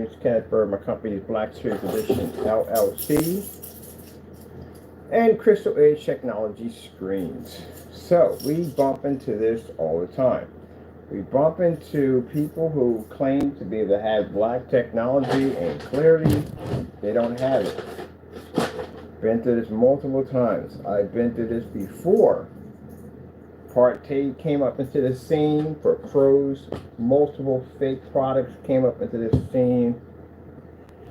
Kenneth Bird, my company's Black Series Edition LLC, and Crystal Edge Technology screens. So we bump into this all the time. We bump into people who claim to be able to have black technology, and clearly they don't have it. Been through this multiple times. I've been through this before. Partay came up into the scene for pros. Multiple fake products came up into this scene.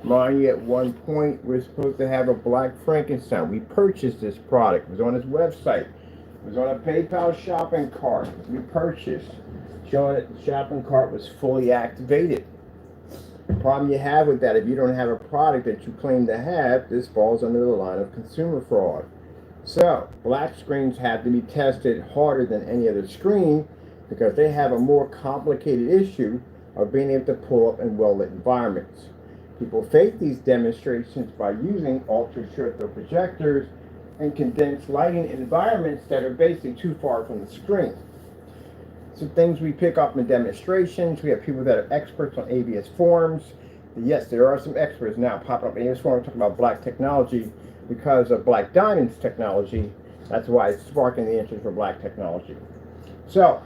Mind you, at one point, we're supposed to have a Black Frankenstein. We purchased this product. It was on his website. It was on a PayPal shopping cart. We purchased, showing that the shopping cart was fully activated. The problem you have with that, if you don't have a product that you claim to have, this falls under the line of consumer fraud. So, black screens have to be tested harder than any other screen because they have a more complicated issue of being able to pull up in well-lit environments. People fake these demonstrations by using ultra-short throw projectors and condensed lighting in environments that are basically too far from the screen. So things we pick up in demonstrations, we have people that are experts on ABS forms. Yes, there are some experts now popping up in ABS forms talking about black technology because of Black Diamond's technology. That's why it's sparking the interest for black technology. So,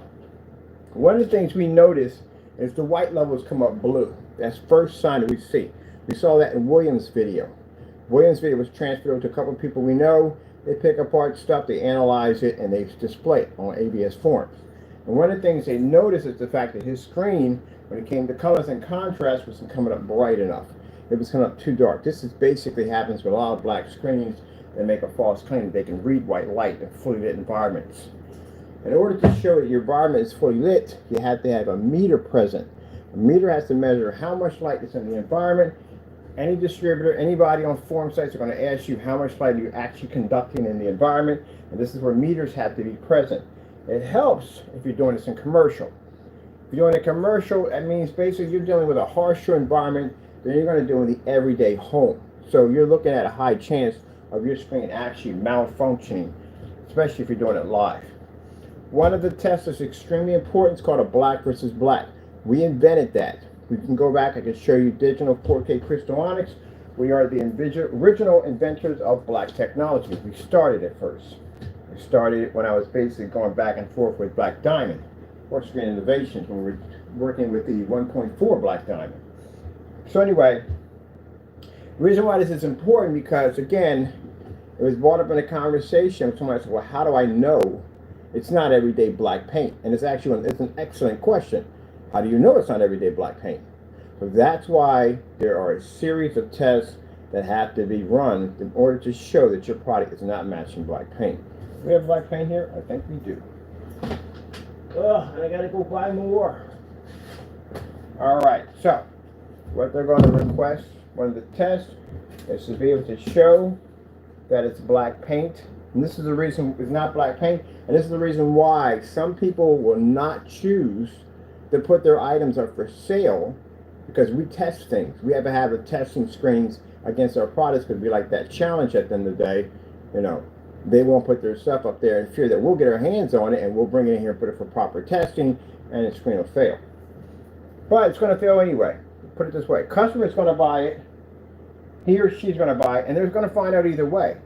one of the things we notice is the white levels come up blue. That's first sign that we see. We saw that in Williams' video. Williams' video was transferred over to a couple of people we know. They pick apart stuff, they analyze it, and they display it on ABS forms. And one of the things they noticed is the fact that his screen, when it came to colors and contrast, wasn't coming up bright enough. It was coming up too dark. This is basically happens with a lot of black screens that make a false claim that they can read white light in fully lit environments. In order to show that your environment is fully lit, you have to have a meter present. A meter has to measure how much light is in the environment. Any distributor, anybody on forum sites are going to ask you how much light are you actually conducting in the environment, and this is where meters have to be present. It helps if you're doing this in commercial. If you're doing a commercial, that means basically you're dealing with a harsher environment than you're going to do in the everyday home. So you're looking at a high chance of your screen actually malfunctioning, especially if you're doing it live. One of the tests that's extremely important is called a black versus black. We invented that. We can go back, I can show you digital 4K crystallonics. We are the original inventors of black technology. We started it first. We started it when I was basically going back and forth with Black Diamond, or Screen Innovations, when we were working with the 1.4 Black Diamond. So anyway, the reason why this is important because, again, it was brought up in a conversation. Somebody said, well, how do I know it's not everyday black paint? And it's actually it's an excellent question. How do you know it's not everyday black paint? So that's why there are a series of tests that have to be run in order to show that your product is not matching black paint. Do we have black paint here? I think we do. Ugh, and I gotta go buy more. All right, so what they're going to request, one of the tests, is to be able to show that it's black paint. And this is the reason it's not black paint, and this is the reason why some people will not choose to put their items up for sale, because we test things. We have to have a testing screens against our products because we like that challenge at the end of the day. You know, they won't put their stuff up there in fear that we'll get our hands on it and we'll bring it in here and put it for proper testing, and the screen will fail. But it's going to fail anyway. Put it this way, customer's going to buy it, he or she's going to buy it, and they're going to find out either way.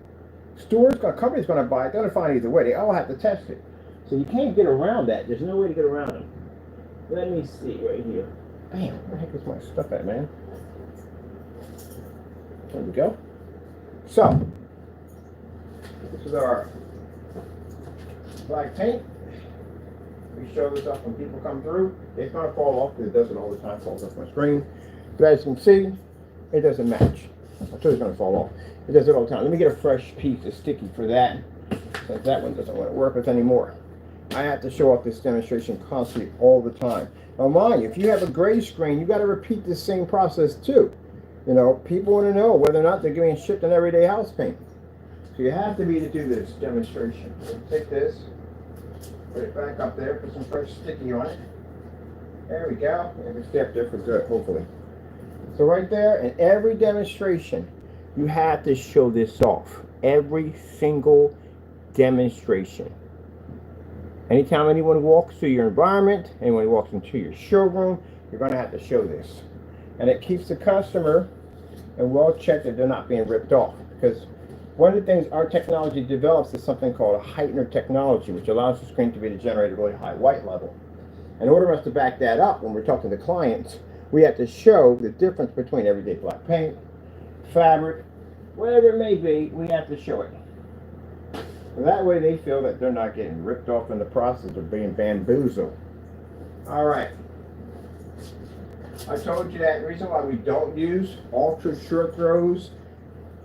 Company's going to buy it, they're going to find either way. They all have to test it. So you can't get around that. There's no way to get around it. Let me see right here. Bam, where the heck is my stuff at, man? There we go. So, this is our black paint. We show this up when people come through. It's going to fall off because it does it all the time, falls off my screen. But as you can see, it doesn't match. I told you it's going to fall off. It does it all the time. Let me get a fresh piece of sticky for that, since that one doesn't want to work with anymore. I have to show off this demonstration constantly all the time. Now mind you, if you have a gray screen, you got to repeat the same process too. You know, people want to know whether or not they're getting shipped an everyday house paint. So you have to be to do this demonstration. So take this, put it back up there, put some fresh sticky on it. There we go. And we stay up there for good, hopefully. So right there, in every demonstration, you have to show this off. Every single demonstration. Anytime anyone walks through your environment, anyone walks into your showroom, you're going to have to show this. And it keeps the customer and well checked that they're not being ripped off. Because one of the things our technology develops is something called a heightener technology, which allows the screen to be to generate a really high white level. In order for us to back that up when we're talking to clients, we have to show the difference between everyday black paint, fabric, whatever it may be, we have to show it. And that way they feel that they're not getting ripped off in the process of being bamboozled. All right. I told you that reason why we don't use ultra short throws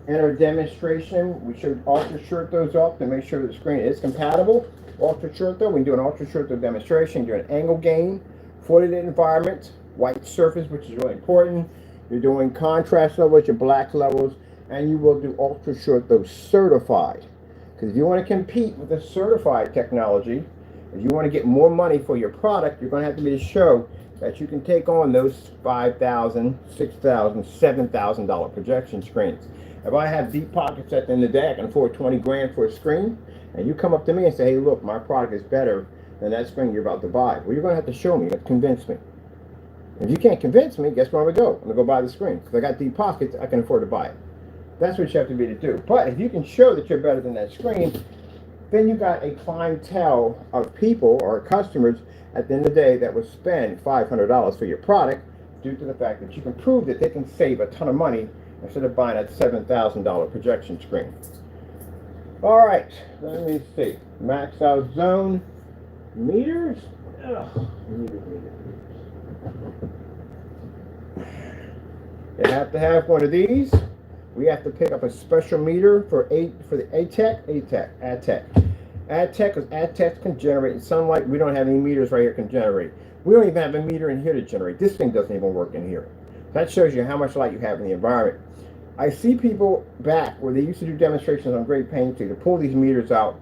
in our demonstration. We should ultra short throws off to make sure the screen is compatible. Ultra short throw, we do an ultra short throw demonstration. You're an angle gain, flooded environment, white surface, which is really important. You're doing contrast levels, your black levels, and you will do ultra short throw certified. Because if you want to compete with the certified technology, if you want to get more money for your product, you're going to have to be able to show that you can take on those $5,000, $6,000, $7,000 projection screens. If I have deep pockets at the end of the day, I can afford 20 grand for a screen, and you come up to me and say, hey, look, my product is better than that screen you're about to buy. Well, you're going to have to show me, you have to convince me. If you can't convince me, guess where I'm going to go? I'm going to go buy the screen. Because I got deep pockets, I can afford to buy it. That's what you have to be to do. But if you can show that you're better than that screen, then you got a clientele of people or customers at the end of the day that will spend $500 for your product due to the fact that you can prove that they can save a ton of money instead of buying that $7,000 projection screen. All right, let me see. Max out zone meters. You have to have one of these. We have to pick up a special meter for the AdTech. AdTech, because AdTech can generate sunlight. We don't have any meters right here can generate. We don't even have a meter in here to generate. This thing doesn't even work in here. That shows you how much light you have in the environment. I see people back where they used to do demonstrations on great paint to pull these meters out,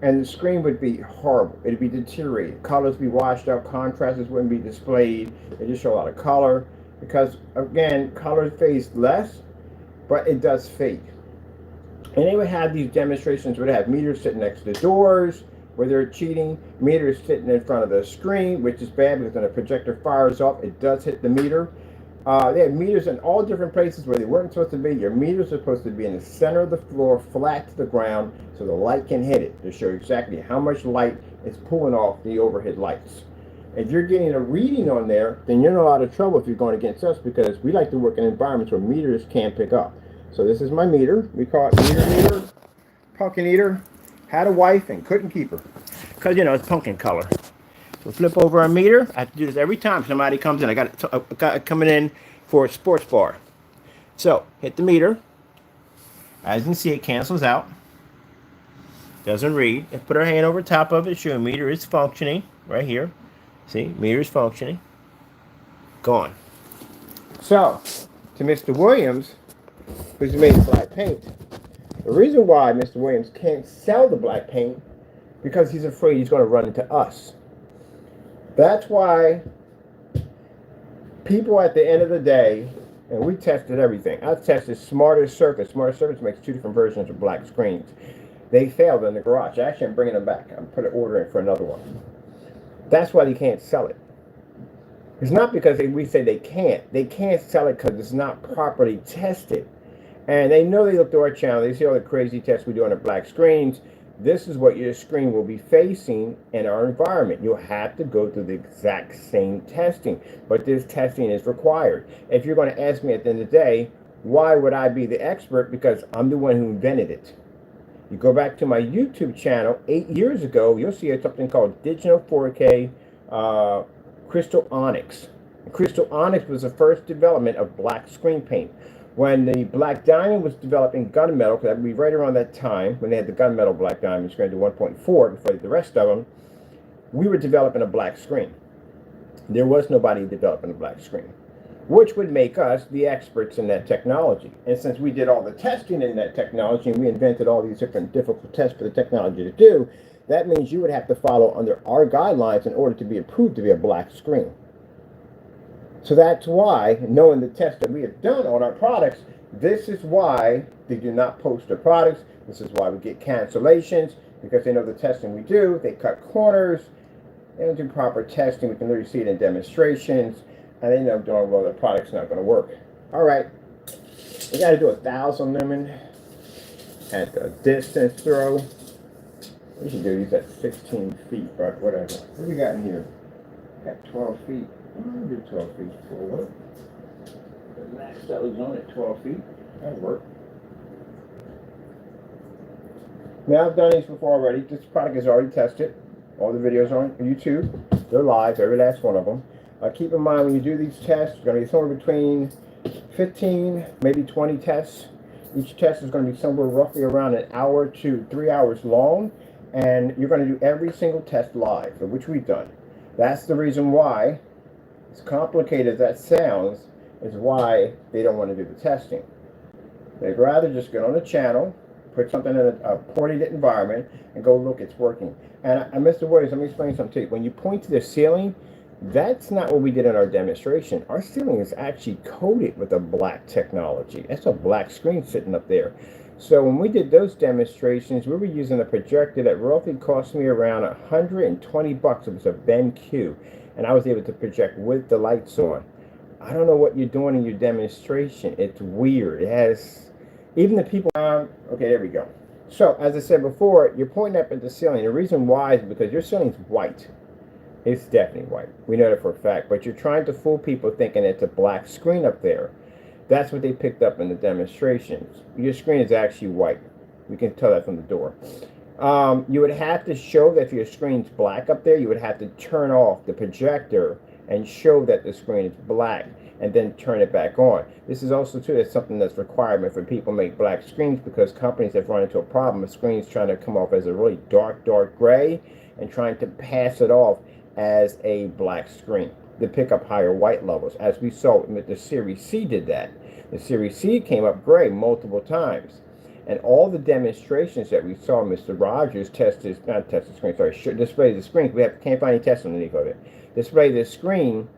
and the screen would be horrible. It'd be deteriorated. Colors would be washed out. Contrasts wouldn't be displayed. They just show a lot of color because, again, color fades less, but it does fade. And they would have these demonstrations where they have meters sitting next to the doors where they're cheating, meters sitting in front of the screen, which is bad because when a projector fires up, it does hit the meter. They have meters in all different places where they weren't supposed to be. Your meters are supposed to be in the center of the floor, flat to the ground, so the light can hit it to show exactly how much light is pulling off the overhead lights. If you're getting a reading on there, then you're in a lot of trouble if you're going against us because we like to work in environments where meters can't pick up. So this is my meter. We call it meter, pumpkin eater. Had a wife and couldn't keep her because, you know, it's pumpkin color. So flip over a meter. I have to do this every time somebody comes in. I got it coming in for a sports bar. So hit the meter. As you can see, it cancels out. Doesn't read. And put our hand over top of it. Show meter is functioning right here. See, meter is functioning. Gone. So to Mr. Williams, who's made black paint. The reason why Mr. Williams can't sell the black paint because he's afraid he's going to run into us. That's why people at the end of the day, and we tested everything. I've tested Smarter Surface. Smarter Surface makes 2 different versions of black screens. They failed in the garage. Actually, I'm bringing them back. I'm put an order in for another one. That's why they can't sell it. It's not because we say they can't. They can't sell it because it's not properly tested. And they know they look to our channel. They see all the crazy tests we do on the black screens. This is what your screen will be facing in our environment. You'll have to go through the exact same testing. But this testing is required. If you're going to ask me at the end of the day, why would I be the expert? Because I'm the one who invented it. You go back to my YouTube channel 8 years ago, you'll see something called Digital 4K Crystal Onyx. Crystal Onyx was the first development of black screen paint. When the Black Diamond was developed in gunmetal, because that would be right around that time, when they had the gunmetal Black Diamond screen to 1.4 before the rest of them, we were developing a black screen. There was nobody developing a black screen, which would make us the experts in that technology. And since we did all the testing in that technology, and we invented all these different difficult tests for the technology to do, that means you would have to follow under our guidelines in order to be approved to be a black screen. So that's why, knowing the tests that we have done on our products, this is why they do not post their products. This is why we get cancellations, because they know the testing we do. They cut corners. They don't do proper testing. We can literally see it in demonstrations. and they know darn well the product's not going to work. All right, we got to do 1,000 lumen at the distance throw. We should do these at 16 feet, but whatever. What do we got in here? We got 12 feet. We'll do 12 feet forward. The max that was on at 12 feet. That'll work. Now, I've done these before already. This product is already tested. All the videos on YouTube, they're live, every last one of them. Keep in mind when you do these tests, it's going to be somewhere between 15, maybe 20 tests. Each test is going to be somewhere roughly around an hour to 3 hours long. And you're going to do every single test live, which we've done. That's the reason why, as complicated as that sounds, is why they don't want to do the testing. They'd rather just get on the channel, put something in a ported environment, and go look, it's working. And Mr. Williams, let me explain something to you. When you point to the ceiling, that's not what we did in our demonstration. Our ceiling is actually coated with a black technology. That's a black screen sitting up there. So when we did those demonstrations, we were using a projector that roughly cost me around $120. It was a BenQ, and I was able to project with the lights on. I don't know what you're doing in your demonstration. It's weird. It has, even the people, okay, there we go. So as I said before, you're pointing up at the ceiling. The reason why is because your ceiling's white. It's definitely white. We know that for a fact, but you're trying to fool people thinking it's a black screen up there. That's what they picked up in the demonstrations. Your screen is actually white. You can tell that from the door. You would have to show that if your screen's black up there, you would have to turn off the projector and show that the screen is black and then turn it back on. This is also too, that's something that's requirement for people to make black screens because companies have run into a problem with screens trying to come off as a really dark gray and trying to pass it off as a black screen to pick up higher white levels. As we saw with the Series C did that. The Series C came up gray multiple times. And all the demonstrations that we saw Mr. Rogers display the screen. Can't find any tests underneath of it. Display the screen.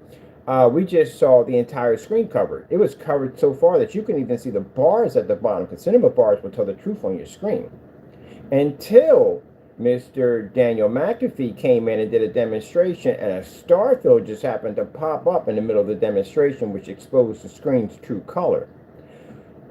We just saw the entire screen covered. It was covered so far that you can even see the bars at the bottom. Because cinema bars will tell the truth on your screen. Until Mr. Daniel McAfee came in and did a demonstration, and a star field just happened to pop up in the middle of the demonstration, which exposed the screen's true color.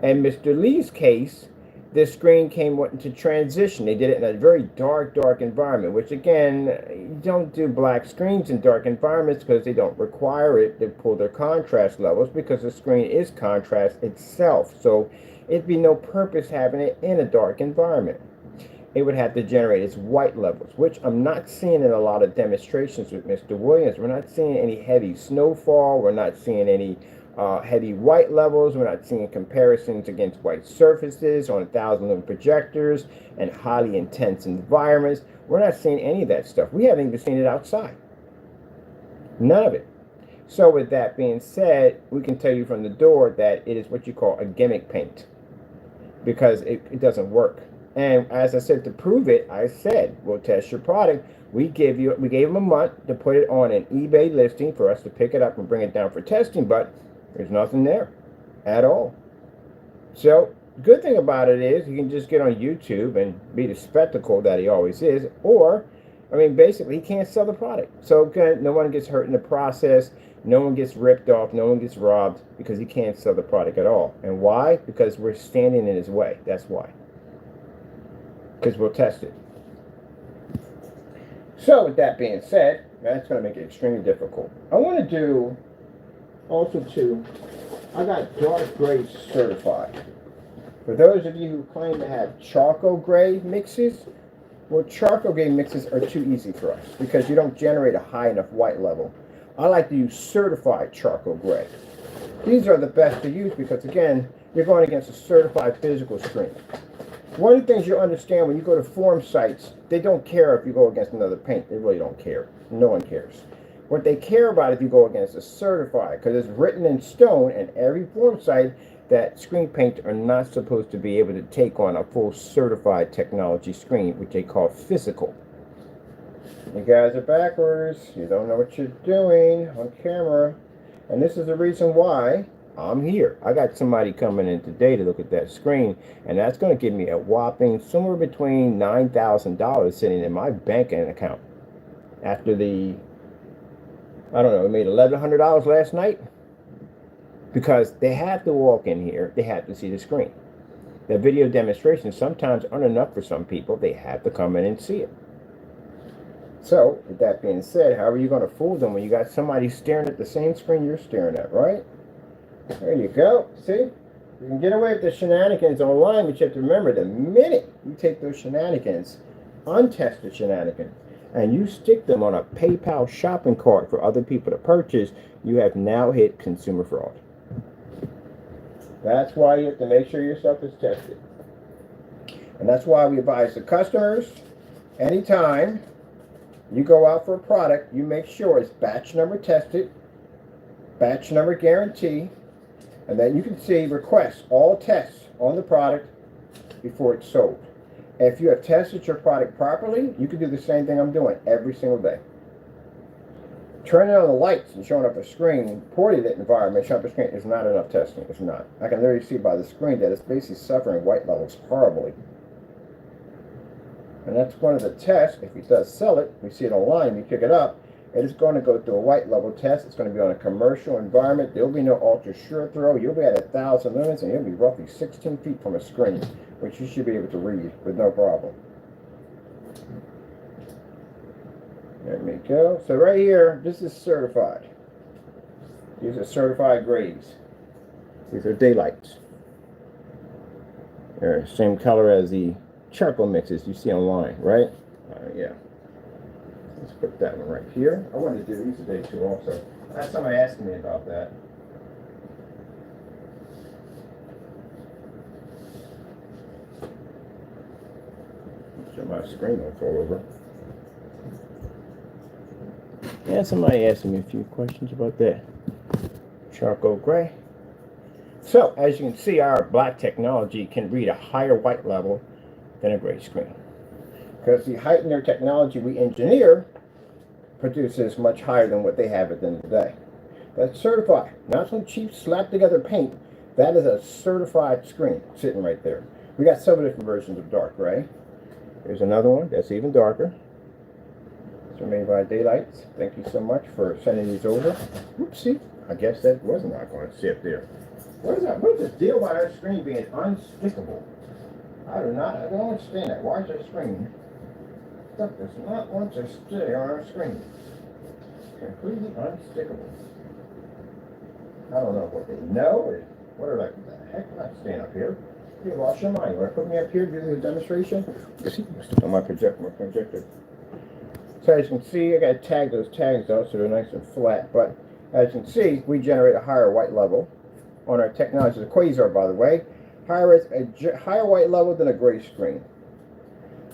In Mr. Lee's case, this screen came into transition. They did it in a very dark environment, which again, you don't do black screens in dark environments because they don't require it to pull their contrast levels because the screen is contrast itself. So it'd be no purpose having it in a dark environment. It would have to generate its white levels, which I'm not seeing in a lot of demonstrations with Mr. Williams. We're not seeing any heavy snowfall. We're not seeing any heavy white levels. We're not seeing comparisons against white surfaces on 1,000 lumen projectors and highly intense environments. We're not seeing any of that stuff. We haven't even seen it outside. None of it. So with that being said, we can tell you from the door that it is what you call a gimmick paint because it doesn't work. And as I said, to prove it, I said, we'll test your product. We gave them a month to put it on an eBay listing for us to pick it up and bring it down for testing, but there's nothing there at all. So, good thing about it is you can just get on YouTube and be the spectacle that he always is, or, I mean, basically, he can't sell the product. So, no one gets hurt in the process. No one gets ripped off. No one gets robbed because he can't sell the product at all. And why? Because we're standing in his way. That's why. Because we'll test it. So with that being said, that's going to make it extremely difficult. I want to do also too, I got dark gray certified. For those of you who claim to have charcoal gray mixes, well, charcoal gray mixes are too easy for us because you don't generate a high enough white level. I like to use certified charcoal gray. These are the best to use because again, you're going against a certified physical screen. One of the things you'll understand when you go to form sites, they don't care if you go against another paint. They really don't care. No one cares. What they care about if you go against a certified, because it's written in stone in every form site that screen paints are not supposed to be able to take on a full certified technology screen, which they call physical. You guys are backwards. You don't know what you're doing on camera. And this is the reason why I'm here. I got somebody coming in today to look at that screen, and that's going to give me a whopping somewhere between $9,000 sitting in my banking account after the I don't know, we made $1,100 last night because they have to walk in here, they have to see the screen. The video demonstrations sometimes aren't enough for some people. They have to come in and see it. So, with that being said, how are you going to fool them when you got somebody staring at the same screen you're staring at, right? There you go. See? You can get away with the shenanigans online, but you have to remember, the minute you take those shenanigans, untested shenanigans, and you stick them on a PayPal shopping cart for other people to purchase, you have now hit consumer fraud. That's why you have to make sure your stuff is tested. And that's why we advise the customers, anytime you go out for a product, you make sure it's batch number tested, batch number guarantee, and then you can see request all tests on the product before it's sold. If you have tested your product properly, you can do the same thing I'm doing every single day. Turning on the lights and showing up a screen, poorly lit environment, showing up a screen is not enough testing. It's not. I can literally see by the screen that it's basically suffering white levels horribly. And that's one of the tests. If he does sell it, we see it online, we pick it up, it is going to go through a white level test. It's going to be on a commercial environment. There'll be no ultra sure throw. You'll be at 1,000 lumens and you'll be roughly 16 feet from a screen, which you should be able to read with no problem. There we go. So right here, this is certified. These are certified grades. These are daylights. They're the same color as the charcoal mixes you see online, right? Yeah. Let's put that one right here. I wanted to do these today too also. Last somebody asked me about that. So my screen will fall over. Yeah, somebody asked me a few questions about that. Charcoal gray. So, as you can see, our black technology can read a higher white level than a gray screen. Because the heightener technology we engineer produces much higher than what they have at the end of the day. That's certified. Not some cheap slap together paint. That is a certified screen sitting right there. We got several different versions of dark gray. Here's another one that's even darker. These are made by Daylights. Thank you so much for sending these over. Oopsie. I guess that was not going to sit there. What is that? What is this deal about our screen being unstickable? I don't understand that. Why is our screen stuff does not want to stay on our screen? Completely unstickable. I don't know what they know or what are like the heck am I staying up here? You lost your mind. You want to put me up here to do the demonstration? On my projector. So as you can see, I got to tag those tags out so they're nice and flat. But as you can see, we generate a higher white level on our technology. The quasar, by the way, higher white level than a gray screen.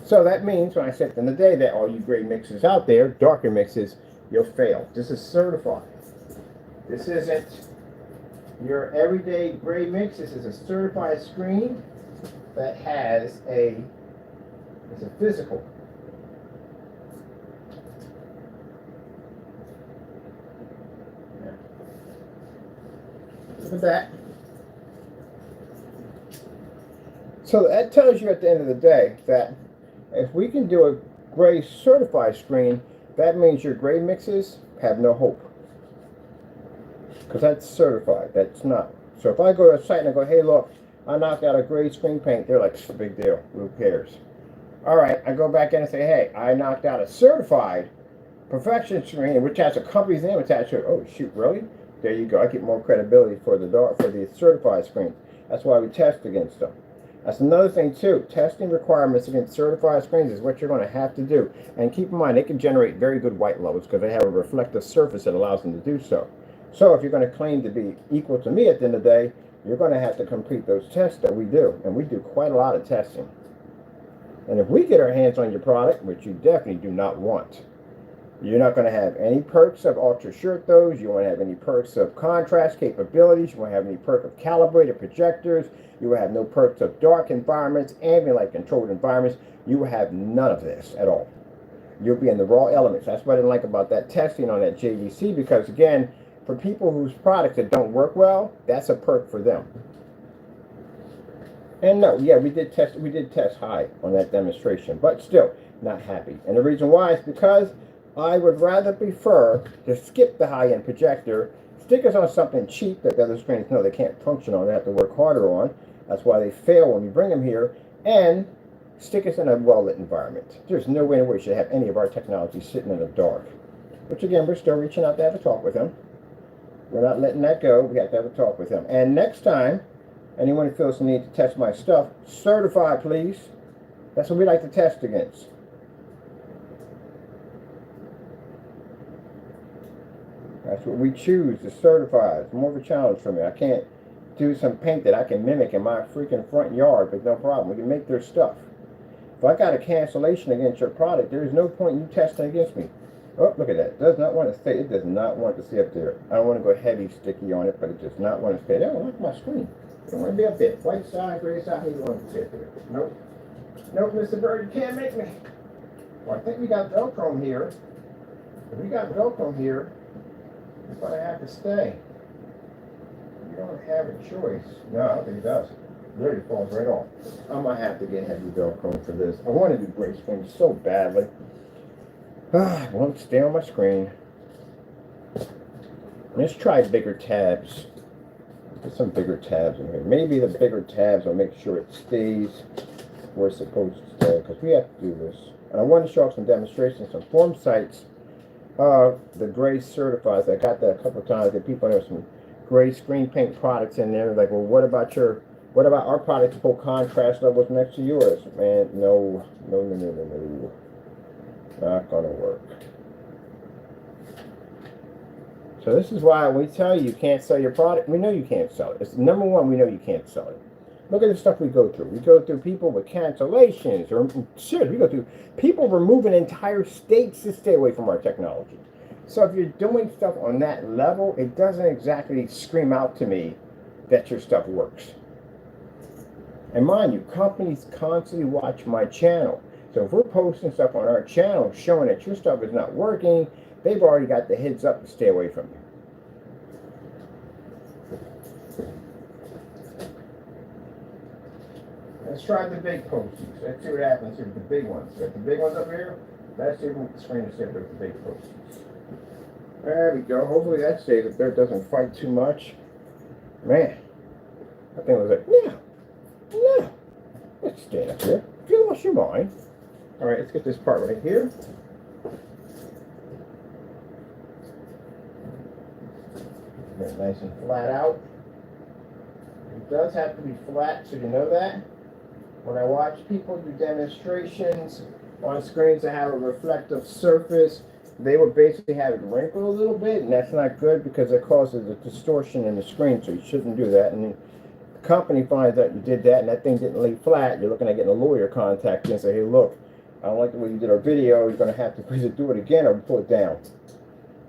So that means when I said in the day that all you gray mixes out there, darker mixes, you'll fail. This is certified. This isn't your everyday gray mix. This is a certified screen that has it's a physical. Look at that. So that tells you at the end of the day that if we can do a gray certified screen, that means your gray mixes have no hope. Because that's certified. That's not. So if I go to a site and I go, hey, look, I knocked out a gray screen paint, they're like, big deal. Who cares? All right, I go back in and say, hey, I knocked out a certified perfection screen, which has a company's name attached to it. Oh, shoot, really? There you go. I get more credibility for the certified screens. That's why we test against them. That's another thing too. Testing requirements against certified screens is what you're going to have to do. And keep in mind, they can generate very good white levels because they have a reflective surface that allows them to do so. So if you're going to claim to be equal to me at the end of the day, you're going to have to complete those tests that we do. And we do quite a lot of testing. And if we get our hands on your product, which you definitely do not want, you're not going to have any perks of ultra short throws. You won't have any perks of contrast capabilities. You won't have any perk of calibrated projectors. You will have no perks of dark environments, ambient light controlled environments. You will have none of this at all. You'll be in the raw elements. That's what I didn't like about that testing on that JVC, because again, for people whose products that don't work well, that's a perk for them. And no, yeah, we did test high on that demonstration, but still not happy. And the reason why is because I would rather prefer to skip the high-end projector, stick us on something cheap that the other screens know they can't function on, they have to work harder on. That's why they fail when we bring them here, and stick us in a well-lit environment. There's no way in which we should have any of our technology sitting in the dark. Which again, we're still reaching out to have a talk with them. We're not letting that go. We have to have a talk with them. And next time, anyone who feels the need to test my stuff, certify, please. That's what we like to test against. That's what we choose, to certify. It's more of a challenge for me. I can't do some paint that I can mimic in my freaking front yard, but no problem. We can make their stuff. If I got a cancellation against your product, there is no point in you testing against me. Oh, look at that. It does not want to stay. It does not want to stay up there. I don't want to go heavy, sticky on it, but it does not want to stay there. I don't like my screen. I don't want to be up there. White side, gray side, you want to sit there. Nope. Nope, Mr. Bird, you can't make me. Well, I think we got Velcro here. If we got Velcro here, it's going to have to stay. You don't have a choice. No, I don't think it does. It really falls right off. I'm going to have to get heavy Velcro for this. I want to do gray screen so badly. It won't stay on my screen. Let's try bigger tabs. Get some bigger tabs in here. Maybe the bigger tabs will make sure it stays where it's supposed to stay, because we have to do this. And I want to show off some demonstrations, some form sites. The gray certifies. I got that a couple of times. That people have some gray screen paint products in there. Like, well, what about our products full contrast levels next to yours? Man, no. Not gonna work. So this is why we tell you can't sell your product. We know you can't sell it. It's number one, we know you can't sell it. Look at the stuff we go through. We go through people with cancellations, or shit, we go through people removing entire states to stay away from our technology. So if you're doing stuff on that level, it doesn't exactly scream out to me that your stuff works. And mind you, companies constantly watch my channel. So if we're posting stuff on our channel showing that your stuff is not working, they've already got the heads up to stay away from you. Let's try the big posties. Let's see what happens here with the big ones. Got the big ones up here. Let's see what the screen is with the big posties. There we go. Hopefully that stays up there. It doesn't fight too much. Man, that thing was like, no. Let's stay up here. If you lost your mind. All right, let's get this part right here. Get it nice and flat out. It does have to be flat, so you know that. When I watch people do demonstrations on screens that have a reflective surface, they will basically have it wrinkle a little bit, and that's not good because it causes a distortion in the screen, so you shouldn't do that. And the company finds out you did that and that thing didn't lay flat, you're looking at getting a lawyer contact you and say, hey, look, I don't like the way you did our video. You're going to have to either do it again or pull it down.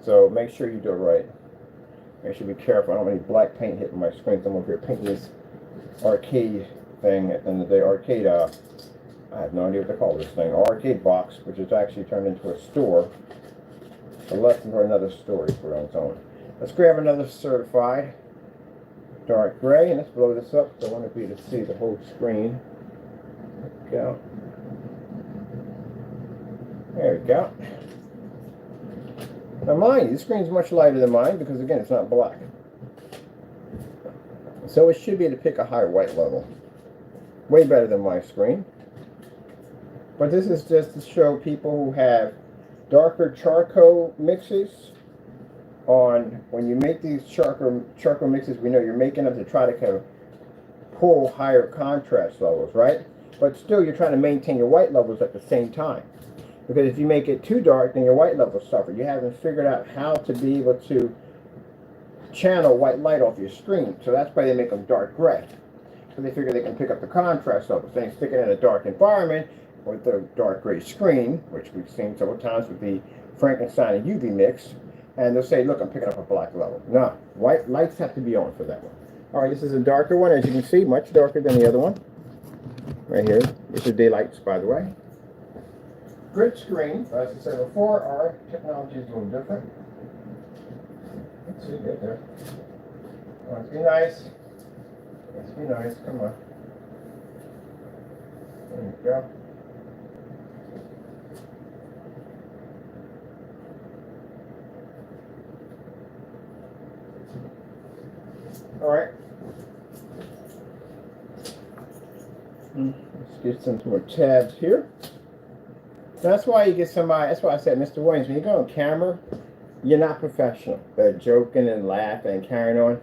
So make sure you do it right. Make sure you be careful. I don't want any black paint hitting my screen. I'm over here painting this arcade thing at the end of the day. Arcade, I have no idea what they call this thing. Arcade box, which is actually turned into a store. A lesson for another story for its own. Let's grab another certified dark gray and let's blow this up. So I want to be able to see the whole screen. There we go. There we go. Now mind you, this screen is much lighter than mine because again it's not black. So it should be able to pick a higher white level. Way better than my screen. But this is just to show people who have darker charcoal mixes on, when you make these charcoal mixes, we know you're making them to try to kind of pull higher contrast levels, right? But still you're trying to maintain your white levels at the same time. Because if you make it too dark, then your white levels suffer. You haven't figured out how to be able to channel white light off your screen. So that's why they make them dark gray. So they figure they can pick up the contrast levels. They stick it in a dark environment with the dark gray screen, which we've seen several times with the Frankenstein and UV mix. And they'll say, look, I'm picking up a black level. No, white lights have to be on for that one. All right, this is a darker one. As you can see, much darker than the other one. Right here. These are daylights, by the way. Grid screen, as I said before, our technology is a little different. Let's see, right there. Let's be nice. Let's be nice. Come on. There you go. Let's get some more tabs here. That's why you get somebody, that's why I said, Mr. Williams, when you go on camera, you're not professional. They're joking and laughing and carrying on.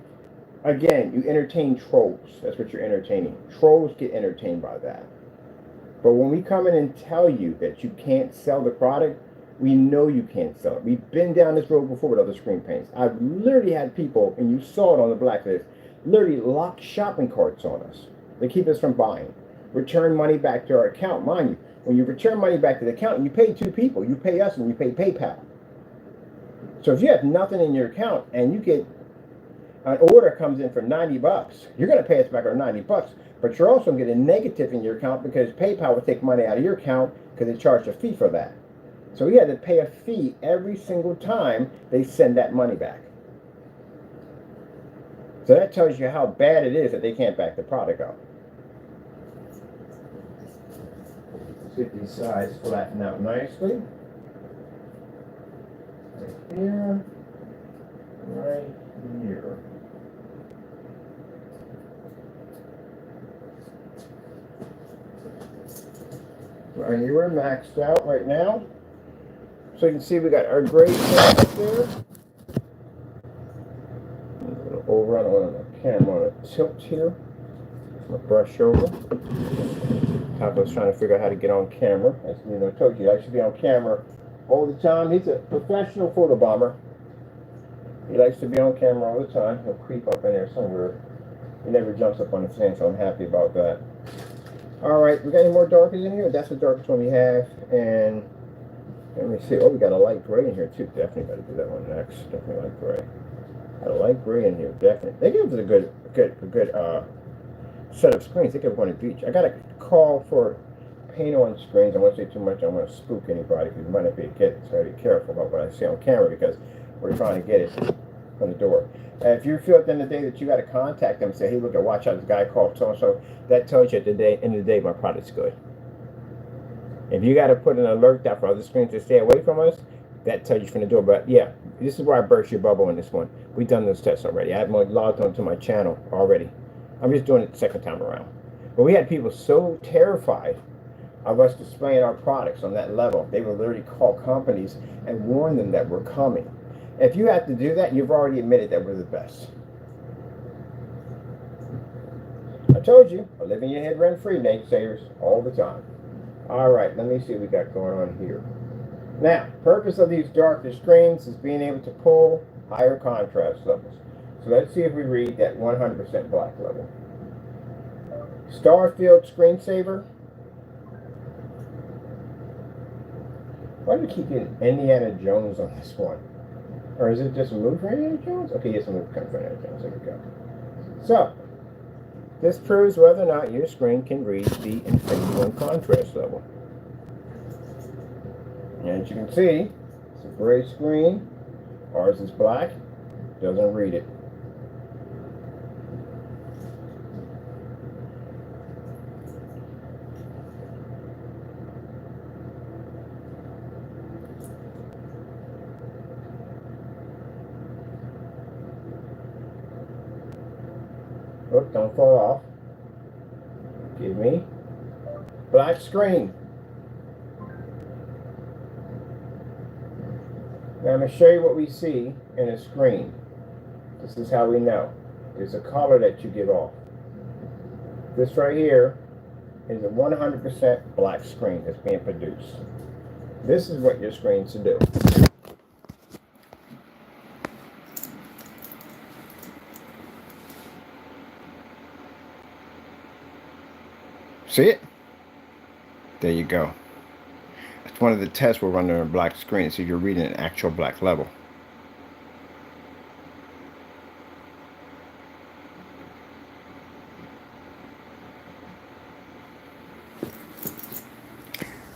Again, you entertain trolls. That's what you're entertaining. Trolls get entertained by that. But when we come in and tell you that you can't sell the product, we know you can't sell it. We've been down this road before with other screen paints. I've literally had people, and you saw it on the blacklist, literally lock shopping carts on us. They keep us from buying. Return money back to our account. Mind you, when you return money back to the account, you pay two people. You pay us and you pay PayPal. So if you have nothing in your account and you get an order comes in for $90, you're going to pay us back our $90, but you're also going to get a negative in your account because PayPal will take money out of your account because they charge a fee for that. So we had to pay a fee every single time they send that money back. So that tells you how bad it is that they can't back the product up. Let's get these sides flattened out nicely. Right here. Right here. Right here, we're maxed out right now. So you can see we got our gray tab up there. Over on the camera on a tilt here. My brush over. I was trying to figure out how to get on camera. As you know, I told you I should be on camera all the time. He's a professional photo bomber. He likes to be on camera all the time. He'll creep up in there somewhere. He never jumps up on the stand, so I'm happy about that. Alright, we got any more darkers in here? That's the darkest one we have. And let me see. Oh, we got a light gray in here too. Definitely got to do that one next. Definitely light gray. Got a light gray in here. Definitely. They give us a good set of screens. They give us one at each. I got a call for paint on screens. I won't say too much. I don't want to spook anybody because you might not be a kid. So be careful about what I say on camera because we're trying to get it from the door. If you feel at the end of the day that you got to contact them and say, hey, look, watch out, this guy called so-and-so, that tells you at the end of the day my product's good. If you got to put an alert out for other screens to stay away from us, that tells you from the door. But yeah, this is where I burst your bubble in this one. We've done those tests already. I have logged onto my channel already. I'm just doing it the second time around. But we had people so terrified of us displaying our products on that level, they would literally call companies and warn them that we're coming. If you have to do that, you've already admitted that we're the best. I told you, I live in your head rent-free, naysayers, all the time. All right, let me see what we got going on here. Now, purpose of these darker screens is being able to pull higher contrast levels. So let's see if we read that 100% black level. Starfield screensaver. Why do we keep getting Indiana Jones on this one? Or is it just a move for Indiana Jones? Okay, yes, a move for Indiana Jones. There we go. So, this proves whether or not your screen can read the Infinity 1 contrast level. And as you can see, it's a gray screen. Ours is black. Doesn't read it. Look, don't fall off. Give me black screen. Now I'm going to show you what we see in a screen. This is how we know. There's a color that you give off. This right here is a 100% black screen that's being produced. This is what your screen should do. See it? There you go. That's one of the tests we're running on a black screen, so you're reading an actual black level.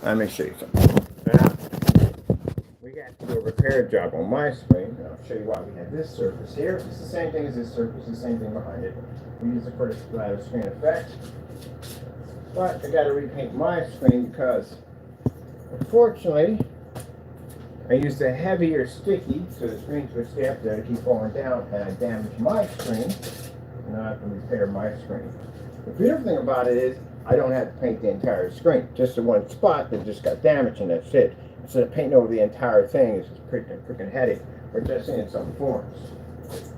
Let me show you something. Now, we got to do a repair job on my screen. I'll show you why we have this surface here. It's the same thing as this surface, the same thing behind it. We use it for the splatter screen effect. But I got to repaint my screen because, unfortunately, I used a heavier sticky, so the screens would stay up there to keep falling down, and I damaged my screen. And now I have to repair my screen. The beautiful thing about it is, I don't have to paint the entire screen, just the one spot that just got damaged, and that's it. Instead of painting over the entire thing, it's just freaking headache. We're just in some forms. Let's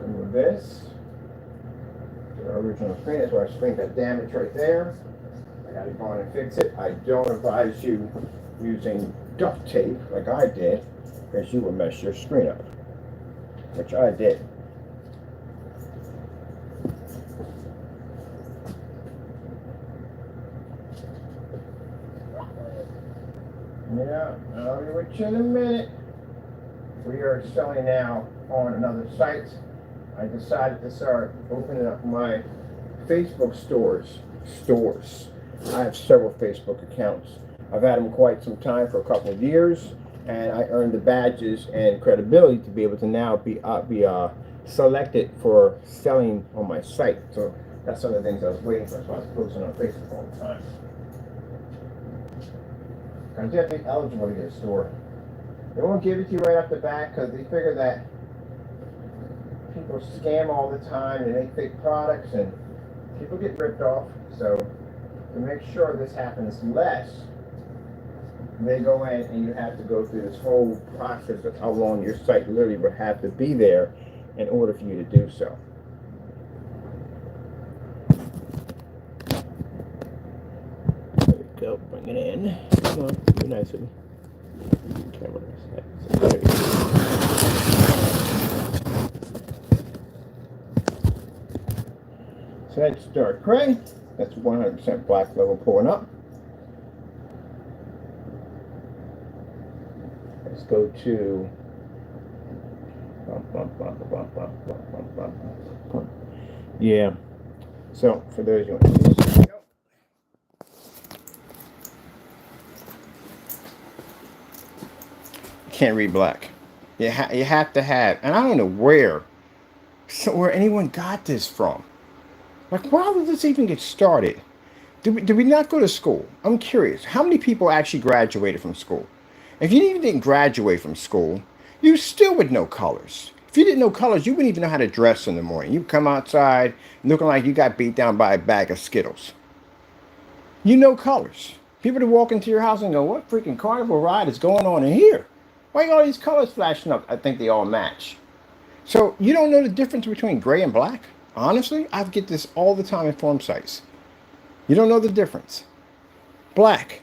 remove this. The original screen, that's why our screen got damaged right there. I gotta go in and fix it. I don't advise you using duct tape like I did, because you will mess your screen up, which I did. Yeah, I'll be with you in a minute. We are selling now on another site. I decided to start opening up my Facebook stores. I have several Facebook accounts. I've had them quite some time, for a couple of years, and I earned the badges and credibility to be able to now be selected for selling on my site. So that's some of the things I was waiting for. So I was posting on Facebook all the time. You have to be eligible to get a store. They won't give it to you right off the bat because they figure that people scam all the time and make fake products and people get ripped off. So to make sure this happens less, they go in and you have to go through this whole process of how long your site literally would have to be there in order for you to do so. There we go, bring it in. Come on, be nice with me. Camera. There you go. So that's dark gray. That's 100% black level pulling up. Let's go to yeah. So for those you want to see, can't read black. You have to have, and I don't know where anyone got this from. Like, why did this even get started? Did we not go to school? I'm curious. How many people actually graduated from school? If you even didn't graduate from school, you still would know colors. If you didn't know colors, you wouldn't even know how to dress in the morning. You come outside looking like you got beat down by a bag of Skittles. You know colors. People that walk into your house and go, what freaking carnival ride is going on in here? Why are all these colors flashing up? I think they all match. So you don't know the difference between gray and black? Honestly, I get this all the time in form sites. You don't know the difference. Black,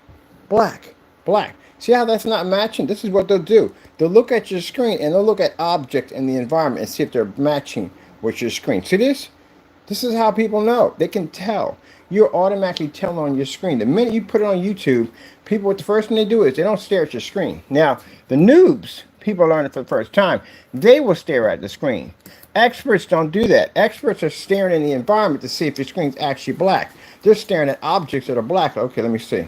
black, black. See how that's not matching? This is what they'll do. They'll look at your screen and they'll look at objects in the environment and see if they're matching with your screen. See this? This is how people know. They can tell. You're automatically telling on your screen. The minute you put it on YouTube, people, what the first thing they do is they don't stare at your screen. Now, the noobs, people learn it for the first time, they will stare at the screen. Experts don't do that. Experts are staring in the environment to see if your screen's actually black. They're staring at objects that are black. Okay, let me see.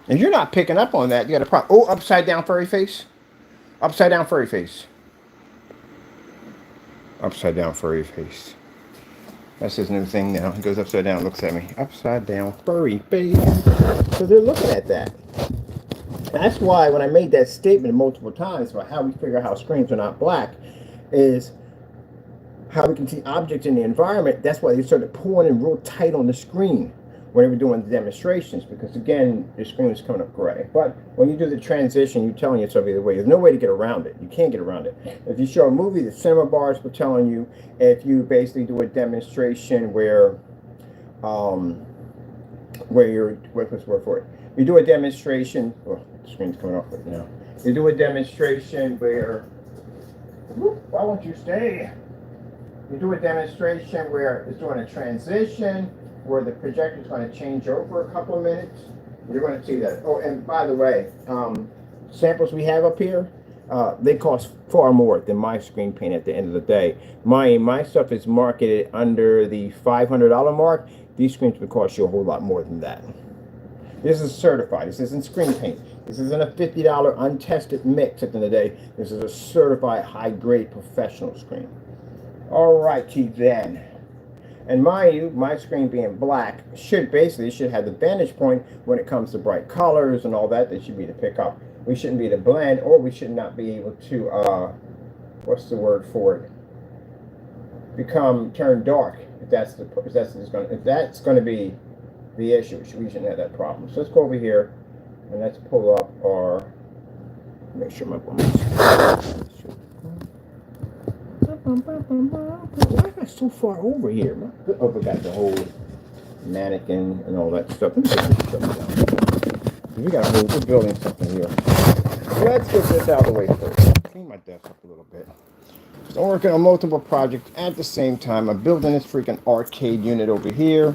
If you're not picking up on that, you got a problem. Oh, upside down furry face. Upside down furry face. Upside down furry face. That's his new thing now. He goes upside down, looks at me. Upside down furry face. So they're looking at that. That's why when I made that statement multiple times about how we figure out how screens are not black is how we can see objects in the environment. That's why they started pulling in real tight on the screen when they were doing the demonstrations, because again, the screen was coming up gray. But when you do the transition, you're telling yourself either way. There's no way to get around it. You can't get around it. If you show a movie, the cinema bars were telling you. If you basically do a demonstration where you're, what's the word for it? You do a demonstration, oh, the screen's coming off right now. You do a demonstration where, why won't you stay? You do a demonstration where it's doing a transition, where the projector is going to change over a couple of minutes. You're going to see that. Oh, and by the way, samples we have up here, they cost far more than my screen paint at the end of the day. My stuff is marketed under the $500 mark. These screens would cost you a whole lot more than that. This is certified. This isn't screen paint. This isn't a $50 untested mix at the end of the day. This is a certified high-grade professional screen. All righty then. And mind you, my screen being black should have the vantage point when it comes to bright colors and all that. They should be to pick up. We shouldn't be to blend, or we should not be able to, what's the word for it? Turn dark. If that's going to be the issue. We shouldn't have that problem. So let's go over here and let's pull up our, make sure my why am I so far over here? Oh, we got the whole mannequin and all that stuff. Let me get this stuff down. We got a whole, we're building something here. So let's get this out of the way first. Clean my desk up a little bit. So I'm working on multiple projects at the same time. I'm building this freaking arcade unit over here.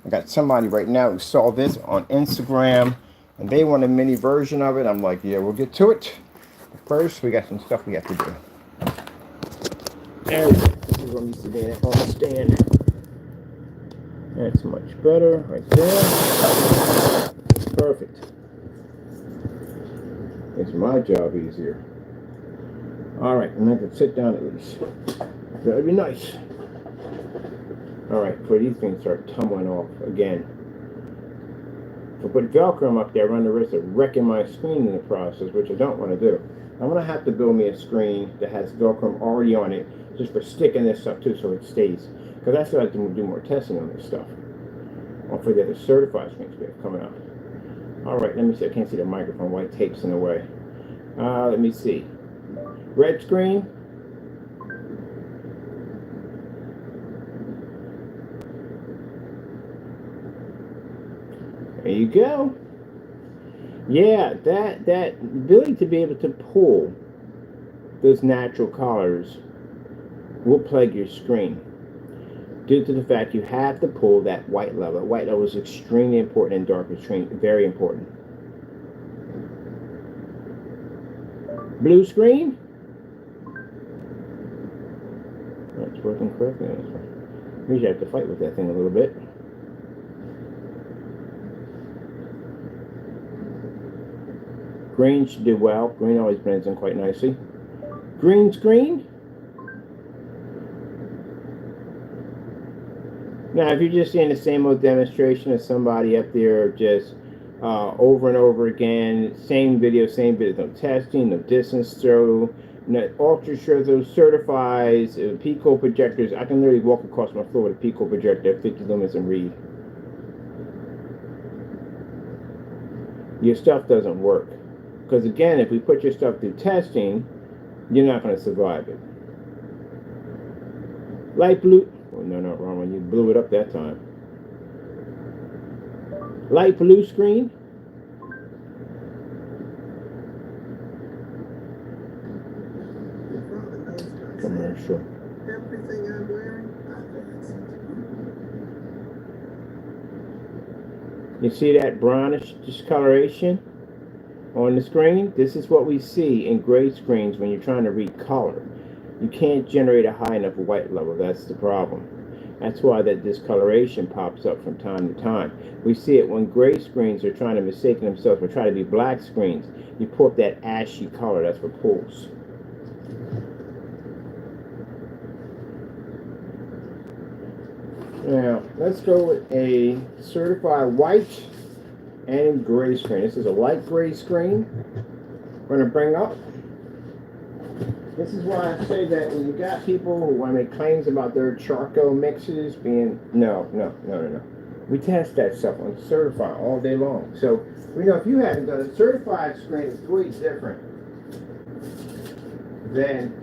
I got somebody right now who saw this on Instagram and they want a mini version of it. I'm like, yeah, we'll get to it. But first, we got some stuff we have to do. There we go. This is what I'm used to being on the stand. That's much better right there. Perfect. Makes my job easier. All right, and I can sit down at least. That'd be nice. All right, before these things start tumbling off again. If I put Velcro up there, I run the risk of wrecking my screen in the process, which I don't want to do. I'm going to have to build me a screen that has Velcro already on it, just for sticking this stuff too so it stays. Because that's what I have to do more testing on this stuff. Don't forget the certified screens we have coming up. All right, let me see. I can't see the microphone. White tape's in the way. Let me see. Red screen. There you go. Yeah, that ability to be able to pull those natural colors will plague your screen due to the fact you have to pull that white level. White level is extremely important in darker screen, very important. Blue screen. That's working correctly. Usually I have to fight with that thing a little bit. Green should do well. Green always blends in quite nicely. Green screen. Now, if you're just seeing the same old demonstration of somebody up there just over and over again, same video, no testing, no distance throw, no ultra sure those certifies, Pico projectors. I can literally walk across my floor with a Pico projector at 50 lumens and read. Your stuff doesn't work. Because again, if we put your stuff through testing, you're not going to survive it. Light blue. Oh, no, wrong one. You blew it up that time. Light blue screen. Commercial. Everything I'm wearing, You see that brownish discoloration on the screen? This is what we see in gray screens when you're trying to read color. You can't generate a high enough white level. That's the problem. That's why that discoloration pops up from time to time. We see it when gray screens are trying to mistake themselves or try to be black screens. You pull up that ashy color. That's what pulls. Now, let's go with a certified white and gray screen. This is a light gray screen. We're going to bring up. This is why I say that when you got people who want to make claims about their charcoal mixes being, no. We test that stuff on certified all day long. So, we know if you haven't done a certified screen, it's way different than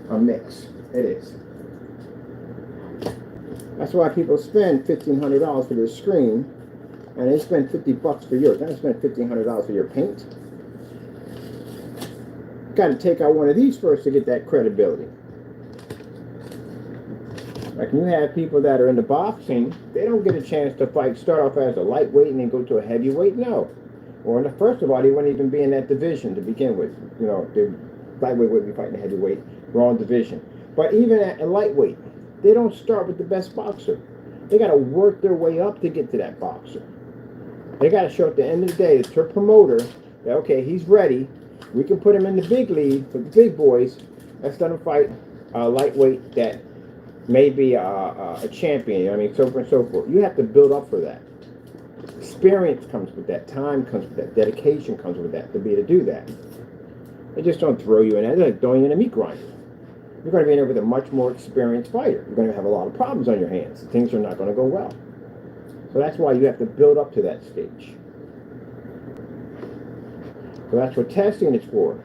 a mix. It is. That's why people spend $1,500 for their screen, and they spend $50 for yours. Then they spend $1,500 for your paint. Got to take out one of these first to get that credibility. Like when you have people that are into boxing, they don't get a chance to fight. Start off as a lightweight and then go to a heavyweight. No. Or first of all, they wouldn't even be in that division to begin with. You know, the lightweight wouldn't be fighting a heavyweight. Wrong division. But even at a lightweight, they don't start with the best boxer. They got to work their way up to get to that boxer. They got to show at the end of the day to a promoter that, okay, he's ready. We can put him in the big league for the big boys. Let's let him fight a lightweight that may be a champion. I mean, so forth and so forth. You have to build up for that. Experience comes with that. Time comes with that. Dedication comes with that to be able to do that. They just don't throw you in there. They're like throwing you in a meat grinder. you're going to be in there with a much more experienced fighter. You're going to have a lot of problems on your hands. Things are not going to go well. So that's why you have to build up to that stage. So that's what testing is for.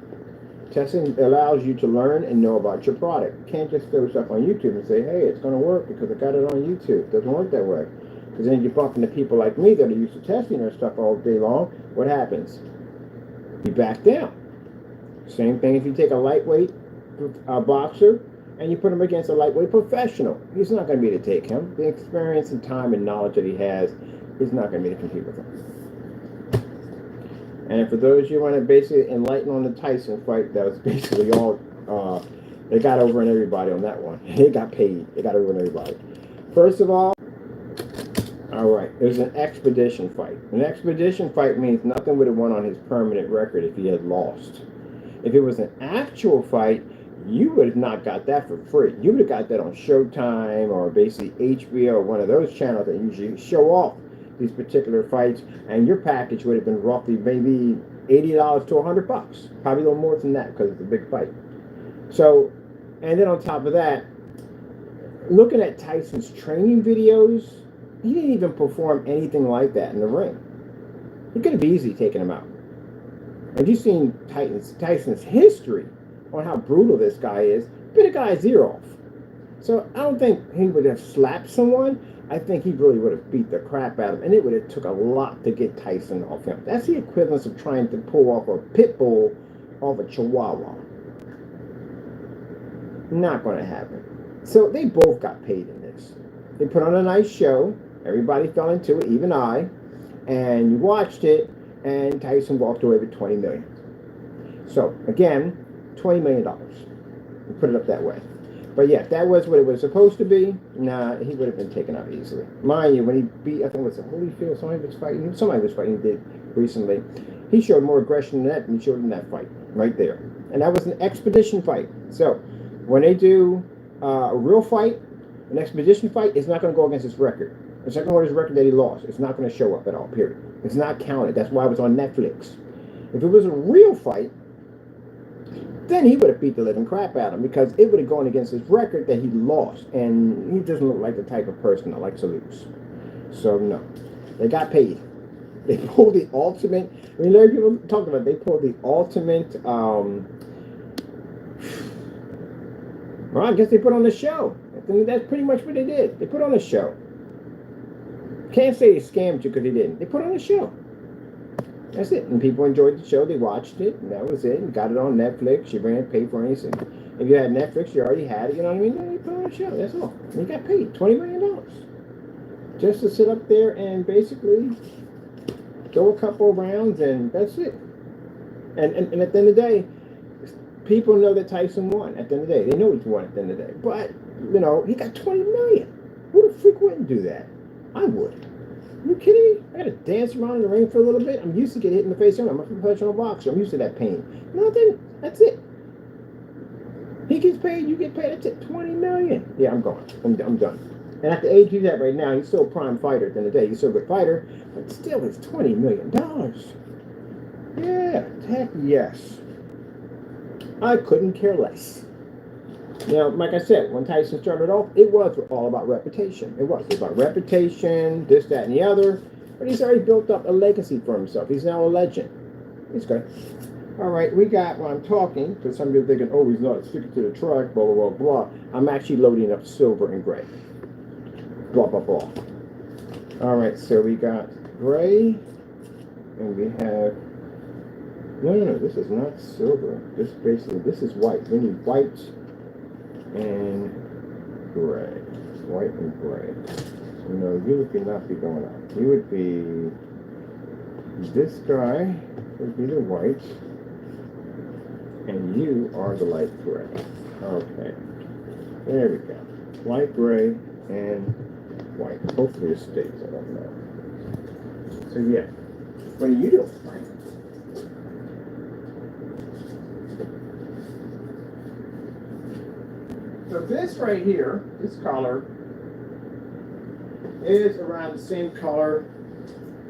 Testing allows you to learn and know about your product. You can't just throw stuff on YouTube and say, hey, it's going to work because I got it on YouTube. It doesn't work that way. Because then you bump into people like me that are used to testing their stuff all day long. What happens? You back down. Same thing if you take a lightweight boxer and you put him against a lightweight professional. He's not going to be able to take him. The experience and time and knowledge that he has, he's not going to be able to compete with him. And for those you want to basically enlighten on the Tyson fight, that was basically all, they got over on everybody on that one. They got paid. They got over on everybody. First of all right, there's an expedition fight. An expedition fight means nothing would have won on his permanent record if he had lost. If it was an actual fight, you would have not got that for free. You would have got that on Showtime or basically HBO, one of those channels that usually show off these particular fights, and your package would have been roughly maybe $80 to $100, probably a little more than that because it's a big fight. So, and then on top of that, looking at Tyson's training videos, he didn't even perform anything like that in the ring. He could have easily taken him out. If you've seen Tyson's history on how brutal this guy is, bit a guy's ear off. So I don't think he would have slapped someone. I think he really would have beat the crap out of him, and it would have took a lot to get Tyson off him. That's the equivalent of trying to pull off a pit bull off a chihuahua. Not going to happen. So they both got paid in this. They put on a nice show. Everybody fell into it, even I. And you watched it, and Tyson walked away with $20 million. So again, $20 million. We put it up that way. But yeah, that was what it was supposed to be. Nah, he would have been taken out easily. Mind you, when he beat, I think it was Holyfield, somebody was fighting, he did recently. He showed more aggression than that than he showed in that fight, right there. And that was an expedition fight. So when they do a real fight, an expedition fight, it's not going to go against his record. It's not going to go against his record that he lost. It's not going to show up at all, period. It's not counted. That's why it was on Netflix. If it was a real fight, then he would have beat the living crap out of him because it would have gone against his record that he lost. And he doesn't look like the type of person that likes to lose. So, no. They got paid. They pulled the ultimate. I mean, there are people talking about they pulled the ultimate. Well, I guess they put on the show. I think that's pretty much what they did. They put on a show. Can't say they scammed you because they didn't. They put on a show. That's it. And people enjoyed the show. They watched it. And that was it. And got it on Netflix. You ran it, paid for anything. If you had Netflix, you already had it. You know what I mean? They put on a show. That's all. And you got paid $20 million. Just to sit up there and basically go a couple of rounds, and that's it. And at the end of the day, people know that Tyson won at the end of the day. They know he's won at the end of the day. But, you know, he got $20 million. Who the freak wouldn't do that? I would. Are you kidding me? I got to dance around in the ring for a little bit. I'm used to get hit in the face. I'm a professional boxer. I'm used to that pain. Nothing. That's it. He gets paid. You get paid. That's it. $20 million. Yeah, I'm gone. I'm done. And at the age he's at right now, he's still a prime fighter at the end of the day. He's still a good fighter. But still, it's $20 million. Yeah. Heck yes. I couldn't care less. Now, like I said, when Tyson started off, it was all about reputation. It was about reputation, this, that, and the other. But he's already built up a legacy for himself. He's now a legend. He's good. All right, we got, when I'm talking, because some people are thinking, oh, he's not sticking to the track, blah, blah, blah, blah. I'm actually loading up silver and gray. Blah, blah, blah. All right, so we got gray, and we have, no, this is not silver. This is white. We need white and gray. White and gray. So no, you would not be going up. You would be, this guy would be the white, and you are the light gray. Okay. There we go. Light gray and white. Hopefully it stays, I don't know. So yeah. What are you doing? So this right here, this color, is around the same color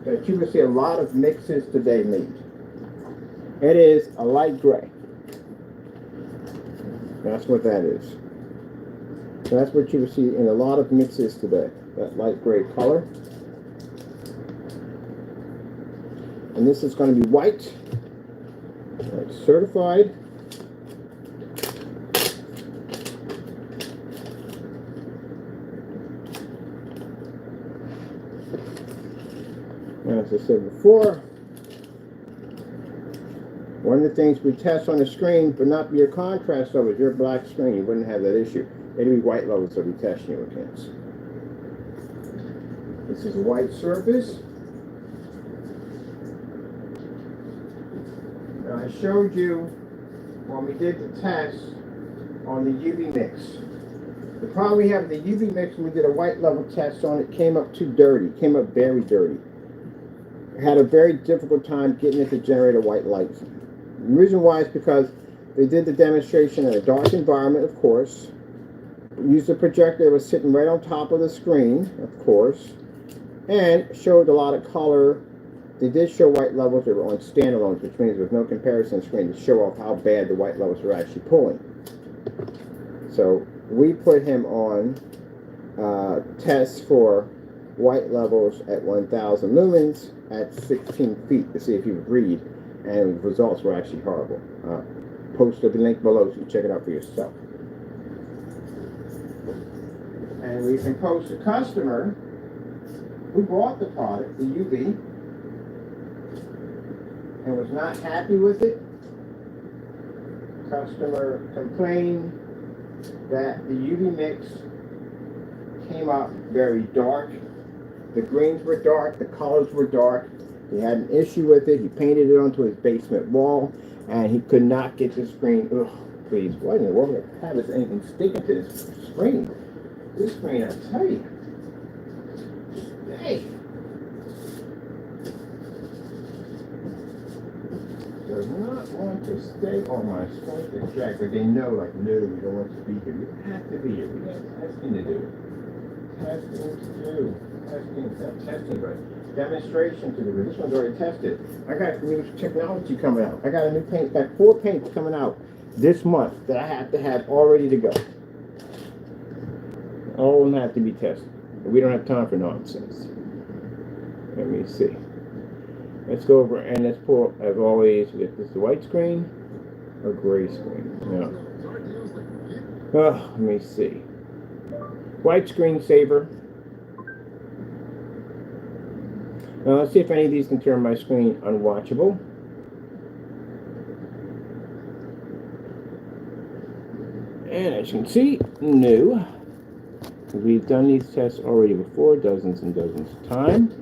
that you will see a lot of mixes today made. It is a light gray. That's what that is. So that's what you will see in a lot of mixes today, that light gray color. And this is going to be white, certified. As I said before, one of the things we test on the screen but not your contrast levels, your black screen, you wouldn't have that issue. It'd be white levels that we testing you against. This is a white surface. Now I showed you when we did the test on the UV mix. The problem we have with the UV mix when we did a white level test on it, came up too dirty, came up very dirty. Had a very difficult time getting it to generate a white light. The reason why is because they did the demonstration in a dark environment, of course. Used a projector that was sitting right on top of the screen, of course, and showed a lot of color. They did show white levels that were on standalones, which means there was no comparison screen to show off how bad the white levels were actually pulling. So we put him on tests for white levels at 1,000 lumens at 16 feet to see if he would read, and the results were actually horrible. Post the link below so you can check it out for yourself. And we can post a customer who bought the product, the UV, and was not happy with it. Customer complained that the UV mix came up very dark. The greens were dark, the colors were dark. He had an issue with it. He painted it onto his basement wall, and he could not get the screen. Ugh, please, what in the world would have this anything sticking to this screen? This screen, I tell you. Hey. Does not want to stay on my screen exactly. They know, like, no, you don't want to be here. You have to be here. We have testing to do. Testing to do. Testing, but demonstration to do. This one's already tested. I got new technology coming out. I got a new paint, got 4 paints coming out this month that I have to have all ready to go. All of them have to be tested. We don't have time for nonsense. Let me see. Let's go over and let's pull, as always, if this is the white screen or gray screen. No. Let me see. White screen saver. Now let's see if any of these can turn my screen unwatchable. And as you can see, no. We've done these tests already before, dozens and dozens of times.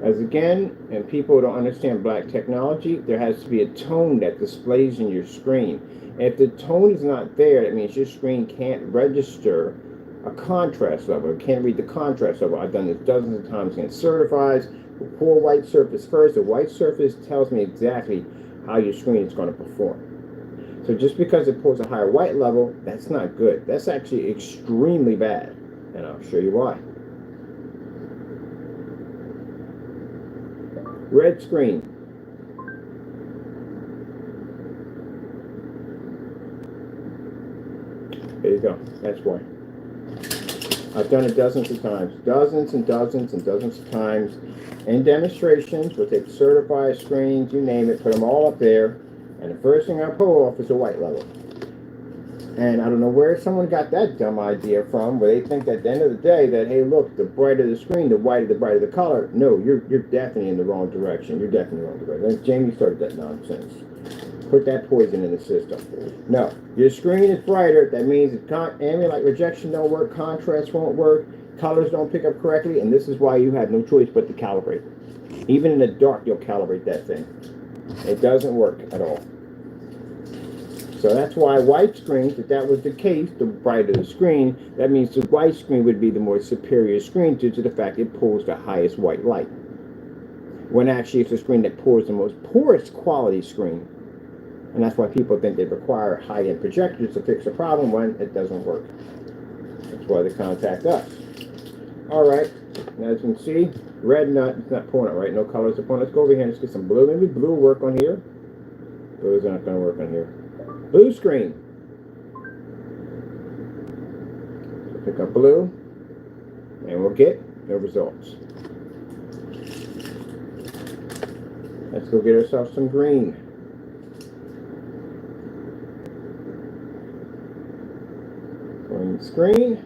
As again, and people don't understand black technology, there has to be a tone that displays in your screen. And if the tone is not there, that means your screen can't register a contrast level. It can't read the contrast level. I've done this dozens of times and it certifies. Pull white surface first. The white surface tells me exactly how your screen is going to perform. So just because it pulls a higher white level, that's not good. That's actually extremely bad. And I'll show you why. Red screen. There you go. That's why. I've done it dozens of times. Dozens and dozens and dozens of times in demonstrations. We'll take certified screens, you name it, put them all up there. And the first thing I pull off is a white level. And I don't know where someone got that dumb idea from, where they think that at the end of the day that, hey, look, the brighter the screen, the whiter the brighter the color. No, you're definitely in the wrong direction. You're definitely in the wrong direction. Jamie started that nonsense. Put that poison in the system. No, your screen is brighter. That means ambient light rejection don't work, contrast won't work, colors don't pick up correctly, and this is why you have no choice but to calibrate. Even in the dark, you'll calibrate that thing. It doesn't work at all. So that's why white screens, if that was the case, the brighter the screen, that means the white screen would be the more superior screen due to the fact it pulls the highest white light. When actually it's a screen that pulls the most poorest quality screen. And that's why people think they require high-end projectors to fix a problem when it doesn't work. That's why they contact us. All right, now as you can see, red nut, it's not pulling it right, no colors are pulling. Let's go over here and let's get some blue. Maybe blue will work on here. Blue's not going to work on here. Blue screen. Pick up blue, and we'll get the results. Let's go get ourselves some green. Green screen.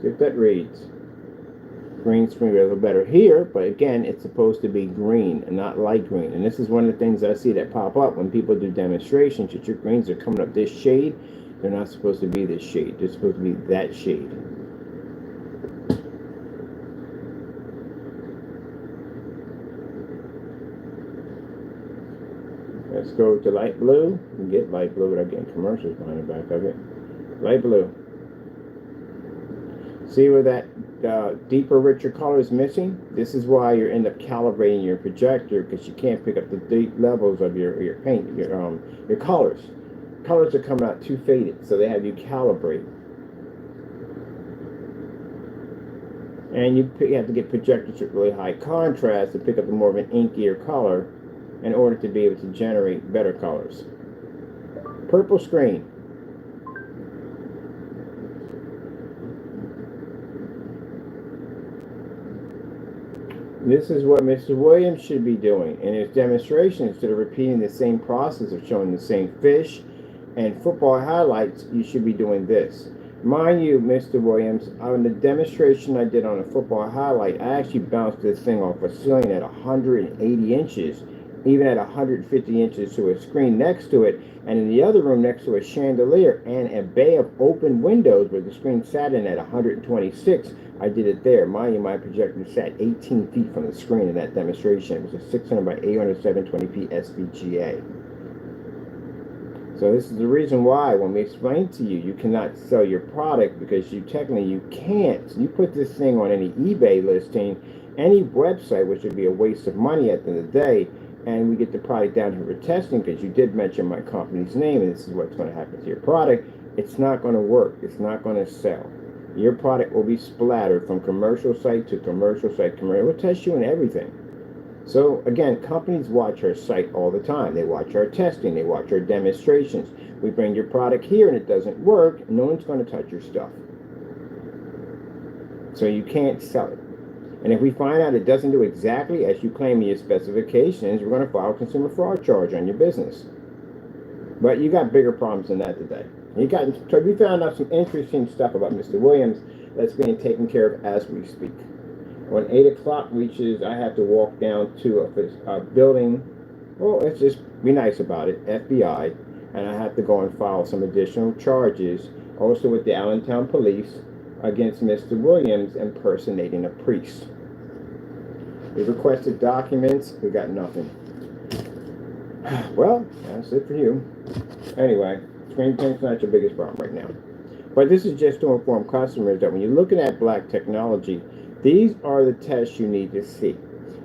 See if that reads. Green screen is a little better here, but again, it's supposed to be green and not light green. And this is one of the things I see that pop up when people do demonstrations, that your greens are coming up this shade. They're not supposed to be this shade. They're supposed to be that shade. Let's go to light blue and get light blue without getting commercials behind the back of it. Light blue. See where that deeper, richer color is missing? This is why you end up calibrating your projector, because you can't pick up the deep levels of your paint, your colors. Colors are coming out too faded, so they have you calibrate. And you have to get projectors with really high contrast to pick up the more of an inkier color in order to be able to generate better colors. Purple screen. This is what Mr. Williams should be doing in his demonstration. Instead of repeating the same process of showing the same fish and football highlights, you should be doing this. Mind you, Mr. Williams, on the demonstration I did on a football highlight, I actually bounced this thing off a ceiling at 180 inches, even at 150 inches to a screen next to it, and in the other room next to a chandelier and a bay of open windows where the screen sat in at 126. I did it there. Mind you, my projector sat 18 feet from the screen in that demonstration. It was a 600 by 800 720p SVGA. So this is the reason why when we explain to you, you cannot sell your product, because you can't. You put this thing on any eBay listing, any website, which would be a waste of money at the end of the day, and we get the product down here for testing, because you did mention my company's name, and this is what's going to happen to your product. It's not going to work. It's not going to sell. Your product will be splattered from commercial site to commercial site. We'll test you and everything. So again, companies watch our site all the time. They watch our testing. They watch our demonstrations. We bring your product here and it doesn't work. No one's going to touch your stuff. So you can't sell it. And if we find out it doesn't do exactly as you claim in your specifications, we're going to file a consumer fraud charge on your business. But you got bigger problems than that today. We found out some interesting stuff about Mr. Williams that's being taken care of as we speak. When 8 o'clock reaches, I have to walk down to a building. Well, let's just be nice about it, FBI, and I have to go and file some additional charges, also with the Allentown Police, against Mr. Williams impersonating a priest. We requested documents. We got nothing. Well, that's it for you. Anyway, screen paint's not your biggest problem right now. But this is just to inform customers that when you're looking at black technology, these are the tests you need to see.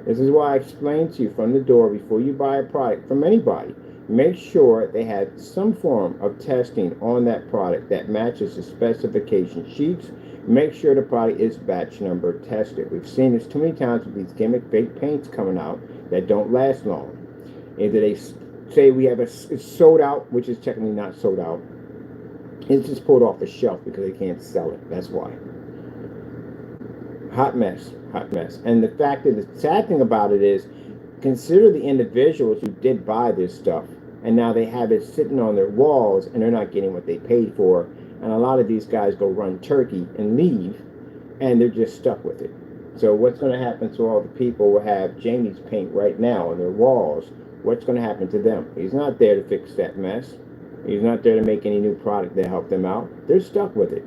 This is why I explained to you from the door, before you buy a product from anybody, make sure they have some form of testing on that product that matches the specification sheets. Make sure the product is batch number tested. We've seen this too many times with these gimmick fake paints coming out that don't last long. Either they say we have it's sold out, which is technically not sold out. It's just pulled off the shelf because they can't sell it. That's why. Hot mess, hot mess. And the fact that the sad thing about it is, consider the individuals who did buy this stuff, and now they have it sitting on their walls, and they're not getting what they paid for. And a lot of these guys go run turkey and leave, and they're just stuck with it. So what's going to happen to all the people who have Jamie's paint right now on their walls? What's going to happen to them? He's not there to fix that mess. He's not there to make any new product to help them out. They're stuck with it.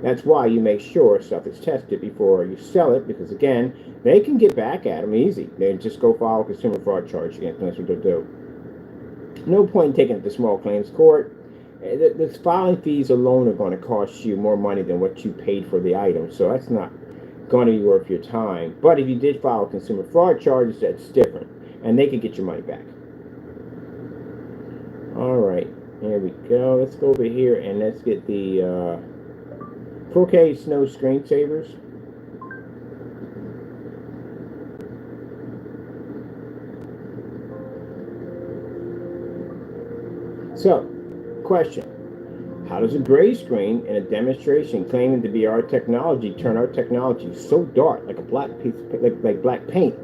That's why you make sure stuff is tested before you sell it, because again, they can get back at them easy. They just go file a consumer fraud charge against them. That's what they'll do. No point in taking it to small claims court. The filing fees alone are going to cost you more money than what you paid for the item, so that's not going to be worth your time. But if you did file consumer fraud charges, that's different, and they can get your money back. All right, here we go. Let's go over here and let's get the 4K Snow screensavers. So, question. How does a gray screen in a demonstration claiming to be our technology turn our technology so dark, like a black piece, like black paint,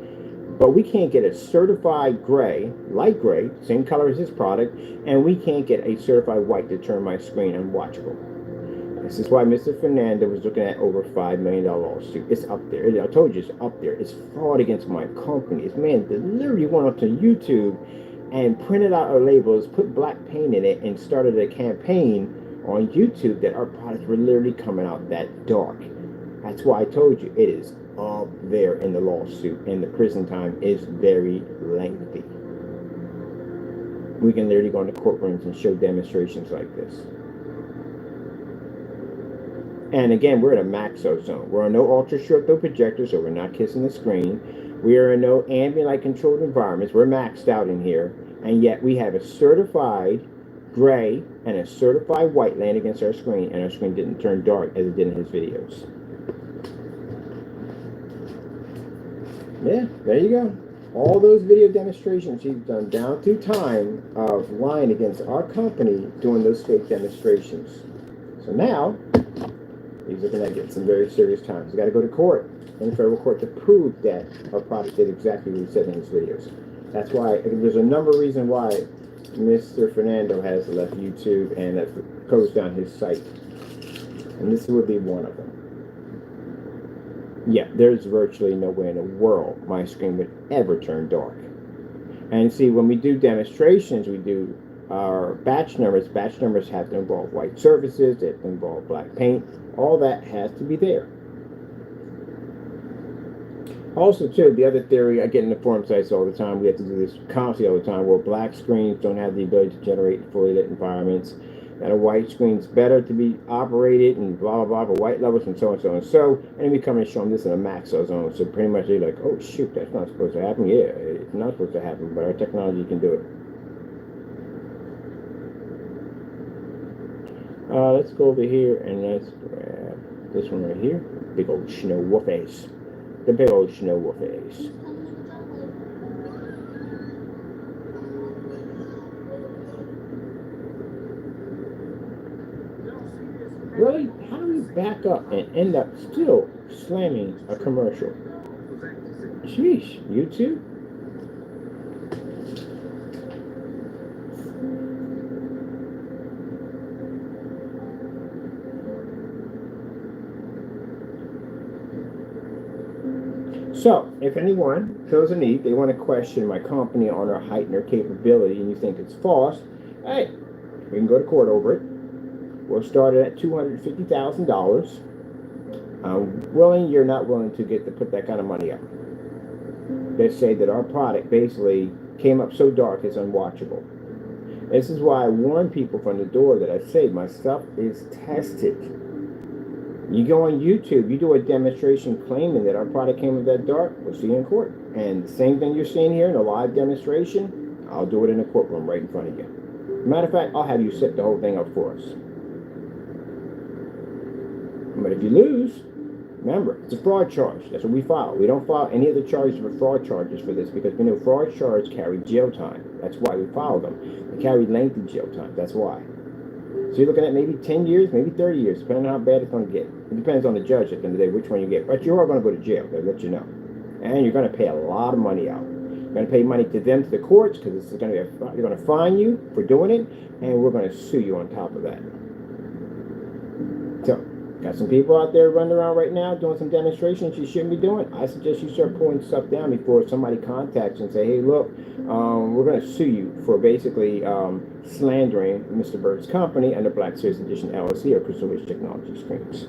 but we can't get a certified gray, light gray, same color as this product, and we can't get a certified white to turn my screen unwatchable? This is why Mr. Fernando was looking at over $5 million lawsuit. It's up there. I told you it's up there. It's fraud against my company. This man literally went up to YouTube and printed out our labels, put black paint in it, and started a campaign on YouTube that our products were literally coming out that dark. That's why I told you it is up there in the lawsuit, and the prison time is very lengthy. We can literally go into courtrooms and show demonstrations like this. And again, we're in a maxo zone. We're in no ultra short throw projectors, so we're not kissing the screen. We are in no ambient light controlled environments. We're maxed out in here. And yet we have a certified gray and a certified white laying against our screen, and our screen didn't turn dark as it did in his videos. Yeah, there you go. All those video demonstrations he's done down through time of lying against our company doing those fake demonstrations. So now, he's looking at getting some very serious time. He's got to go to court, in federal court, to prove that our product did exactly what he said in his videos. That's why there's a number of reasons why Mr. Fernando has left YouTube, and that goes down his site. And this would be one of them. Yeah, there's virtually no way in the world my screen would ever turn dark. And see, when we do demonstrations, we do our batch numbers. Batch numbers have to involve white surfaces, they have to involve black paint. All that has to be there. Also, too, the other theory, I get in the forum sites all the time, we have to do this constantly all the time, where black screens don't have the ability to generate fully lit environments, that a white screen's better to be operated, and blah, blah, blah, for white levels, and so on, so on, so. And then we come and show them this in a maxo zone, so pretty much they're like, oh, shoot, that's not supposed to happen. Yeah, it's not supposed to happen, but our technology can do it. Let's go over here, and let's grab this one right here. Big old snow wolfies. The big old snow wolfies. Really? How do we back up and end up still slamming a commercial? Sheesh, YouTube? So, if anyone feels a need, they want to question my company on our height and our capability, and you think it's false, hey, we can go to court over it. We'll start it at $250,000. I'm willing, you're not willing to put that kind of money up. They say that our product basically came up so dark it's unwatchable. This is why I warn people from the door that I say my stuff is tested. You go on YouTube, you do a demonstration claiming that our product came up that dark, we'll see you in court. And the same thing you're seeing here in a live demonstration, I'll do it in a courtroom right in front of you. Matter of fact, I'll have you set the whole thing up for us. But if you lose, remember, it's a fraud charge. That's what we file. We don't file any of the charges for fraud charges for this, because we know fraud charges carry jail time. That's why we file them. They carry lengthy jail time. That's why. So you're looking at maybe 10 years, maybe 30 years, depending on how bad it's going to get. It depends on the judge at the end of the day, which one you get. But you are going to go to jail, they'll let you know. And you're going to pay a lot of money out. You're going to pay money to them, to the courts, because it's going to be they're going to fine you for doing it, and we're going to sue you on top of that. So, got some people out there running around right now doing some demonstrations you shouldn't be doing. I suggest you start pulling stuff down before somebody contacts you and say, hey, look, we're going to sue you for basically slandering Mr. Bird's company under Black Series Edition LLC or Crystal Ridge Technology screens.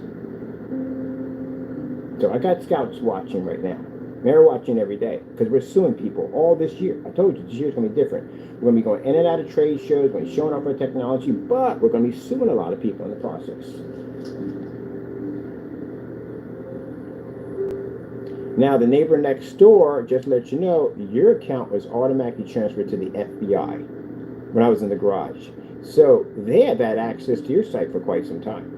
So I got scouts watching right now. They're watching every day because we're suing people all this year. I told you this year's going to be different. We're going to be going in and out of trade shows, we're going to be showing off our technology, but we're going to be suing a lot of people in the process. Now, the neighbor next door, just to let you know, your account was automatically transferred to the FBI when I was in the garage. So they have had access to your site for quite some time.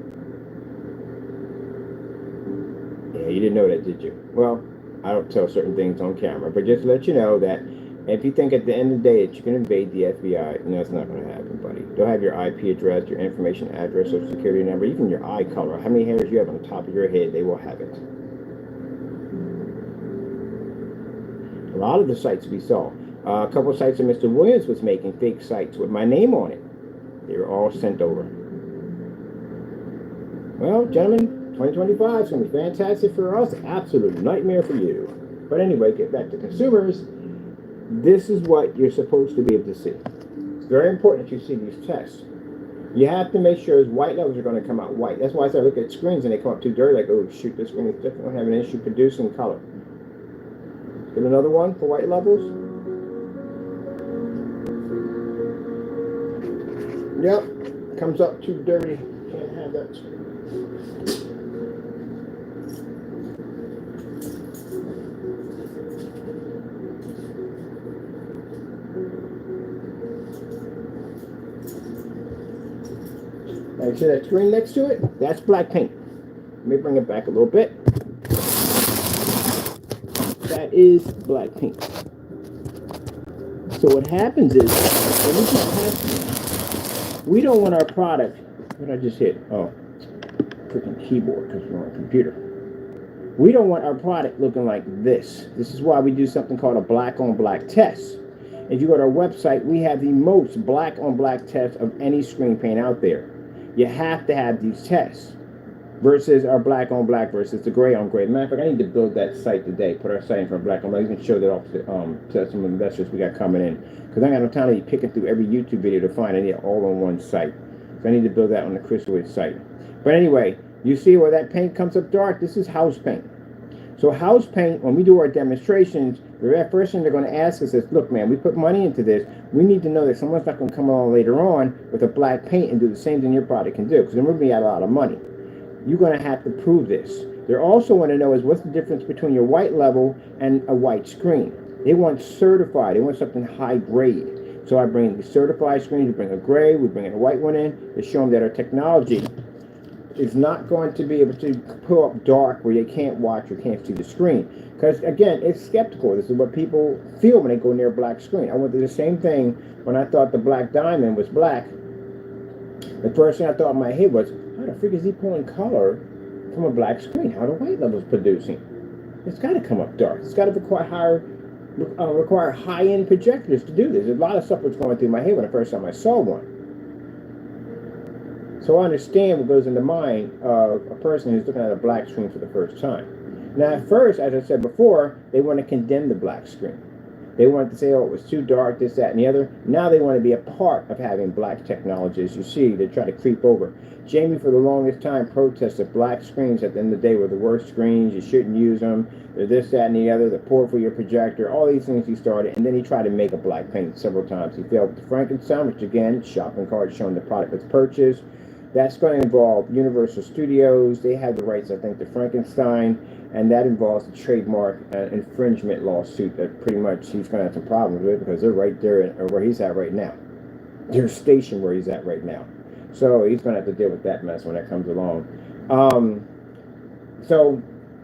Yeah, you didn't know that, did you? Well, I don't tell certain things on camera, but just to let you know that If you think at the end of the day that you can invade the FBI, no, it's not going to happen, buddy. They'll have your IP address, your information address, social security number, even your eye color. How many hairs you have on the top of your head, they will have it. A lot of the sites we saw, a couple of sites that Mr. Williams was making, fake sites with my name on it. They were all sent over. Well, gentlemen, 2025 is going to be fantastic for us, absolute nightmare for you. But anyway, get back to consumers. This is what you're supposed to be able to see. It's very important that you see these tests. You have to make sure his white levels are going to come out white. That's why I look at screens and they come up too dirty, like, oh shoot, this screen is definitely having an issue producing color. Get another one for white levels. Yep, comes up too dirty. Can't have that screen. Now you see that screen next to it? That's black paint. Let me bring it back a little bit. That is black paint. So what happens is, we don't want our product, what I just hit? Oh, freaking keyboard because we're on a computer. We don't want our product looking like this. This is why we do something called a black on black test. If you go to our website, we have the most black on black test of any screen paint out there. You have to have these tests versus our black on black versus the gray on gray. As a matter of fact, I need to build that site today. Put our site in for black on black. You can show that off to some investors we got coming in. Because I got no time to be picking through every YouTube video to find it all on one site. So I need to build that on the Crystalwood site. But anyway, you see where that paint comes up dark? This is house paint. So house paint, when we do our demonstrations, the very first thing they're going to ask us is, look, man, we put money into this. We need to know that someone's not going to come along later on with a black paint and do the same thing your product can do. Because then we're going to be out a lot of money. You're going to have to prove this. They also want to know is what's the difference between your white level and a white screen. They want certified. They want something high grade. So I bring the certified screens. We bring a gray. We bring a white one in to show them that our technology is not going to be able to pull up dark where they can't watch or can't see the screen. Because, again, it's skeptical. This is what people feel when they go near a black screen. I went through the same thing when I thought the black diamond was black. The first thing I thought in my head was, how the freak is he pulling color from a black screen? How are the white levels producing? It's got to come up dark. It's got to require high-end projectors to do this. A lot of stuff was going through my head when the first time I saw one. So I understand what goes in the mind of a person who's looking at a black screen for the first time. Now, at first, as I said before, they want to condemn the black screen. They want to say, oh, it was too dark, this, that, and the other. Now they want to be a part of having black technology. As you see, they try to creep over. Jamie, for the longest time, protested black screens at the end of the day were the worst screens. You shouldn't use them. They're this, that, and the other. They're poor for your projector. All these things he started. And then he tried to make a black paint several times. He failed with the Frankenstein, which, again, shopping card showing the product was purchased. That's going to involve Universal Studios. They have the rights, I think, to Frankenstein, and that involves a trademark infringement lawsuit that pretty much he's going to have some problems with because they're right there where he's at right now. They're stationed where he's at right now. So he's going to have to deal with that mess when that comes along. So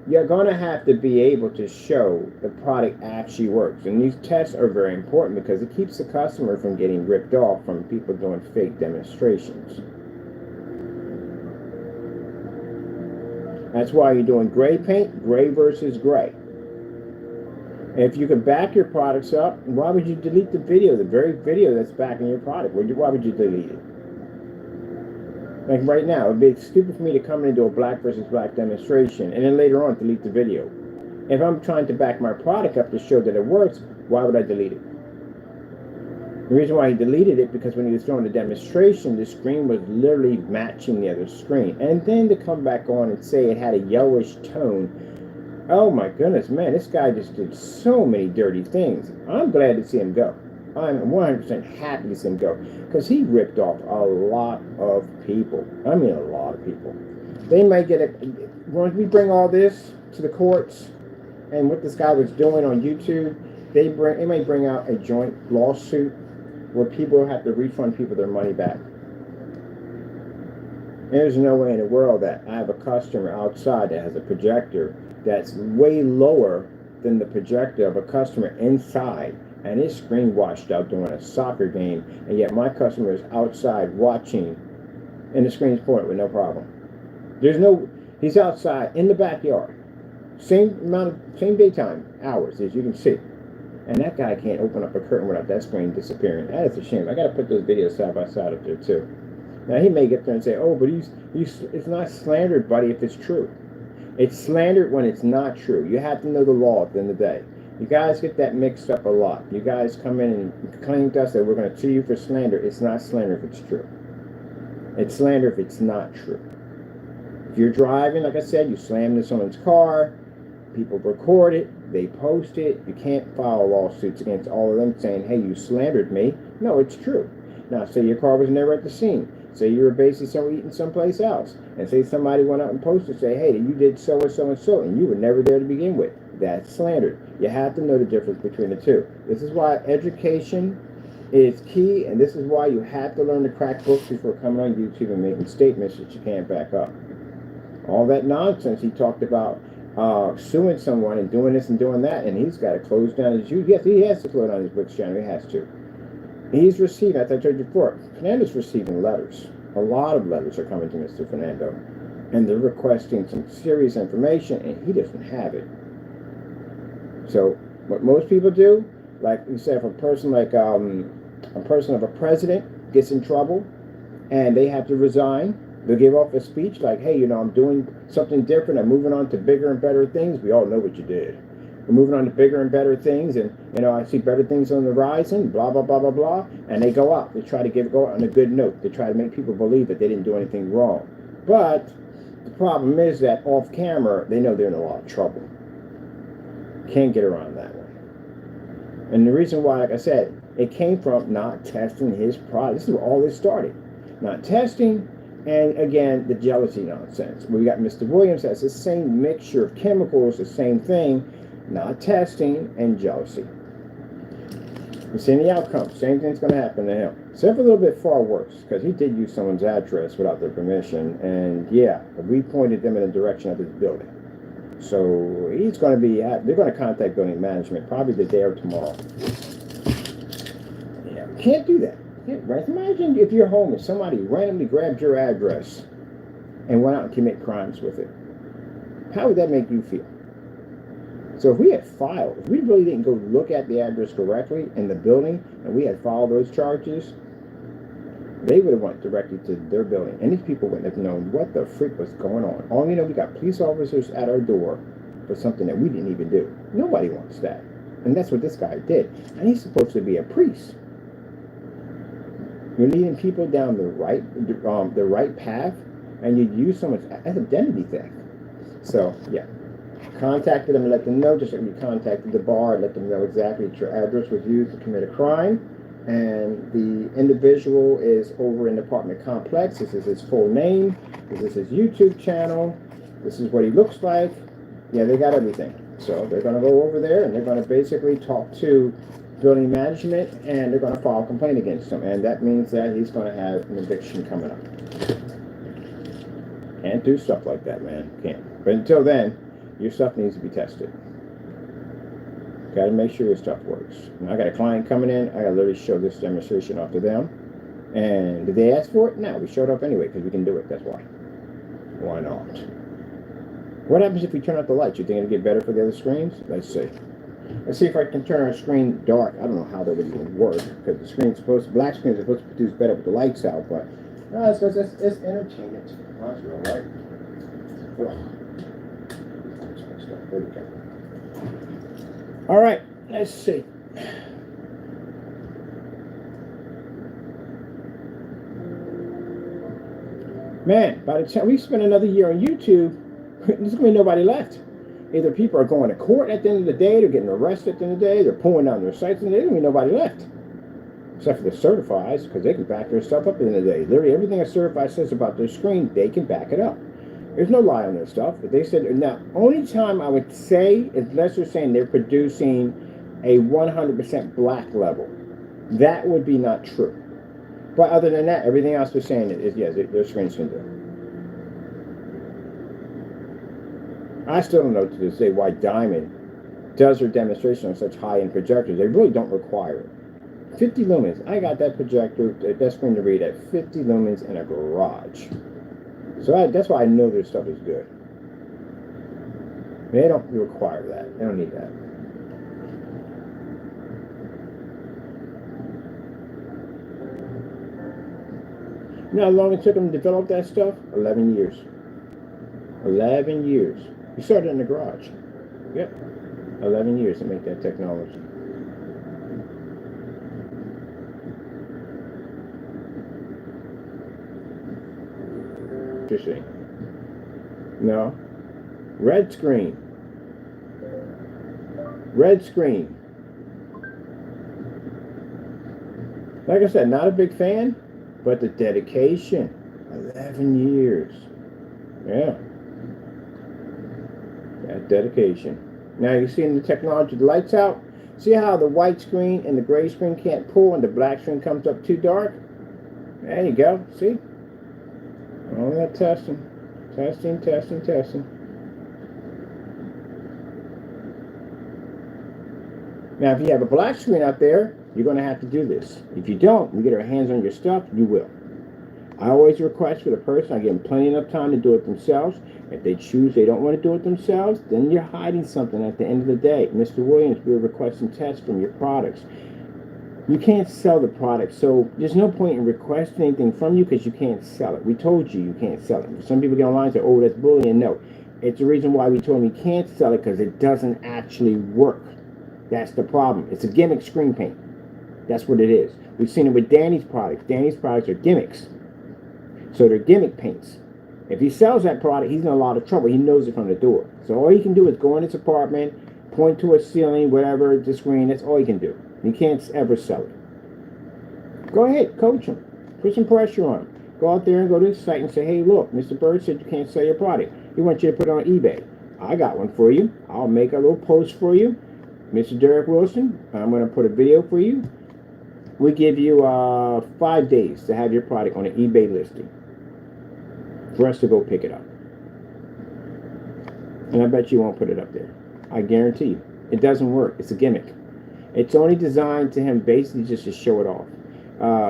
you're going to have to be able to show the product actually works. And these tests are very important because it keeps the customer from getting ripped off from people doing fake demonstrations. That's why you're doing gray paint, gray versus gray. And if you can back your products up, why would you delete the video, the very video that's backing your product? Why would you delete it? Like right now, it would be stupid for me to come in and do a black versus black demonstration and then later on delete the video. If I'm trying to back my product up to show that it works, why would I delete it? The reason why he deleted it because when he was doing the demonstration, the screen was literally matching the other screen. And then to come back on and say it had a yellowish tone, oh my goodness, man, this guy just did so many dirty things. I'm glad to see him go. I'm 100% happy to see him go because he ripped off a lot of people. I mean, a lot of people. They might get it. Once we bring all this to the courts and what this guy was doing on YouTube, they may bring out a joint lawsuit where people have to refund people their money back. There's no way in the world that I have a customer outside that has a projector that's way lower than the projector of a customer inside and his screen washed out during a soccer game, and yet my customer is outside watching, and the screen's pointed with no problem. He's outside in the backyard, same daytime hours as you can see, and that guy can't open up a curtain without that screen disappearing. That is a shame. I got to put those videos side by side up there too. Now he may get there and say, "Oh, but it's not slandered, buddy, if it's true." It's slandered when it's not true. You have to know the law at the end of the day. You guys get that mixed up a lot. You guys come in and claim to us that we're going to sue you for slander. It's not slander if it's true. It's slander if it's not true. If you're driving, like I said, you slam into someone's car, people record it, they post it, you can't file lawsuits against all of them saying, "Hey, you slandered me." No, it's true. Now, say your car was never at the scene. Say you were basically eating someplace else. And say somebody went out and posted, say, "Hey, you did so and so and so, and you were never there to begin with." That's slandered. You have to know the difference between the two. This is why education is key, and this is why you have to learn to crack books before coming on YouTube and making statements that you can't back up. All that nonsense he talked about, suing someone and doing this and doing that, and he's got to close down his YouTube. Yes, he has to close down his Wix channel. He has to. He's receiving, as I told you before, Fernando's receiving letters. A lot of letters are coming to Mr. Fernando, and they're requesting some serious information, and he doesn't have it. So what most people do, like you said, if a person like a person of a president gets in trouble and they have to resign, they'll give off a speech like, "Hey, I'm doing something different. I'm moving on to bigger and better things." We all know what you did. We're moving on to bigger and better things, and I see better things on the horizon, blah blah blah blah blah, and they go out. They try to go out on a good note. They try to make people believe that they didn't do anything wrong. But the problem is that off camera, they know they're in a lot of trouble. Can't get around that one. And the reason why, like I said, it came from not testing his product. This is where all this started. Not testing, and again, the jealousy nonsense. We got Mr. Williams, that's the same mixture of chemicals, the same thing. Not testing and jealousy. You're seeing the outcome. Same thing's going to happen to him. Except for a little bit far worse, because he did use someone's address without their permission, and yeah, we pointed them in the direction of his building. So he's going to be, they're going to contact building management probably the day or tomorrow. Yeah, can't do that. Right? Imagine if you're home and somebody randomly grabbed your address and went out and commit crimes with it. How would that make you feel? So if we had filed, if we really didn't go look at the address correctly in the building, and we had filed those charges, they would have went directly to their building. And these people wouldn't have known what the freak was going on. All you know, we got police officers at our door for something that we didn't even do. Nobody wants that. And that's what this guy did. And he's supposed to be a priest. You're leading people down the right path, and you use someone's identity theft. So, yeah. Contacted them and let them know, just like we contacted the bar, let them know exactly that your address was used to commit a crime, and the individual is over in the apartment complex. This is his full name, this is his YouTube channel, this is what he looks like. Yeah, they got everything. So they're going to go over there and they're going to basically talk to building management, and they're going to file a complaint against him, and that means that he's going to have an eviction coming up. Can't do stuff like that, man. Can't. But until then, your stuff needs to be tested. Got to make sure your stuff works. And I got a client coming in. I got to literally show this demonstration off to them. And did they ask for it? No, we showed up anyway because we can do it. That's why. Why not? What happens if we turn out the lights? You think it'll get better for the other screens? Let's see. Let's see if I can turn our screen dark. I don't know how that would even work because the screen's black screen is supposed to produce better with the lights out, but it's entertainment. That's real, right? Ugh. There we go. All right, let's see. Man, by the time we spend another year on YouTube, there's gonna be nobody left. Either people are going to court at the end of the day, they're getting arrested at the end of the day, they're pulling down their sites, and there's gonna be nobody left. Except for the certifieds, because they can back their stuff up at the end of the day. Literally everything a certified says about their screen, they can back it up. There's no lie on their stuff. But they said, now, only time I would say, unless they're saying they're producing a 100% black level, that would be not true. But other than that, everything else they're saying is, yes, their screens can do. I still don't know to this day why Diamond does their demonstration on such high-end projectors, they really don't require it. 50 lumens. I got that projector, that screen to read at 50 lumens in a garage. So that's why I know their stuff is good. They don't require that. They don't need that. You know how long it took them to develop that stuff? 11 years. 11 years. We started in the garage. Yep. 11 years to make that technology. Interesting. No. Red screen. Red screen. Like I said, not a big fan, but the dedication. 11 years. Yeah. That dedication. Now you see in the technology, the lights out. See how the white screen and the gray screen can't pull and the black screen comes up too dark? There you go. See? All that testing. Testing, testing, testing. Now, if you have a black screen out there, you're going to have to do this. If you don't, you get our hands on your stuff, you will. I always request for the person, I give them plenty enough time to do it themselves. If they choose they don't want to do it themselves, then you're hiding something at the end of the day. Mr. Williams, we're requesting tests from your products. You can't sell the product, so there's no point in requesting anything from you because you can't sell it. We told you can't sell it. Some people get online and say, oh, that's bullying. No, it's the reason why we told them you can't sell it because it doesn't actually work. That's the problem. It's a gimmick screen paint. That's what it is. We've seen it with Danny's products. Danny's products are gimmicks. So they're gimmick paints. If he sells that product, he's in a lot of trouble. He knows it from the door. So all he can do is go in his apartment, point to a ceiling, whatever, the screen. That's all he can do. He can't ever sell it. Go ahead, coach him. Put some pressure on him. Go out there and go to his site and say, hey, look, Mr. Bird said you can't sell your product. He wants you to put it on eBay. I got one for you. I'll make a little post for you. Mr. Derek Wilson, I'm going to put a video for you. We give you 5 days to have your product on an eBay listing for us to go pick it up. And I bet you won't put it up there. I guarantee you. It doesn't work. It's a gimmick. It's only designed to him basically just to show it off.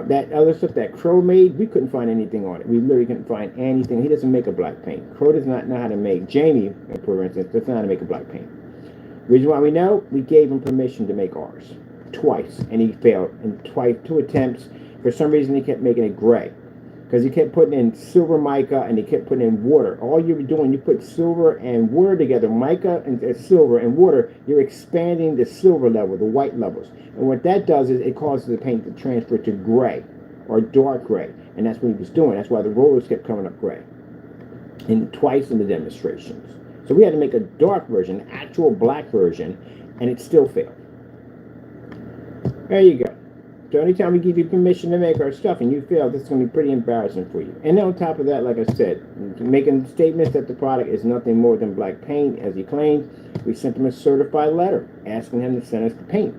That other stuff that Crow made, we couldn't find anything on it. We literally couldn't find anything. He doesn't make a black paint. Crow does not know how to make. Jamie, for instance, doesn't know how to make a black paint. Reason why we know, we gave him permission to make ours. Twice. And he failed. And twice, 2 attempts. For some reason, he kept making it gray. Because he kept putting in silver mica and he kept putting in water. All you were doing, you put silver and water together, mica and silver and water, you're expanding the silver level, the white levels. And what that does is it causes the paint to transfer to gray or dark gray. And that's what he was doing. That's why the rollers kept coming up gray. And twice in the demonstrations. So we had to make a dark version, an actual black version, and it still failed. There you go. So anytime we give you permission to make our stuff and you fail, this is going to be pretty embarrassing for you. And then on top of that, like I said, making statements that the product is nothing more than black paint, as he claims, we sent him a certified letter asking him to send us the paint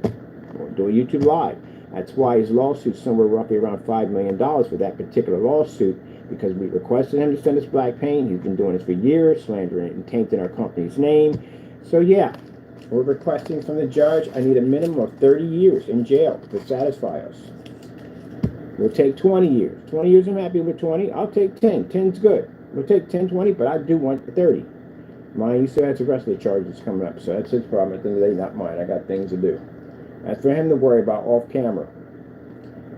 or do a YouTube live. That's why his lawsuit's somewhere roughly around $5 million for that particular lawsuit, because we requested him to send us black paint. He's been doing this for years, slandering and tainting our company's name. So yeah, we're requesting from the judge, I need a minimum of 30 years in jail to satisfy us. We'll take 20 years. 20 years, I'm happy with 20. I'll take 10. 10's good. We'll take 10, 20, but I do want 30. Mind you, still has the rest of the charges coming up, so that's his problem. At the end of the day, not mine. I got things to do. That's for him to worry about off camera.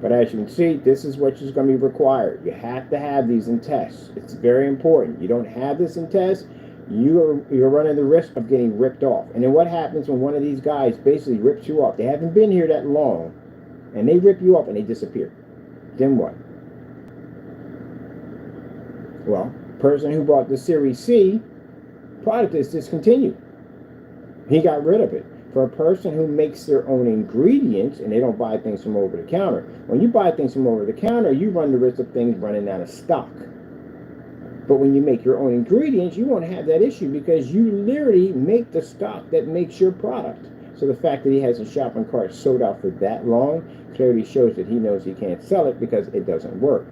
But as you can see, this is what is going to be required. You have to have these in tests. It's very important. You don't have this in tests, you're running the risk of getting ripped off. And then what happens when one of these guys basically rips you off? They haven't been here that long, and they rip you off and they disappear. Then what? Well, person who bought the Series C product is discontinued. He got rid of it. For a person who makes their own ingredients and they don't buy things from over the counter, when you buy things from over the counter, you run the risk of things running out of stock. But when you make your own ingredients, you won't have that issue because you literally make the stock that makes your product. So the fact that he has a shopping cart sold out for that long clearly shows that he knows he can't sell it because it doesn't work.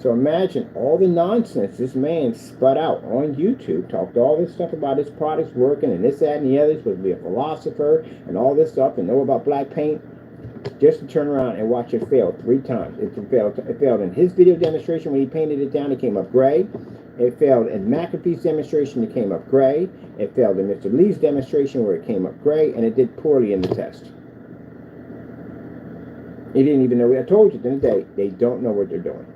So imagine all the nonsense this man spat out on YouTube, talked all this stuff about his products working and this, that, and the other. He's supposed to be a philosopher and all this stuff and know about black paint, just to turn around and watch it fail 3 times. It failed in his video demonstration when he painted it down, it came up gray. It failed in McAfee's demonstration, it came up gray. It failed in Mr. Lee's demonstration where it came up gray, and it did poorly in the test. He didn't even know. I told you at the end of the day, they don't know what they're doing.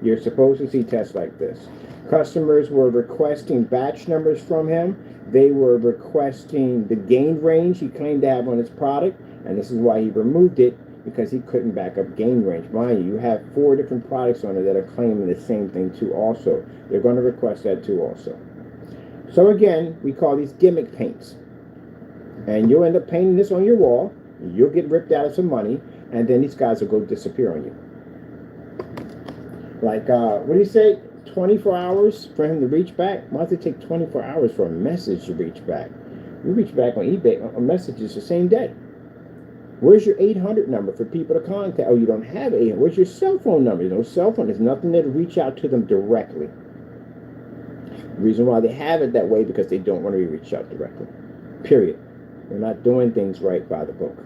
You're supposed to see tests like this. Customers were requesting batch numbers from him. They were requesting the gain range he claimed to have on his product, and this is why he removed it, because he couldn't back up gain range. Mind you, you have 4 different products on it that are claiming the same thing too also. They're going to request that too also. So again, we call these gimmick paints. And you'll end up painting this on your wall. You'll get ripped out of some money, and then these guys will go disappear on you. Like, what do you say? 24 hours for him to reach back? Why does it take 24 hours for a message to reach back? You reach back on eBay on messages the same day. Where's your 800 number for people to contact? Oh, you don't have 800. Where's your cell phone number? There's no cell phone. There's nothing there to reach out to them directly. The reason why they have it that way because they don't want to be reached out directly. Period. They're not doing things right by the book.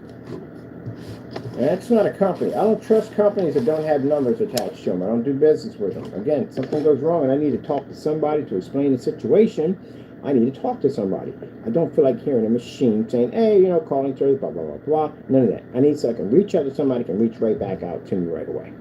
And that's not a company. I don't trust companies that don't have numbers attached to them. I don't do business with them. Again, something goes wrong and I need to talk to somebody to explain the situation. I need to talk to somebody. I don't feel like hearing a machine saying, hey, calling service, blah, blah, blah, blah. None of that. I need so I can reach out to somebody, can reach right back out to me right away.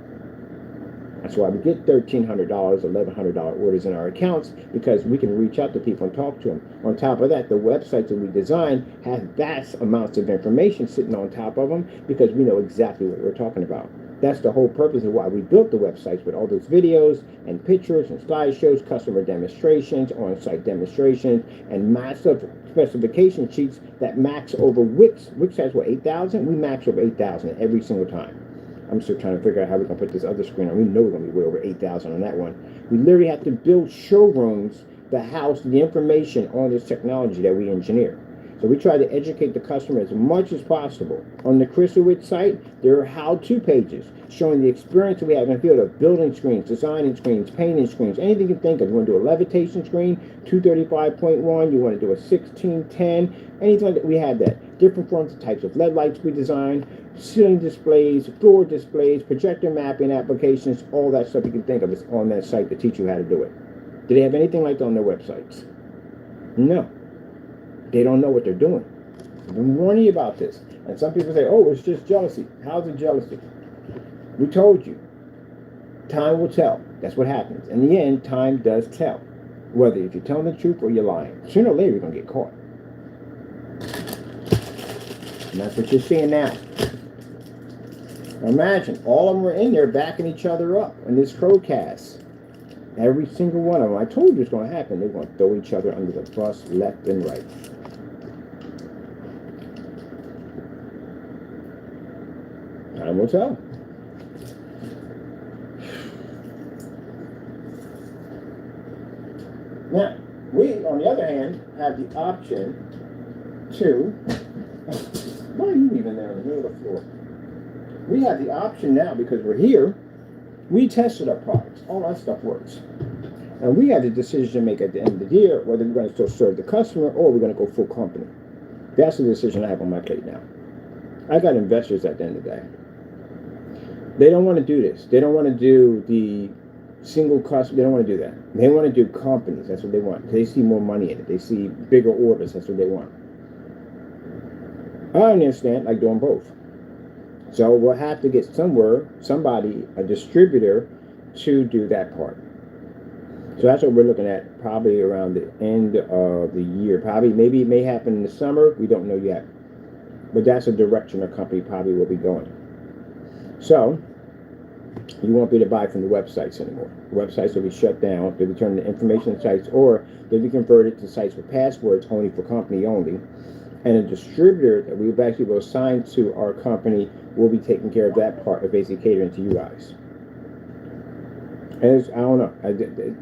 That's why we get $1,300, $1,100 orders in our accounts, because we can reach out to people and talk to them. On top of that, the websites that we design have vast amounts of information sitting on top of them because we know exactly what we're talking about. That's the whole purpose of why we built the websites, with all those videos and pictures and slideshows, customer demonstrations, on-site demonstrations, and massive specification sheets that max over Wix. Wix has, what, 8,000? We max over 8,000 every single time. I'm still trying to figure out how we can put this other screen on. We know we're going to be way over 8,000 on that one. We literally have to build showrooms that house the information on this technology that we engineer. So we try to educate the customer as much as possible. On the Crystalwitz site, there are how-to pages showing the experience that we have in the field of building screens, designing screens, painting screens, anything you can think of. You want to do a levitation screen, 235.1, you want to do a 1610, anything like that, we have that. Different forms of types of LED lights we design, ceiling displays, floor displays, projector mapping applications, all that stuff you can think of is on that site to teach you how to do it. Do they have anything like that on their websites? No. They don't know what they're doing. I've been warning you about this. And some people say, oh, it's just jealousy. How's it jealousy? We told you. Time will tell. That's what happens. In the end, time does tell. Whether if you're telling the truth or you're lying. Sooner or later, you're going to get caught. And that's what you're seeing now. Now imagine, all of them were in there backing each other up in this Crowcast. Every single one of them. I told you it's going to happen. They're going to throw each other under the bus left and right. Time will tell. Now, we, on the other hand, have the option to... Why are you even there in the middle of the floor? We have the option now, because we're here, we tested our products. All that stuff works. And we had the decision to make at the end of the year whether we're going to still serve the customer or we're going to go full company. That's the decision I have on my plate now. I got investors at the end of the day. They don't want to do this. They don't want to do the single customer. They don't want to do that. They want to do companies. That's what they want. They see more money in it. They see bigger orders. That's what they want. I understand, like doing both. So we'll have to get somebody, a distributor, to do that part. So that's what we're looking at, probably around the end of the year. Probably, maybe it may happen in the summer. We don't know yet. But that's a direction our company probably will be going. So, you won't be able to buy from the websites anymore. The websites will be shut down. They'll be turning the information sites, or they'll be converted to sites with passwords only for company only. And a distributor that we've actually will assign to our company will be taking care of that part of basically catering to you guys. And I don't know.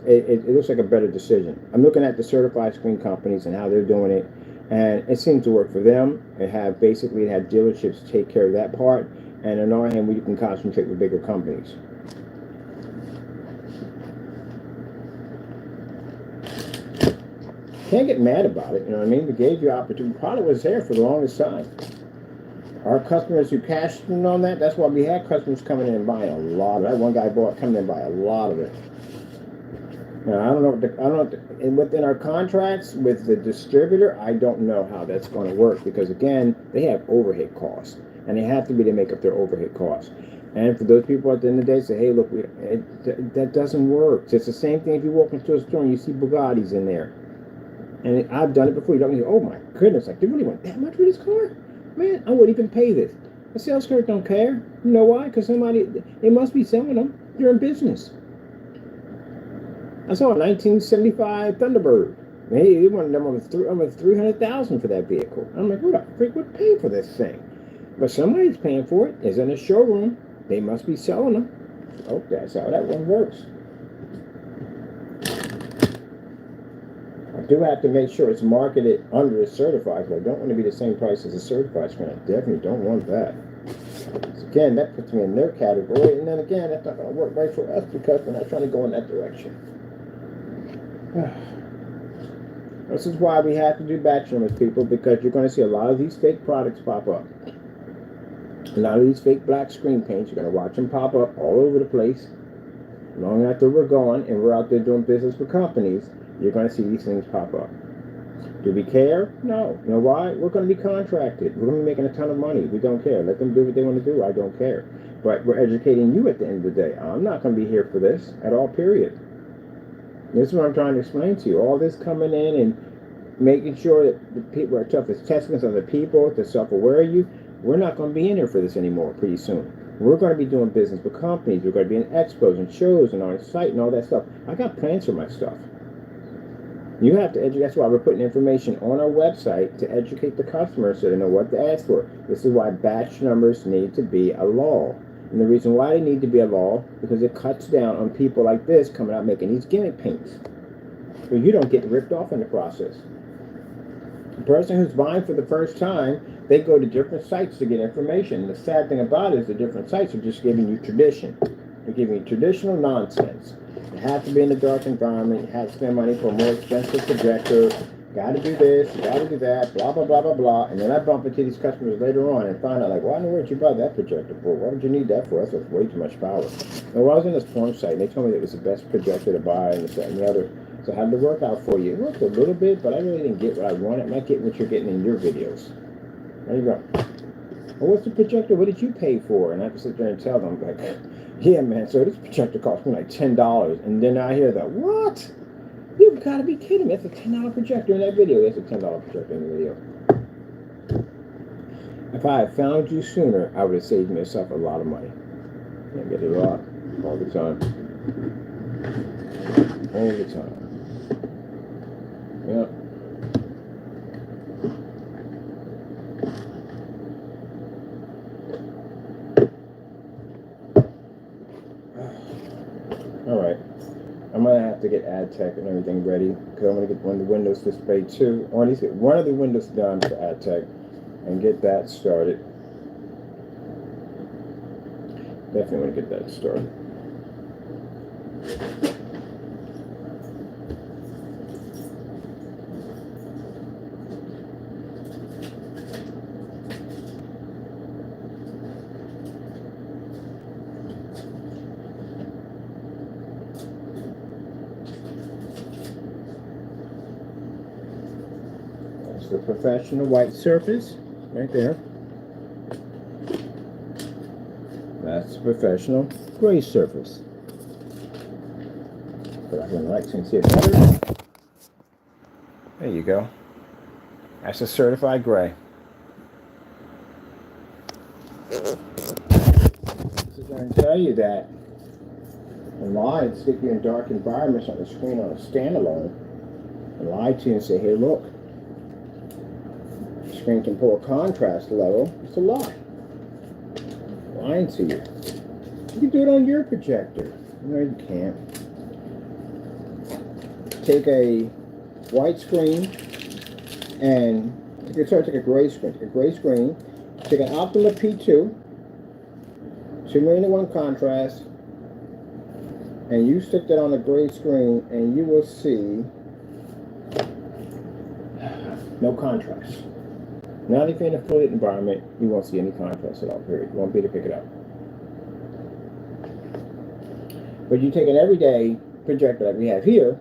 It looks like a better decision. I'm looking at the certified screen companies and how they're doing it, and it seems to work for them. They have dealerships take care of that part, and on our hand, we can concentrate with bigger companies. Can't get mad about it, you know what I mean? We gave you opportunity. Product was there for the longest time. Our customers who cashed in on that, that's why we had customers coming in and buying a lot of that. One guy coming in and buying a lot of it. Now, I don't know, and within our contracts with the distributor, I don't know how that's going to work because, again, they have overhead costs, and they have to be to make up their overhead costs. And for those people at the end of the day say, hey, look, that doesn't work. It's the same thing if you walk into a store and you see Bugattis in there. And I've done it before. You don't think, oh my goodness, like, they really want that much for this car? Man, I wouldn't even pay this. The sales clerk don't care. You know why? Because they must be selling them. They're in business. I saw a 1975 Thunderbird. They wanted them almost $300,000 for that vehicle. I'm like, who the freak would pay for this thing? But somebody's paying for it. It's in a showroom. They must be selling them. Oh, that's how that one works. I do have to make sure it's marketed under a certified, but I don't want to be the same price as a certified screen. I definitely don't want that. So again, that puts me in their category, and then again, that's not going to work right for us because we're not trying to go in that direction. This is why we have to do batch numbers, people, because you're going to see a lot of these fake products pop up. A lot of these fake black screen paints, you're going to watch them pop up all over the place. Long after we're gone and we're out there doing business with companies, you're going to see these things pop up. Do we care? No. You know why? We're going to be contracted. We're going to be making a ton of money. We don't care. Let them do what they want to do. I don't care. But we're educating you at the end of the day. I'm not going to be here for this at all, period. This is what I'm trying to explain to you. All this coming in and making sure that the people are tough as testings on the people to self-aware of you. We're not going to be in here for this anymore pretty soon. We're going to be doing business with companies. We're going to be in expos and shows and on site and all that stuff. I got plans for my stuff. You have to educate. That's why we're putting information on our website to educate the customers so they know what to ask for. This is why batch numbers need to be a law. And the reason why they need to be a law, because it cuts down on people like this coming out making these gimmick paints. So you don't get ripped off in the process. The person who's buying for the first time, they go to different sites to get information. The sad thing about it is the different sites are just giving you tradition. They're giving you traditional nonsense. You have to be in a dark environment. You have to spend money for a more expensive projector. Got to do this. You got to do that. Blah, blah, blah, blah, blah. And then I bump into these customers later on and find out, like, why in the world did you buy that projector for? Why would you need that for? That's way too much power. And I was in this porn site, and they told me that it was the best projector to buy and this, that, and the other. So how did it work out for you? It worked a little bit, but I really didn't get what I wanted. I'm not getting what you're getting in your videos. There you go. Well, what's the projector? What did you pay for? And I have to sit there and tell them, like, yeah, man, so this projector cost me like $10. And then I hear that, what? You've got to be kidding me. That's a $10 projector in that video. That's a $10 projector in the video. If I had found you sooner, I would have saved myself a lot of money. I get it a lot, all the time. All the time. Yeah. All right. I'm going to have to get ad tech and everything ready because I'm going to get one of the Windows Display 2, or at least get one of the windows done for ad tech and get that started. Definitely want to get that started. The professional white surface right there. That's the professional gray surface. Put that in the light so you can see it better. There you go. That's a certified gray. So I'm going to tell you that and lie and stick you in dark environments on the screen on a standalone and lie to you and say, hey, look. Screen can pull a contrast level. It's a lie. Lying to you. You can do it on your projector. No, you can't. Take a white screen and take a gray screen. Take a gray screen. Take an Optima P2, 2:1 contrast, and you stick that on the gray screen, and you will see No contrast. Not if you're in a fluid environment, you won't see any contrast at all, period. You won't be able to pick it up. But you take an everyday projector like we have here,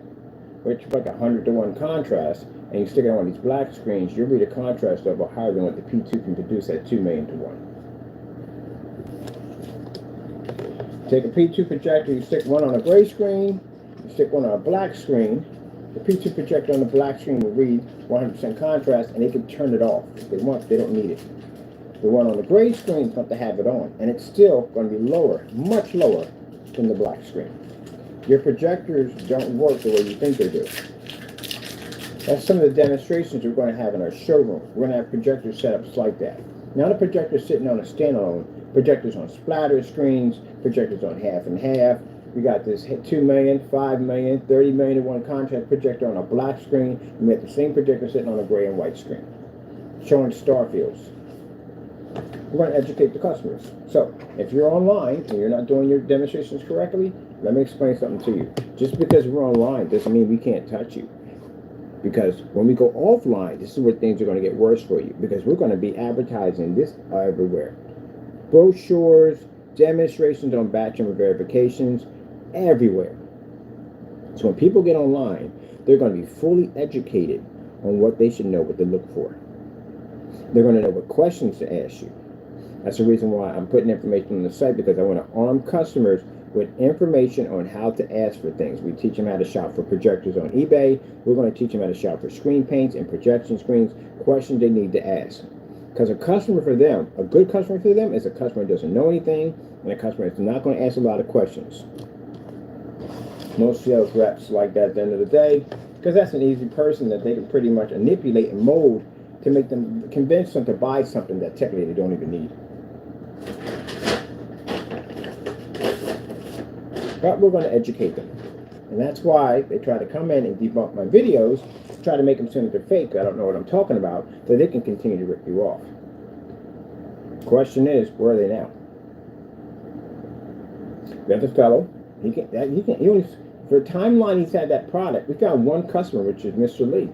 which is like 100-to-1 contrast, and you stick it on these black screens, you'll read a contrast level higher than what the P2 can produce at 2 million to 1. Take a P2 projector, you stick one on a gray screen, you stick one on a black screen. The P2 projector on the black screen will read 100% contrast, and they can turn it off if they want. They don't need it. The one on the gray screen is going to have it on, and it's still going to be lower, much lower than the black screen. Your projectors don't work the way you think they do. That's some of the demonstrations we're going to have in our showroom. We're going to have projector setups like that. Not a projector sitting on a standalone. Projectors on splatter screens, projectors on half and half. We got this 2 million, 5 million, 30 million to 1 contrast projector on a black screen, and we have the same projector sitting on a gray and white screen, showing star fields. We're going to educate the customers. So, if you're online and you're not doing your demonstrations correctly, let me explain something to you. Just because we're online doesn't mean we can't touch you. Because when we go offline, this is where things are going to get worse for you, because we're going to be advertising this everywhere. Brochures, demonstrations on batch number verifications, everywhere. So when people get online, they're going to be fully educated on what they should know, what to look for. They're going to know what questions to ask you. That's the reason why I'm putting information on the site, because I want to arm customers with information on how to ask for things. We teach them how to shop for projectors on eBay. We're going to teach them how to shop for screen paints and projection screens, questions they need to ask. Because a customer for them, a good customer for them, is a customer who doesn't know anything, and a customer is not going to ask a lot of questions. Most sales reps like that at the end of the day, because that's an easy person that they can pretty much manipulate and mold to make them, convince them to buy something that technically they don't even need. But we're going to educate them. And that's why they try to come in and debunk my videos, try to make them seem that they're fake. I don't know what I'm talking about, so they can continue to rip you off. Question is, where are they now? The other fellow, he only, for a timeline he's had that product, we found one customer, which is Mr. Lee.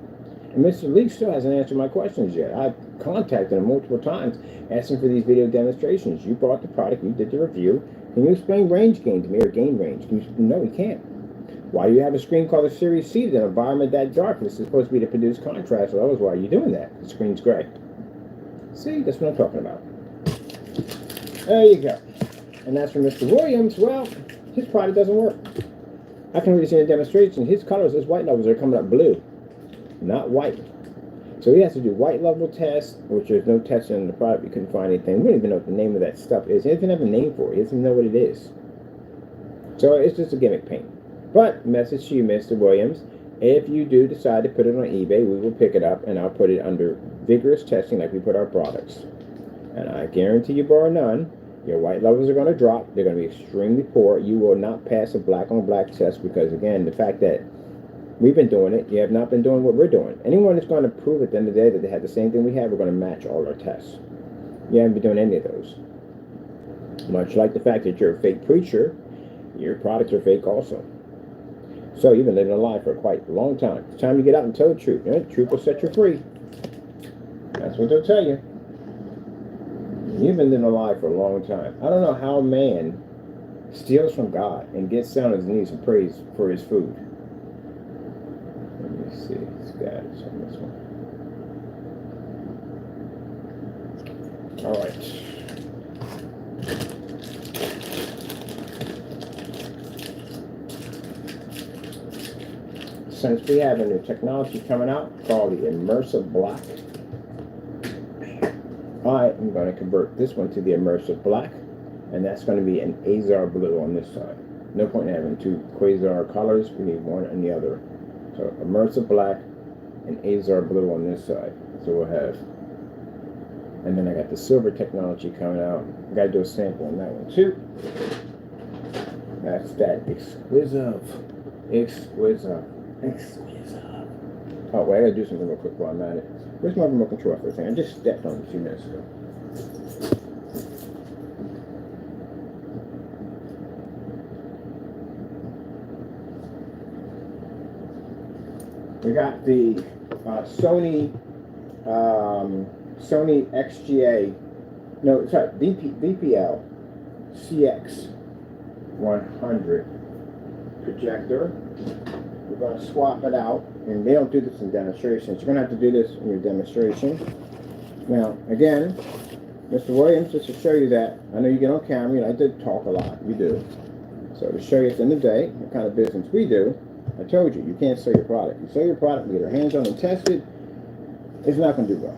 And Mr. Lee still hasn't answered my questions yet. I've contacted him multiple times, asking for these video demonstrations. You bought the product, you did the review. Can you explain range gain to me, or gain range? No, he can't. Why do you have a screen called a Series C in an environment that dark? This is supposed to be to produce contrast. Well, why are you doing that? The screen's gray. See, that's what I'm talking about. There you go. And that's for Mr. Williams. Well, his product doesn't work. I can really see in the demonstration, his colors, his white levels are coming up blue, not white. So he has to do white level tests, which there's no testing in the product. We couldn't find anything. We don't even know what the name of that stuff is. He doesn't have a name for it. He doesn't know what it is. So it's just a gimmick paint. But, message to you, Mr. Williams, if you do decide to put it on eBay, we will pick it up and I'll put it under vigorous testing like we put our products. And I guarantee you, bar none, your white levels are going to drop. They're going to be extremely poor. You will not pass a black on black test because, again, the fact that we've been doing it, you have not been doing what we're doing. Anyone that's going to prove at the end of the day that they had the same thing we have, we're going to match all our tests. You haven't been doing any of those. Much like the fact that you're a fake preacher, your products are fake also. So you've been living a lie for quite a long time. It's time to get out and tell the truth. The truth will set you free. That's what they'll tell you. You've been living a lie for a long time. I don't know how a man steals from God and gets down on his knees and prays for his food. Let me see. It's got it on this one. All right. Since we have a new technology coming out called the immersive black, I am going to convert this one to the immersive black, and that's going to be an azar blue on this side. No point in having two quasar colors. We need one and the other. So immersive black and azar blue on this side. So we'll have, and then I got the silver technology coming out. I got to do a sample on that one too. That's that exquisite. Oh, wait, I gotta do something real quick while I'm at it. Where's my remote control for a thing? I just stepped on it a few minutes ago. We got the SONY Sony XGA, no, sorry, VPL CX-100 projector. We're going to swap it out, and they don't do this in demonstrations. You're going to have to do this in your demonstration. Now, again, Mr. Williams, just to show you that, I know you get on camera, and I did talk a lot, you do. So to show you at the end of the day, what kind of business we do, I told you, you can't sell your product. You sell your product, either hands-on and tested, it's not going to do well.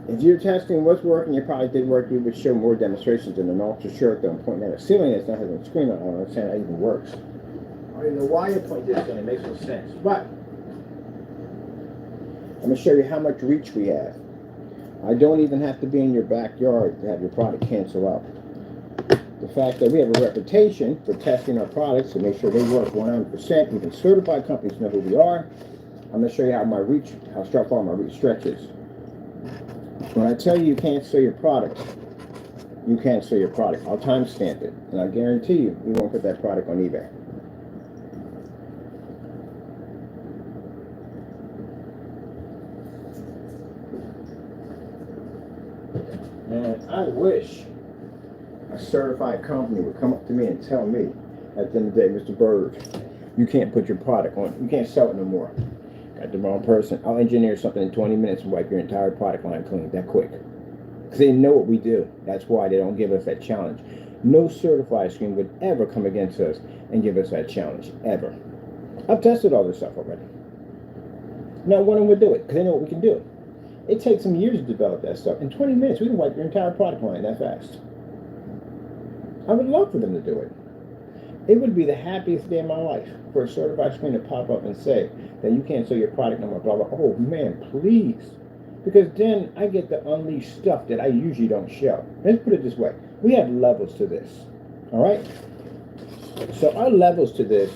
If you're testing what's working, your product did work, you would show more demonstrations than an ultra short that I'm pointing at a ceiling that's not having a screen on. I don't understand how it even works. I don't even know why you point this and it makes no sense. But I'm going to show you how much reach we have. I don't even have to be in your backyard to have your product cancel out. The fact that we have a reputation for testing our products to make sure they work 100%, even certified companies know who we are. I'm going to show you how far my reach stretches. When I tell you you can't sell your product, you can't sell your product. I'll timestamp it, and I guarantee you, we won't put that product on eBay. And I wish a certified company would come up to me and tell me at the end of the day, Mr. Bird, you can't put your product on, you can't sell it no more. Got the wrong person. I'll engineer something in 20 minutes and wipe your entire product line clean that quick. Because they know what we do. That's why they don't give us that challenge. No certified screen would ever come against us and give us that challenge, ever. I've tested all this stuff already. Not one of them would do it, because they know what we can do. It takes them years to develop that stuff. In 20 minutes, we can wipe your entire product line that fast. I would love for them to do it. It would be the happiest day of my life for a certified screen to pop up and say that you can't sell your product no more, blah, blah. Oh, man, please. Because then I get to unleash stuff that I usually don't show. Let's put it this way. We have levels to this, all right? So our levels to this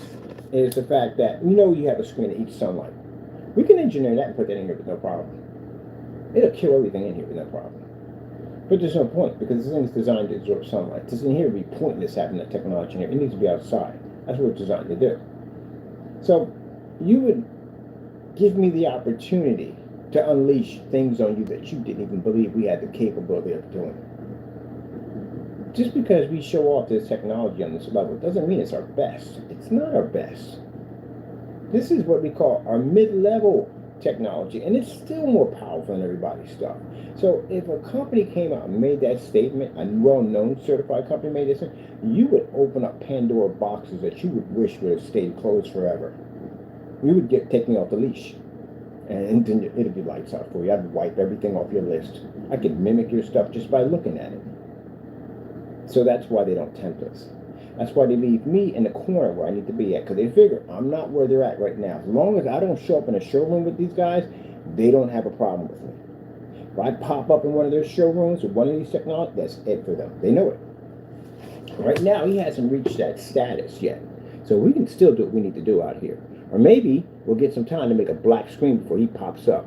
is the fact that we know you have a screen that eats sunlight. We can engineer that and put that in here with no problem. It'll kill everything in here with no problem. But there's no point, because this thing's designed to absorb sunlight. This in here would be pointless having that technology in here. It needs to be outside. That's what it's designed to do. So you would give me the opportunity to unleash things on you that you didn't even believe we had the capability of doing. Just because we show off this technology on this level doesn't mean it's our best. It's not our best. This is what we call our mid-level technology, and it's still more powerful than everybody's stuff. So if a company came out and made that statement, a well-known certified company made this, you would open up Pandora boxes that you would wish would have stayed closed forever. You would get taken off the leash, and then it'd be lights out for you. I'd wipe everything off your list. I could mimic your stuff just by looking at it. So that's why they don't tempt us. That's why they leave me in the corner where I need to be at, because they figure I'm not where they're at right now. As long as I don't show up in a showroom with these guys, they don't have a problem with me. If I pop up in one of their showrooms with one of these technologies, that's it for them. They know it. Right now, he hasn't reached that status yet. So we can still do what we need to do out here. Or maybe we'll get some time to make a black screen before he pops up.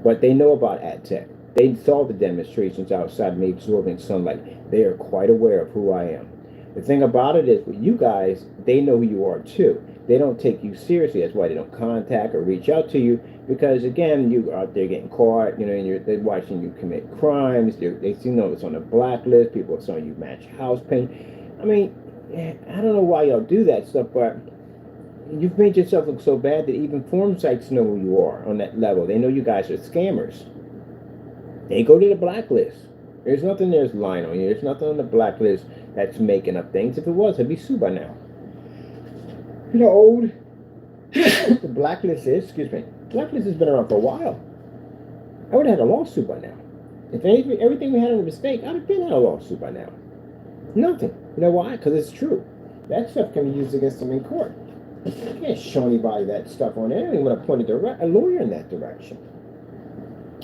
But they know about ad tech. They saw the demonstrations outside me absorbing sunlight. They are quite aware of who I am. The thing about it is, with you guys, they know who you are too. They don't take you seriously. That's why they don't contact or reach out to you, because again, you are out there getting caught, you know, and they're watching you commit crimes. They see it's on the blacklist. People are saying you match house paint. I mean, I don't know why y'all do that stuff, but you've made yourself look so bad that even forum sites know who you are on that level. They know you guys are scammers. They go to the blacklist. There's nothing there's lying on you. There's nothing on the blacklist that's making up things. If it was, it'd be sued by now. You know, old the blacklist is, blacklist has been around for a while. I would have had a lawsuit by now. If everything we had on a mistake, I'd have been had a lawsuit by now. Nothing. You know why? Because it's true. That stuff can be used against them in court. I can't show anybody that stuff on there. I don't even want to point a lawyer in that direction.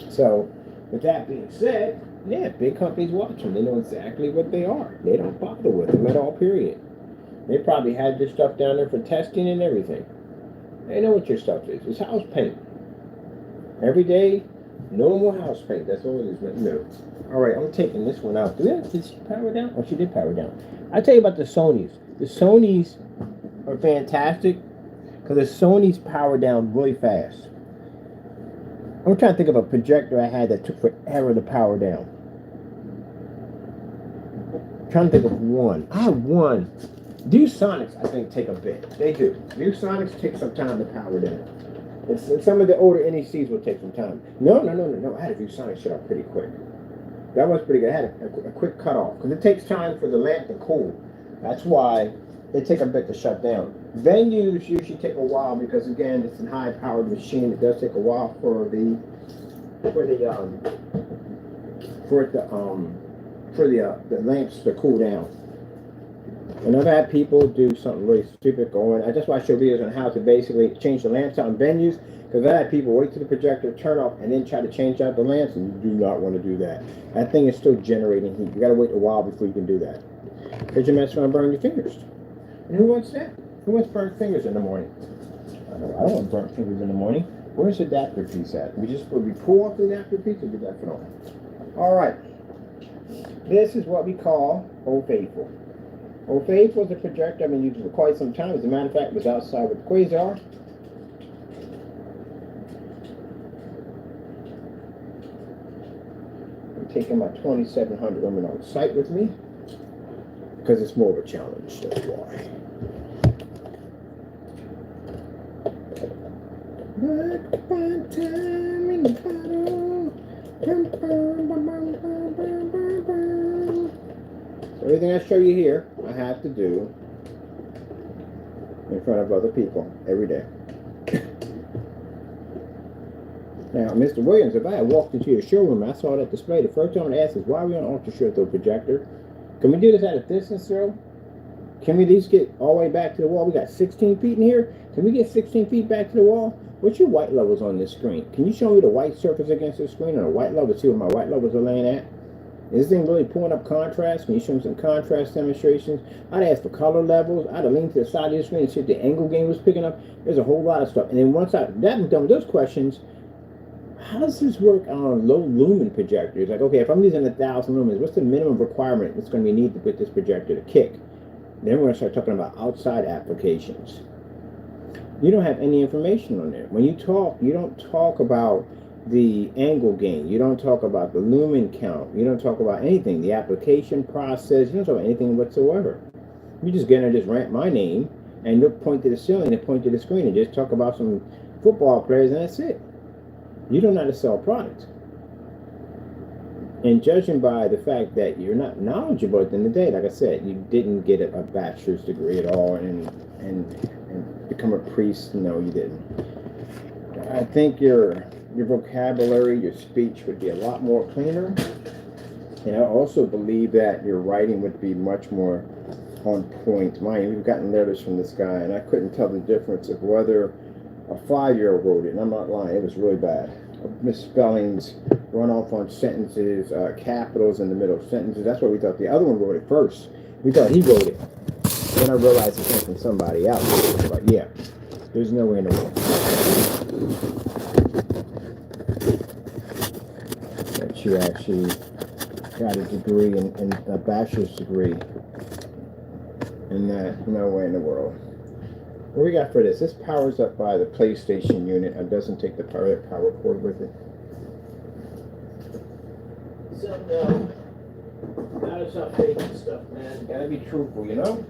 So, with that being said, yeah, big companies watch them. They know exactly what they are. They don't bother with them at all, period. They probably had this stuff down there for testing and everything. They know what your stuff is. It's house paint. Every day, no more house paint. That's all it is. No. All right, I'm taking this one out. Did she power down? Oh, she did power down. I'll tell you about the Sonys. The Sonys are fantastic because the Sonys power down really fast. I'm trying to think of a projector I had that took forever to power down. I'm trying to think of one. I have one. ViewSonics, I think, take a bit. They do. ViewSonics take some time to power down. And some of the older NECs will take some time. No. I had a ViewSonics shut off pretty quick. That was pretty good. I had a quick cutoff because it takes time for the lamp to cool. That's why they take a bit to shut down. Venues usually take a while because, again, it's a high-powered machine. It does take a while for the lamps to cool down. And I've had people do something really stupid going. That's why I show videos on how to basically change the lamps out in venues. Because I had people wait till the projector turn off and then try to change out the lamps, and you do not want to do that. That thing is still generating heat. You got to wait a while before you can do that. Because your mess going to burn your fingers. And who wants that? Who wants burnt fingers in the morning? I don't want burnt fingers in the morning. Where's the adapter piece at? We pull off the adapter piece or do that for all? All right. This is what we call Old Faithful. Old Faithful is a projector I've been using for quite some time. As a matter of fact, it was outside with Quasar. I'm taking my 2700 lumen on site with me because it's more of a challenge. That's why. Time in the bottle. So everything I show you here, I have to do in front of other people every day. Now, Mr. Williams, if I had walked into your showroom and I saw that display, the first thing I would ask is, why are we on ultra short throw projector? Can we do this at a distance, Cyril? Can we at least get all the way back to the wall? We got 16 feet in here. Can we get 16 feet back to the wall? What's your white levels on this screen? Can you show me the white surface against the screen and a white level? See what my white levels are laying at? Is this thing really pulling up contrast? Can you show me some contrast demonstrations? I'd ask for color levels. I'd have leaned to the side of the screen and see if the angle gain was picking up. There's a whole lot of stuff. And then once I'm done with those questions, how does this work on low lumen projectors? Like, okay, if I'm using 1,000 lumens, what's the minimum requirement that's going to be needed to put this projector to kick? Then we're going to start talking about outside applications. You don't have any information on there. When you talk, you don't talk about the angle gain. You don't talk about the lumen count. You don't talk about anything. The application process. You don't talk about anything whatsoever. You just get in and just rant my name and look, point to the ceiling and point to the screen and just talk about some football players and that's it. You don't know how to sell products. And judging by the fact that you're not knowledgeable at the end of the day, like I said, you didn't get a bachelor's degree at all and become a priest. No, you didn't. I think your vocabulary, your speech would be a lot more cleaner. And I also believe that your writing would be much more on point. Mind, we've gotten letters from this guy, and I couldn't tell the difference of whether a 5-year-old wrote it, and I'm not lying, it was really bad. Misspellings, run off on sentences, capitals in the middle of sentences. That's what we thought. The other one wrote it first. We thought he wrote it. Then I realized it came from somebody else. But yeah, there's no way in the world that you actually got a degree and a bachelor's degree. And that, no way in the world. What we got for this? This powers up by the PlayStation unit. It doesn't take the power cord with it. So no, gotta stop faking stuff, man. Gotta be truthful, you know.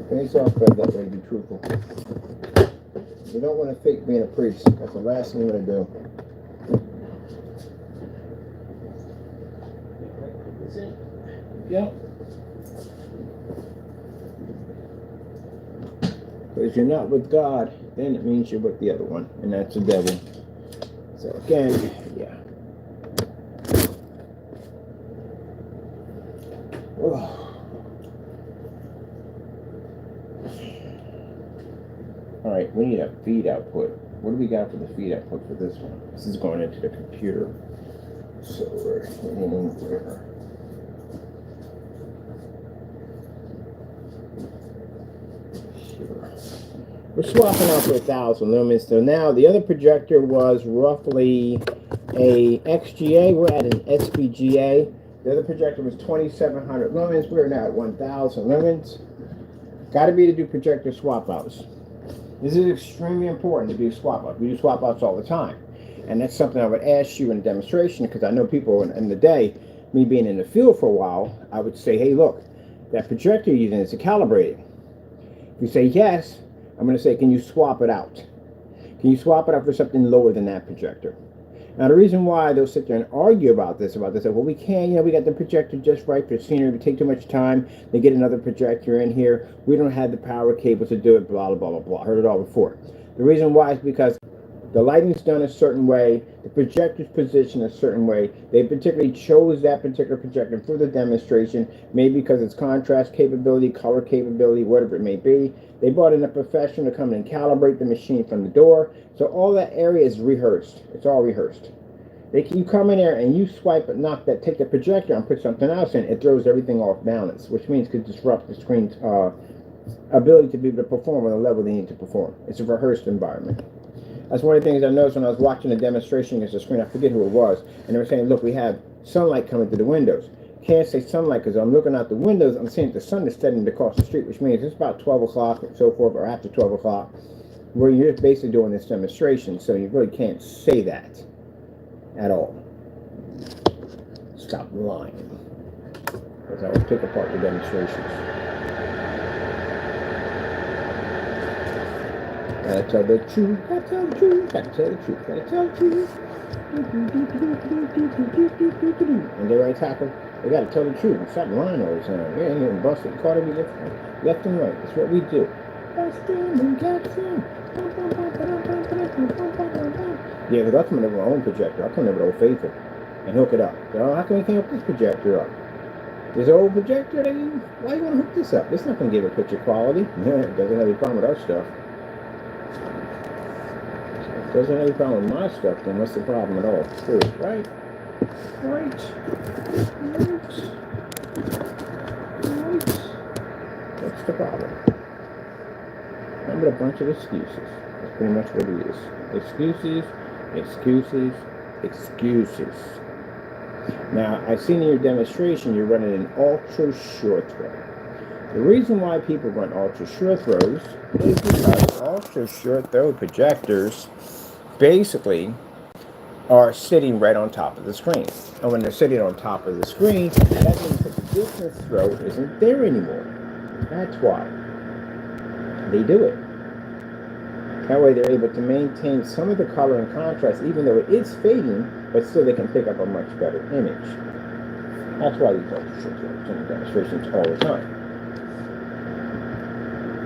Face off that way, be truthful. You don't want to fake being a priest. That's the last thing you want to do. That's it. Yep. But if you're not with God, then it means you're with the other one, and that's the devil. So again, yeah. Oh. All right, we need a feed output. What do we got for the feed output for this one? This is going into the computer. So we're in where? We're swapping out for 1,000 lumens. So now the other projector was roughly a XGA. We're at an SPGA. The other projector was 2,700 lumens. We're now at 1,000 lumens. Got to be to do projector swap outs. This is extremely important to do swap outs. We do swap outs all the time. And that's something I would ask you in a demonstration, because I know people in the day, me being in the field for a while, I would say, hey, look, that projector you're using, is it calibrated? If you say yes, I'm going to say, can you swap it out? Can you swap it out for something lower than that projector? Now, the reason why they'll sit there and argue about this, well, we can't, we got the projector just right for scenery, we take too much time to get another projector in here, we don't have the power cable to do it, blah, blah, blah, blah. Heard it all before. The reason why is because the lighting's done a certain way, the projector's positioned a certain way. They particularly chose that particular projector for the demonstration, maybe because it's contrast capability, color capability, whatever it may be. They brought in a professional to come in and calibrate the machine from the door. So all that area is rehearsed. It's all rehearsed. You come in there and you swipe it, take the projector and put something else in, it throws everything off balance, which means it could disrupt the screen's ability to be able to perform on the level they need to perform. It's a rehearsed environment. That's one of the things I noticed when I was watching the demonstration against the screen. I forget who it was. And they were saying, look, we have sunlight coming through the windows. Can't say sunlight because I'm looking out the windows. I'm seeing the sun is setting across the street, which means it's about 12 o'clock or so forth, or after 12 o'clock, where you're basically doing this demonstration. So you really can't say that at all. Stop lying. Because I will pick apart the demonstrations. Gotta tell the truth, gotta tell the truth, gotta tell the truth, gotta tell the truth. And they're right tackle. They gotta tell the truth and stop lying all the time. Yeah, you're busting caught every left and right. That's what we do. Busting and catching. Yeah, because I come in with my own projector. I come in with Old Faithful and hook it up. So how can we hook this projector up? This old projector, why you want to hook this up? It's not going to give a picture quality. Yeah, it doesn't have any problem with our stuff. Doesn't have any problem with my stuff, then what's the problem at all? True, right? Right. What's the problem? Remember, a bunch of excuses. That's pretty much what it is. Excuses, excuses, excuses. Now, I've seen in your demonstration you're running an ultra short throw. The reason why people run ultra short throws is because ultra short throw projectors basically are sitting right on top of the screen. And when they're sitting on top of the screen, that means that the distance throw isn't there anymore. That's why they do it. That way they're able to maintain some of the color and contrast, even though it is fading, but still they can pick up a much better image. That's why these ultra short throws in demonstrations all the time.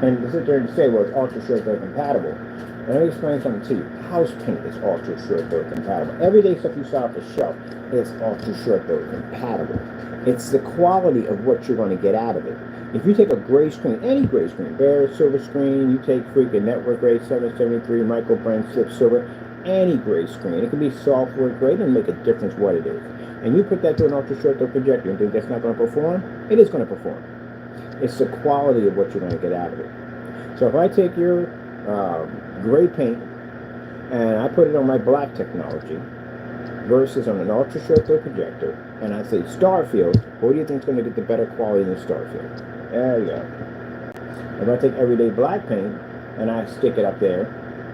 And to sit there and say, well, it's ultra short throw compatible. And let me explain something to you. House paint is ultra short throw compatible. Everyday stuff you saw off the shelf is ultra short throw compatible. It's the quality of what you're going to get out of it. If you take a gray screen, any gray screen, bare silver screen, you take freaking network grade 773, microbrand slip silver, any gray screen, it can be software grade and make a difference what it is. And you put that through an ultra short throw projector and think that's not going to perform? It is going to perform. It's the quality of what you're going to get out of it. So if I take your gray paint and I put it on my black technology versus on an ultra short throw projector, and I say Starfield, what do you think is going to get the better quality than Starfield? There you go. If I take everyday black paint and I stick it up there,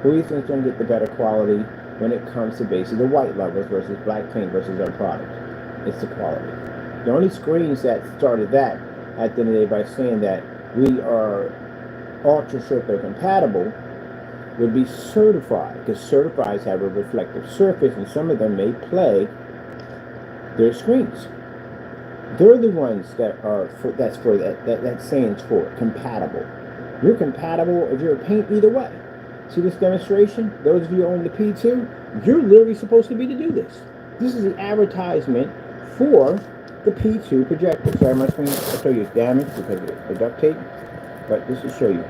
who do you think is going to get the better quality when it comes to basically the white levels versus black paint versus our product? It's the quality. The only screens that started that at the end of the day by saying that we are ultra short throw compatible would be certified, because certifieds have a reflective surface and some of them may play their screens. They're the ones that are that saying's for compatible. You're compatible if you're a paint either way. See this demonstration? Those of you who own the P2, you're literally supposed to be to do this. This is the advertisement for the P2 projector. Sorry, my screen, I'll show you it's damaged because of the duct tape, but this will show you.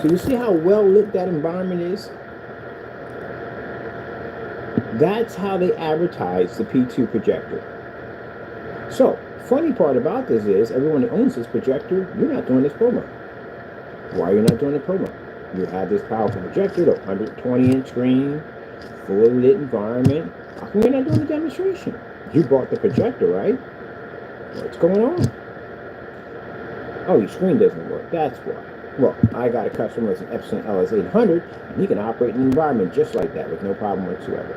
So you see how well lit that environment is? That's how they advertise the P2 projector. So, funny part about this is, everyone that owns this projector, you're not doing this promo. Why are you not doing the promo? You have this powerful projector, the 120-inch screen, full lit environment. How come you're not doing the demonstration? You bought the projector, right? What's going on? Oh, your screen doesn't work. That's why. Well, I got a customer with an Epson LS800, and he can operate an environment just like that with no problem whatsoever.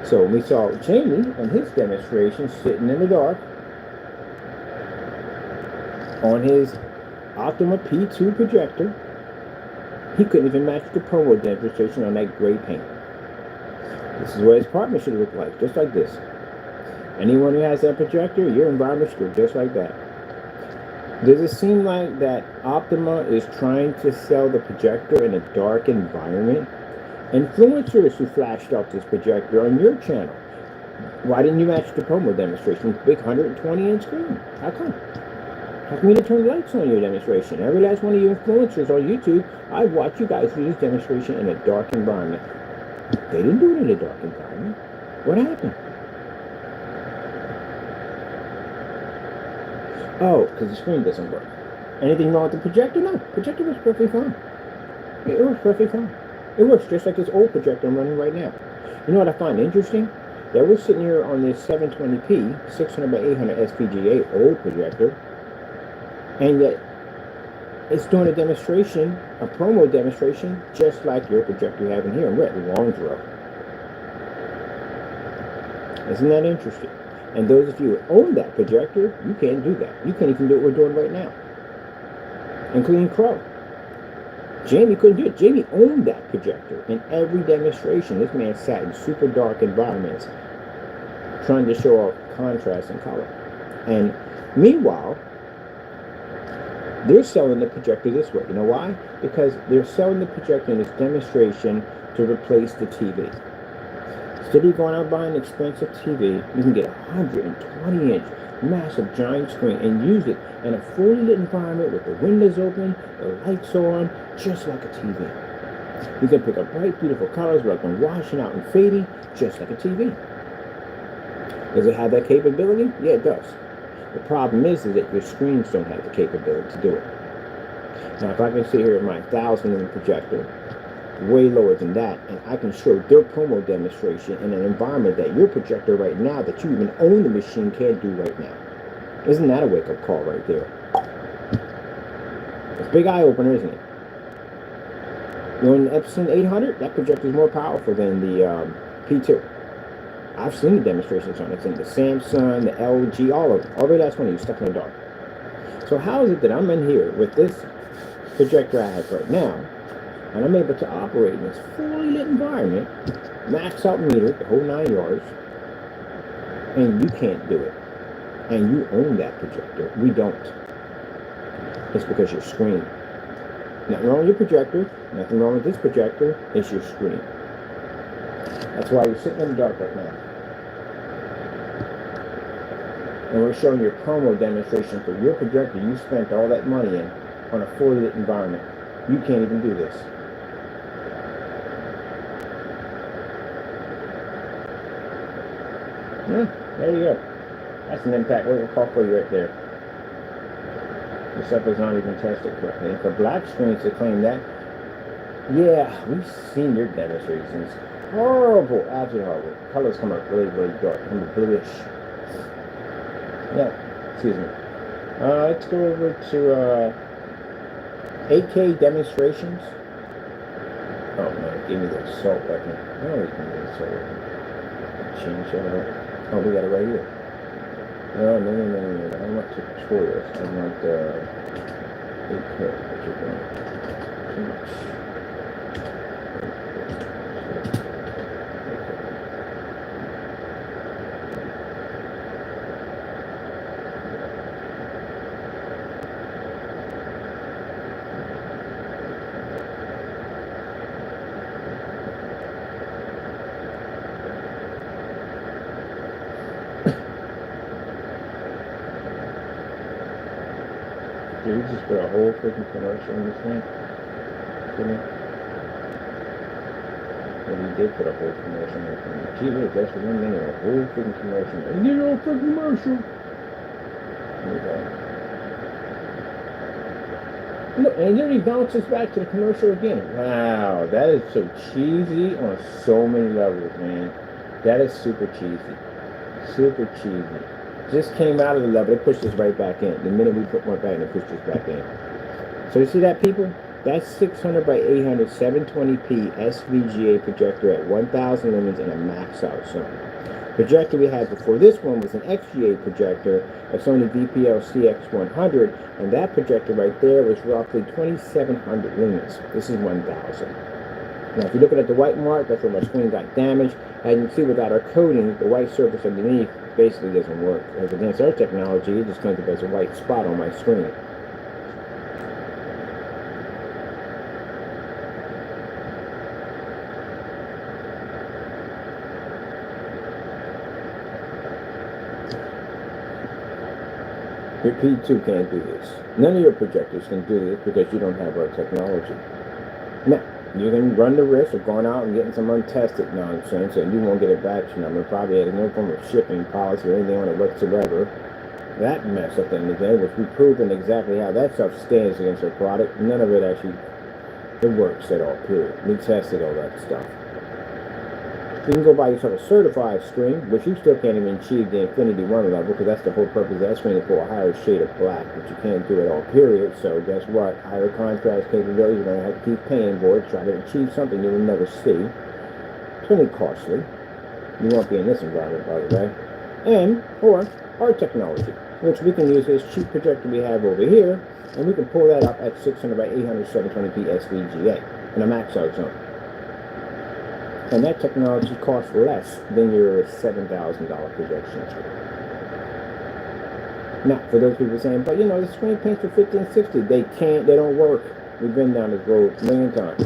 So we saw Jamie and his demonstration sitting in the dark on his Optima P2 projector. He couldn't even match the promo demonstration on that gray paint. This is what his apartment should look like, just like this. Anyone who has that projector, your environment should look just like that. Does it seem like that Optima is trying to sell the projector in a dark environment? Influencers who flashed out this projector on your channel. Why didn't you match the promo demonstration with big 120-inch screen? How come? How come you didn't turn the lights on your demonstration? Every last one of you influencers on YouTube, I've watched you guys do this demonstration in a dark environment. They didn't do it in a dark environment. What happened? Oh, because the screen doesn't work. Anything wrong with the projector? No, projector was perfectly fine. It works perfectly fine. It works just like this old projector I'm running right now. You know what I find interesting? That we're sitting here on this 720p 600 by 800 SPGA old projector, and yet it's doing a demonstration, a promo demonstration, just like your projector you have in here, and we're at Lawnsboro. Isn't that interesting? And those of you who own that projector, you can't do that. You can't even do what we're doing right now, including Crow. Jamie couldn't do it. Jamie owned that projector in every demonstration. This man sat in super dark environments trying to show off contrast and color. And meanwhile, they're selling the projector this way. You know why? Because they're selling the projector in this demonstration to replace the TV. Instead of going out buying an expensive TV, you can get a 120-inch massive giant screen and use it in a fully lit environment with the windows open, the lights on, just like a TV. You can pick up bright, beautiful colors without them washing out and fading, just like a TV. Does it have that capability? Yeah, it does. The problem is that your screens don't have the capability to do it. Now, if I can sit here with my 1,000-inch projector, way lower than that, and I can show their promo demonstration in an environment that your projector right now, that you even own the machine, can't do right now. Isn't that a wake-up call right there? It's a big eye-opener, isn't it? You know, the Epson 800, that projector is more powerful than the P2. I've seen the demonstrations on it. It's in the Samsung, the LG, all of them. All the last one of you stuck in the dark. So how is it that I'm in here with this projector I have right now, and I'm able to operate in this fully lit environment, max out meter, the whole 9 yards, and you can't do it? And you own that projector. We don't. It's because your screen. Nothing wrong with your projector. Nothing wrong with this projector. It's your screen. That's why you're sitting in the dark right now. And we're showing your promo demonstration for your projector you spent all that money in on a fully lit environment. You can't even do this. Yeah, there you go. That's an impact wake-up call for you right there. The stuff is not even tested correctly. And for black screens to claim that, yeah, we've seen your demonstrations. Horrible, absolutely horrible. Colors come up really, really dark, kind of bluish. Yeah, excuse me. Let's go over to 8K demonstrations. Oh man, give me the assault button. No, we can do the assault button. Change that. Oh, we got it right here. No. I don't want tutorials. I want 8K. What you doing? Too much. Did you just put a whole freaking commercial in this thing? Didn't you? Well, you did put a whole commercial in this thing. Gee whiz, that's for 1 minute, a whole freaking commercial. And you know, freaking commercial. There you go. Look, and it literally bounces back to the commercial again. Wow, that is so cheesy on so many levels, man. That is super cheesy. Super cheesy. just came out of the level. They pushed us right back in. The minute we put one back in, they pushed us back in. So you see that, people? That's 600 by 800 720p SVGA projector at 1000 lumens in a max out zone. Projector we had before this one was an XGA projector, a SONY VPL CX-100, and that projector right there was roughly 2700 lumens. This is 1000. Now, if you're looking at the white mark, that's where my screen got damaged. As you can see, without our coating, the white surface underneath basically doesn't work. As against our technology, it just comes up as a white spot on my screen. Your P2 can't do this. None of your projectors can do this because you don't have our technology. Now, you can run the risk of going out and getting some untested nonsense, and you won't get a batch number. Probably has no form of shipping policy or anything on it whatsoever. That mess at the end of the day, which we've proven exactly how that stuff stands against our product. None of it actually works at all, period. We tested all that stuff. You can go buy yourself a certified screen, which you still can't even achieve the Infinity 1 level, because that's the whole purpose of that screen, to pull a higher shade of black, which you can't do at all, period. So guess what? Higher contrast capability, you're going to have to keep paying for it, try to achieve something you will never see. It's going to be costly. You won't be in this environment, by the way. And, or our technology, which we can use this cheap projector we have over here, and we can pull that up at 600 by 800 720p SVGA in a max out zone. And that technology costs less than your $7,000 projection screen. Now, for those people saying, but you know, the screen paints for 50 and 60, they don't work. We've been down this road a million times.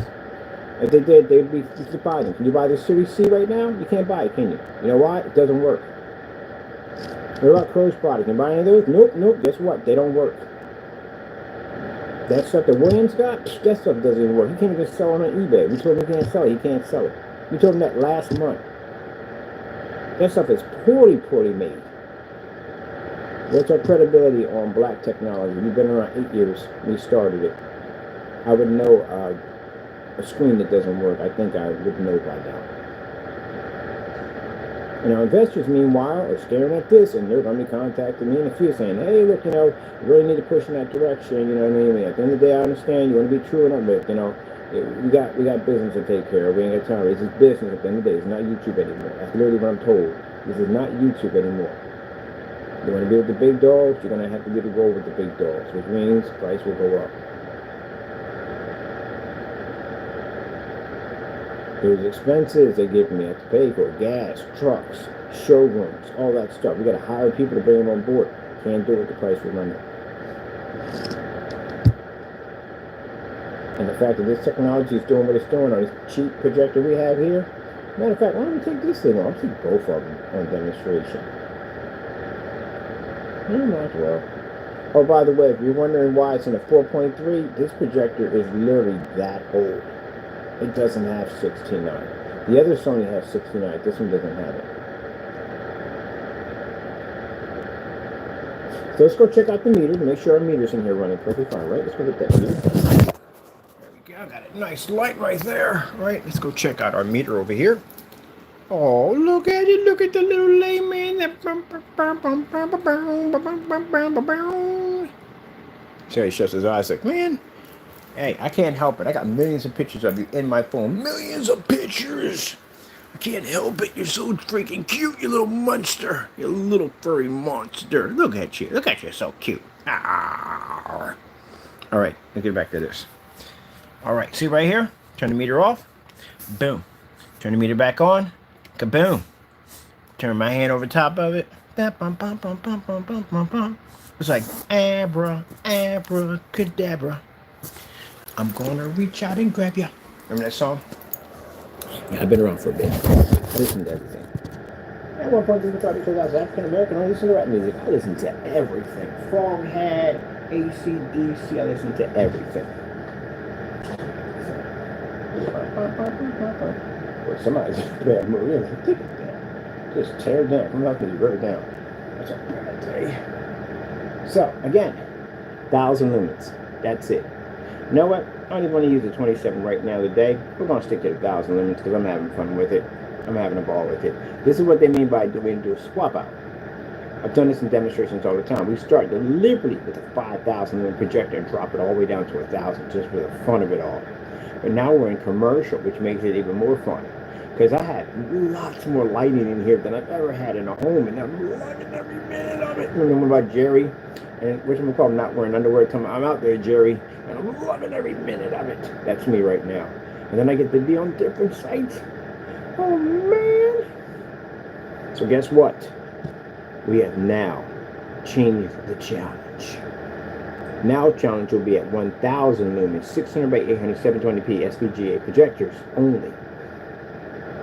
If they did, they'd be surprising. Can you buy the Series C right now? You can't buy it, can you? You know why? It doesn't work. What about Crow's product? Can you buy any of those? Nope. Guess what? They don't work. That stuff that Williams got, that stuff doesn't even work. He can't even sell it on eBay. We told him he can't sell it. He can't sell it. We told him that last month. That stuff is poorly made. What's our credibility on black technology? We've been around 8 years. We started it. I would know a screen that doesn't work. I think I would know by now. And our investors, meanwhile, are staring at this, and they're going to be contacting me in a few, saying, hey, look, you know, you really need to push in that direction, you know what I mean? At the end of the day, I understand you want to be true enough, but, you know, we got business to take care of. We ain't got time. This is business at the end of the day. It's not YouTube anymore. That's literally what I'm told. This is not YouTube anymore. You want to be with the big dogs, you're going to have to be able to go with the big dogs, which means price will go up. There's expenses they give me. I have to pay for gas, trucks, showrooms, all that stuff. We got to hire people to bring them on board. Can't do it with the price we're running. And the fact that this technology is doing what it's doing on this cheap projector we have here. Matter of fact, why don't we take this thing off? I'll take both of them on demonstration. Might as well. Oh, by the way, if you're wondering why it's in a 4.3, this projector is literally that old. It doesn't have 16:9. The other Sony has 16:9. This one doesn't have it. So let's go check out the meter to make sure our meter's in here running perfectly fine, right? Let's go get that meter. There we go. Got a nice light right there. Right, let's go check out our meter over here. Oh, look at it. Look at the little layman. So he shuts his eyes like, man, hey, I can't help it. I got millions of pictures of you in my phone. Millions of pictures. I can't help it. You're so freaking cute, you little monster. You little furry monster. Look at you. Look at you. So cute. Ah. All right, let's get back to this. All right, see right here? Turn the meter off. Boom. Turn the meter back on. Kaboom. Turn my hand over top of it. It's like abracadabra. I'm gonna reach out and grab you. Remember that song? Yeah, I've been around for a bit. I listen to everything. At one point, people thought because I was African American, I don't listen to rap music. I listen to everything. Froghead, AC/DC, I listen to everything. Well, somebody's in a bad mood. Take it down. Just tear it down. I'm not going to rip it down. That's a bad day. So, again, 1,000 lumens. That's it. You know what? I don't even want to use the 27 right now today. We're going to stick to the 1,000 lumens because I'm having fun with it. I'm having a ball with it. This is what they mean by doing a swap out. I've done this in demonstrations all the time. We start deliberately with a 5,000 lumen projector and drop it all the way down to 1,000 just for the fun of it all. But now we're in commercial, which makes it even more fun. Because I had lots more lighting in here than I've ever had in a home, and I'm loving every minute of it. Remember the one about Jerry? And whatchamacallit, I'm not wearing underwear. I'm out there, Jerry, and I'm loving every minute of it. That's me right now. And then I get to be on different sites. Oh, man. So guess what? We have now changed the challenge. Now challenge will be at 1,000 lumens, 600 by 800, 720p SVGA projectors only.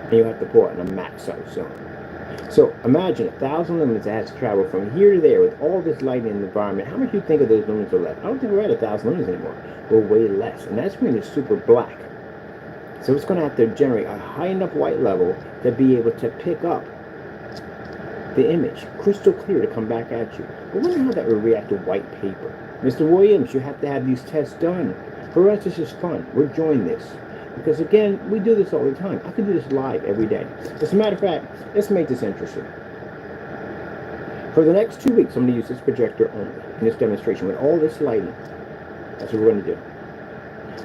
And you have to pull it in a max out zone. So imagine 1,000 lumens that has to travel from here to there with all this light in the environment. How much do you think of those lumens are left? I don't think we're at 1,000 lumens anymore. We're way less. And that's when it's super black. So it's going to have to generate a high enough white level to be able to pick up the image crystal clear to come back at you. But wonder how that would react to white paper. Mr. Williams, you have to have these tests done. For us, it's just fun. We're enjoying this. Because again, we do this all the time. I can do this live every day. As a matter of fact, let's make this interesting. For the next 2 weeks, I'm going to use this projector only in this demonstration with all this lighting. That's what we're going to do.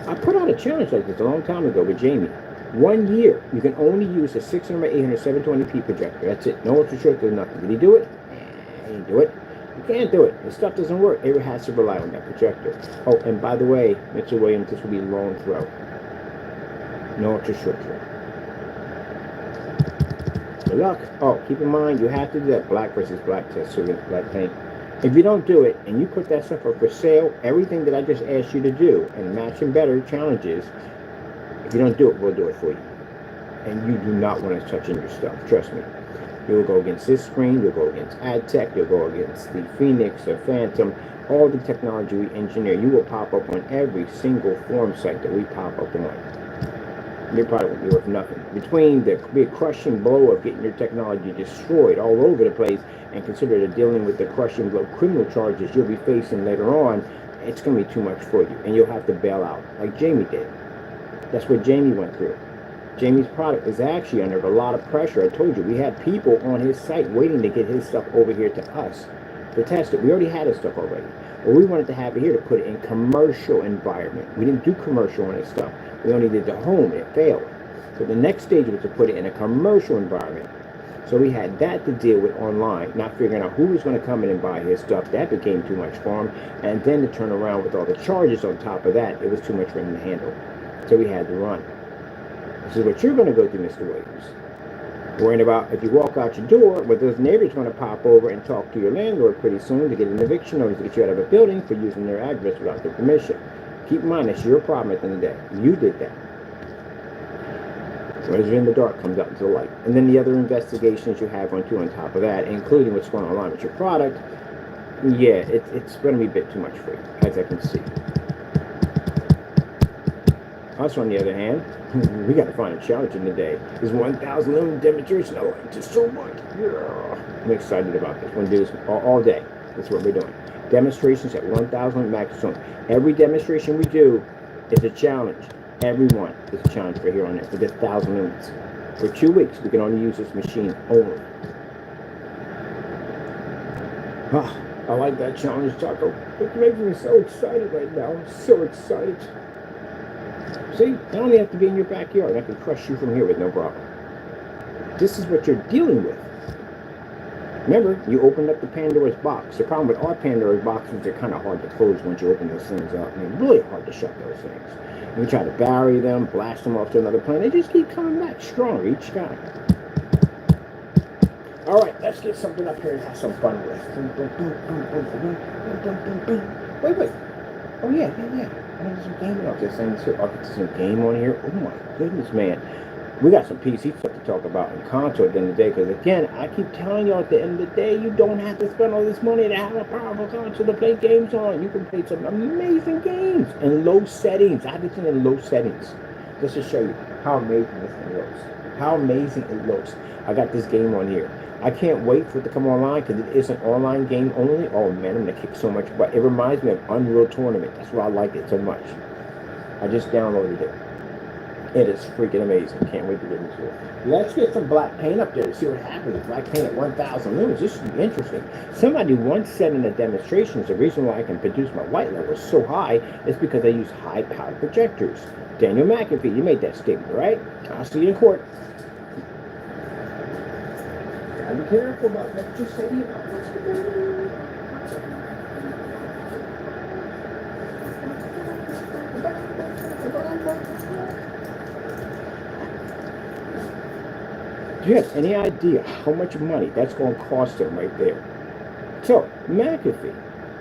I put out a challenge like this a long time ago with Jamie. 1 year, you can only use a 600 by 800 720p projector. That's it. No ultra short, there's nothing. Did he do it? He didn't do it. You can't do it. The stuff doesn't work. It has to rely on that projector. Oh, and by the way, Mr. Williams, this will be long throw. No ultra short throw. Good luck. Oh, keep in mind, you have to do that black versus black test so against black paint. If you don't do it, and you put that stuff up for sale, everything that I just asked you to do, and matching better challenges, if you don't do it, we'll do it for you. And you do not want to touch in your stuff. Trust me. You'll go against this screen. You'll go against AdTech. You'll go against the Phoenix or Phantom. All the technology we engineer. You will pop up on every single forum site that we pop up on. Your product will be worth nothing. Between the crushing blow of getting your technology destroyed all over the place and consider the dealing with the crushing blow criminal charges you'll be facing later on, it's going to be too much for you. And you'll have to bail out like Jamie did. That's what Jamie went through. Jamie's product is actually under a lot of pressure. I told you, we had people on his site waiting to get his stuff over here to us to test it. We already had his stuff already. Well, we wanted to have it here to put it in commercial environment. We didn't do commercial on his stuff. We only did the home, and it failed. So the next stage was to put it in a commercial environment. So we had that to deal with online, not figuring out who was going to come in and buy his stuff. That became too much for him. And then to turn around with all the charges on top of that, it was too much for him to handle. So we had to run. This is what you're going to go through, Mr. Williams. Worrying about if you walk out your door, but those neighbors going to pop over and talk to your landlord pretty soon to get an eviction notice to get you out of a building for using their address without their permission. Keep in mind, that's your problem at the end of the day. You did that. What is in the dark comes out into the light. And then the other investigations you have on top of that, including what's going on with your product, yeah, it's going to be a bit too much for you, as I can see. Us, on the other hand, we got to find a challenge in the day. This 1,000 lumen demonstration, I like this so much. Yeah. I'm excited about this. We're going to do this all day. That's what we're doing. Demonstrations at 1,000 max zone. Every demonstration we do is a challenge. Everyone is a challenge for here on it for this 1,000 lumens. For 2 weeks, we can only use this machine only. I like that challenge, Taco. It makes me so excited right now. I'm so excited. See, I only have to be in your backyard. I can crush you from here with no problem. This is what you're dealing with. Remember, you opened up the Pandora's box. The problem with our Pandora's boxes, they're kind of hard to close once you open those things up. I mean, really hard to shut those things. You try to bury them, blast them off to another planet. They just keep coming back stronger each time. All right, let's get something up here and have some fun with. Wait. Oh, yeah. There's some gaming up this thing too. I'll get some game on here. Oh my goodness, man. We got some PC stuff to talk about in console at the end of the day, because again, I keep telling y'all at the end of the day, you don't have to spend all this money to have a powerful console to play games on. You can play some amazing games in low settings. I have it in low settings. Just to show you how amazing this thing looks. How amazing it looks. I got this game on here. I can't wait for it to come online because it is an online game only. Oh man, I'm going to kick so much butt. It reminds me of Unreal Tournament. That's why I like it so much. I just downloaded it. It is freaking amazing. Can't wait to get into it. Let's get some black paint up there to see what happens with black paint at 1,000 lumens. This should be interesting. Somebody once said in the demonstrations, the reason why I can produce my white levels so high is because I use high-powered projectors. Daniel McAfee, you made that statement, right? I'll see you in court. Gotta be careful about what you say about what's going on. Do you have any idea how much money that's going to cost them right there? So, McAfee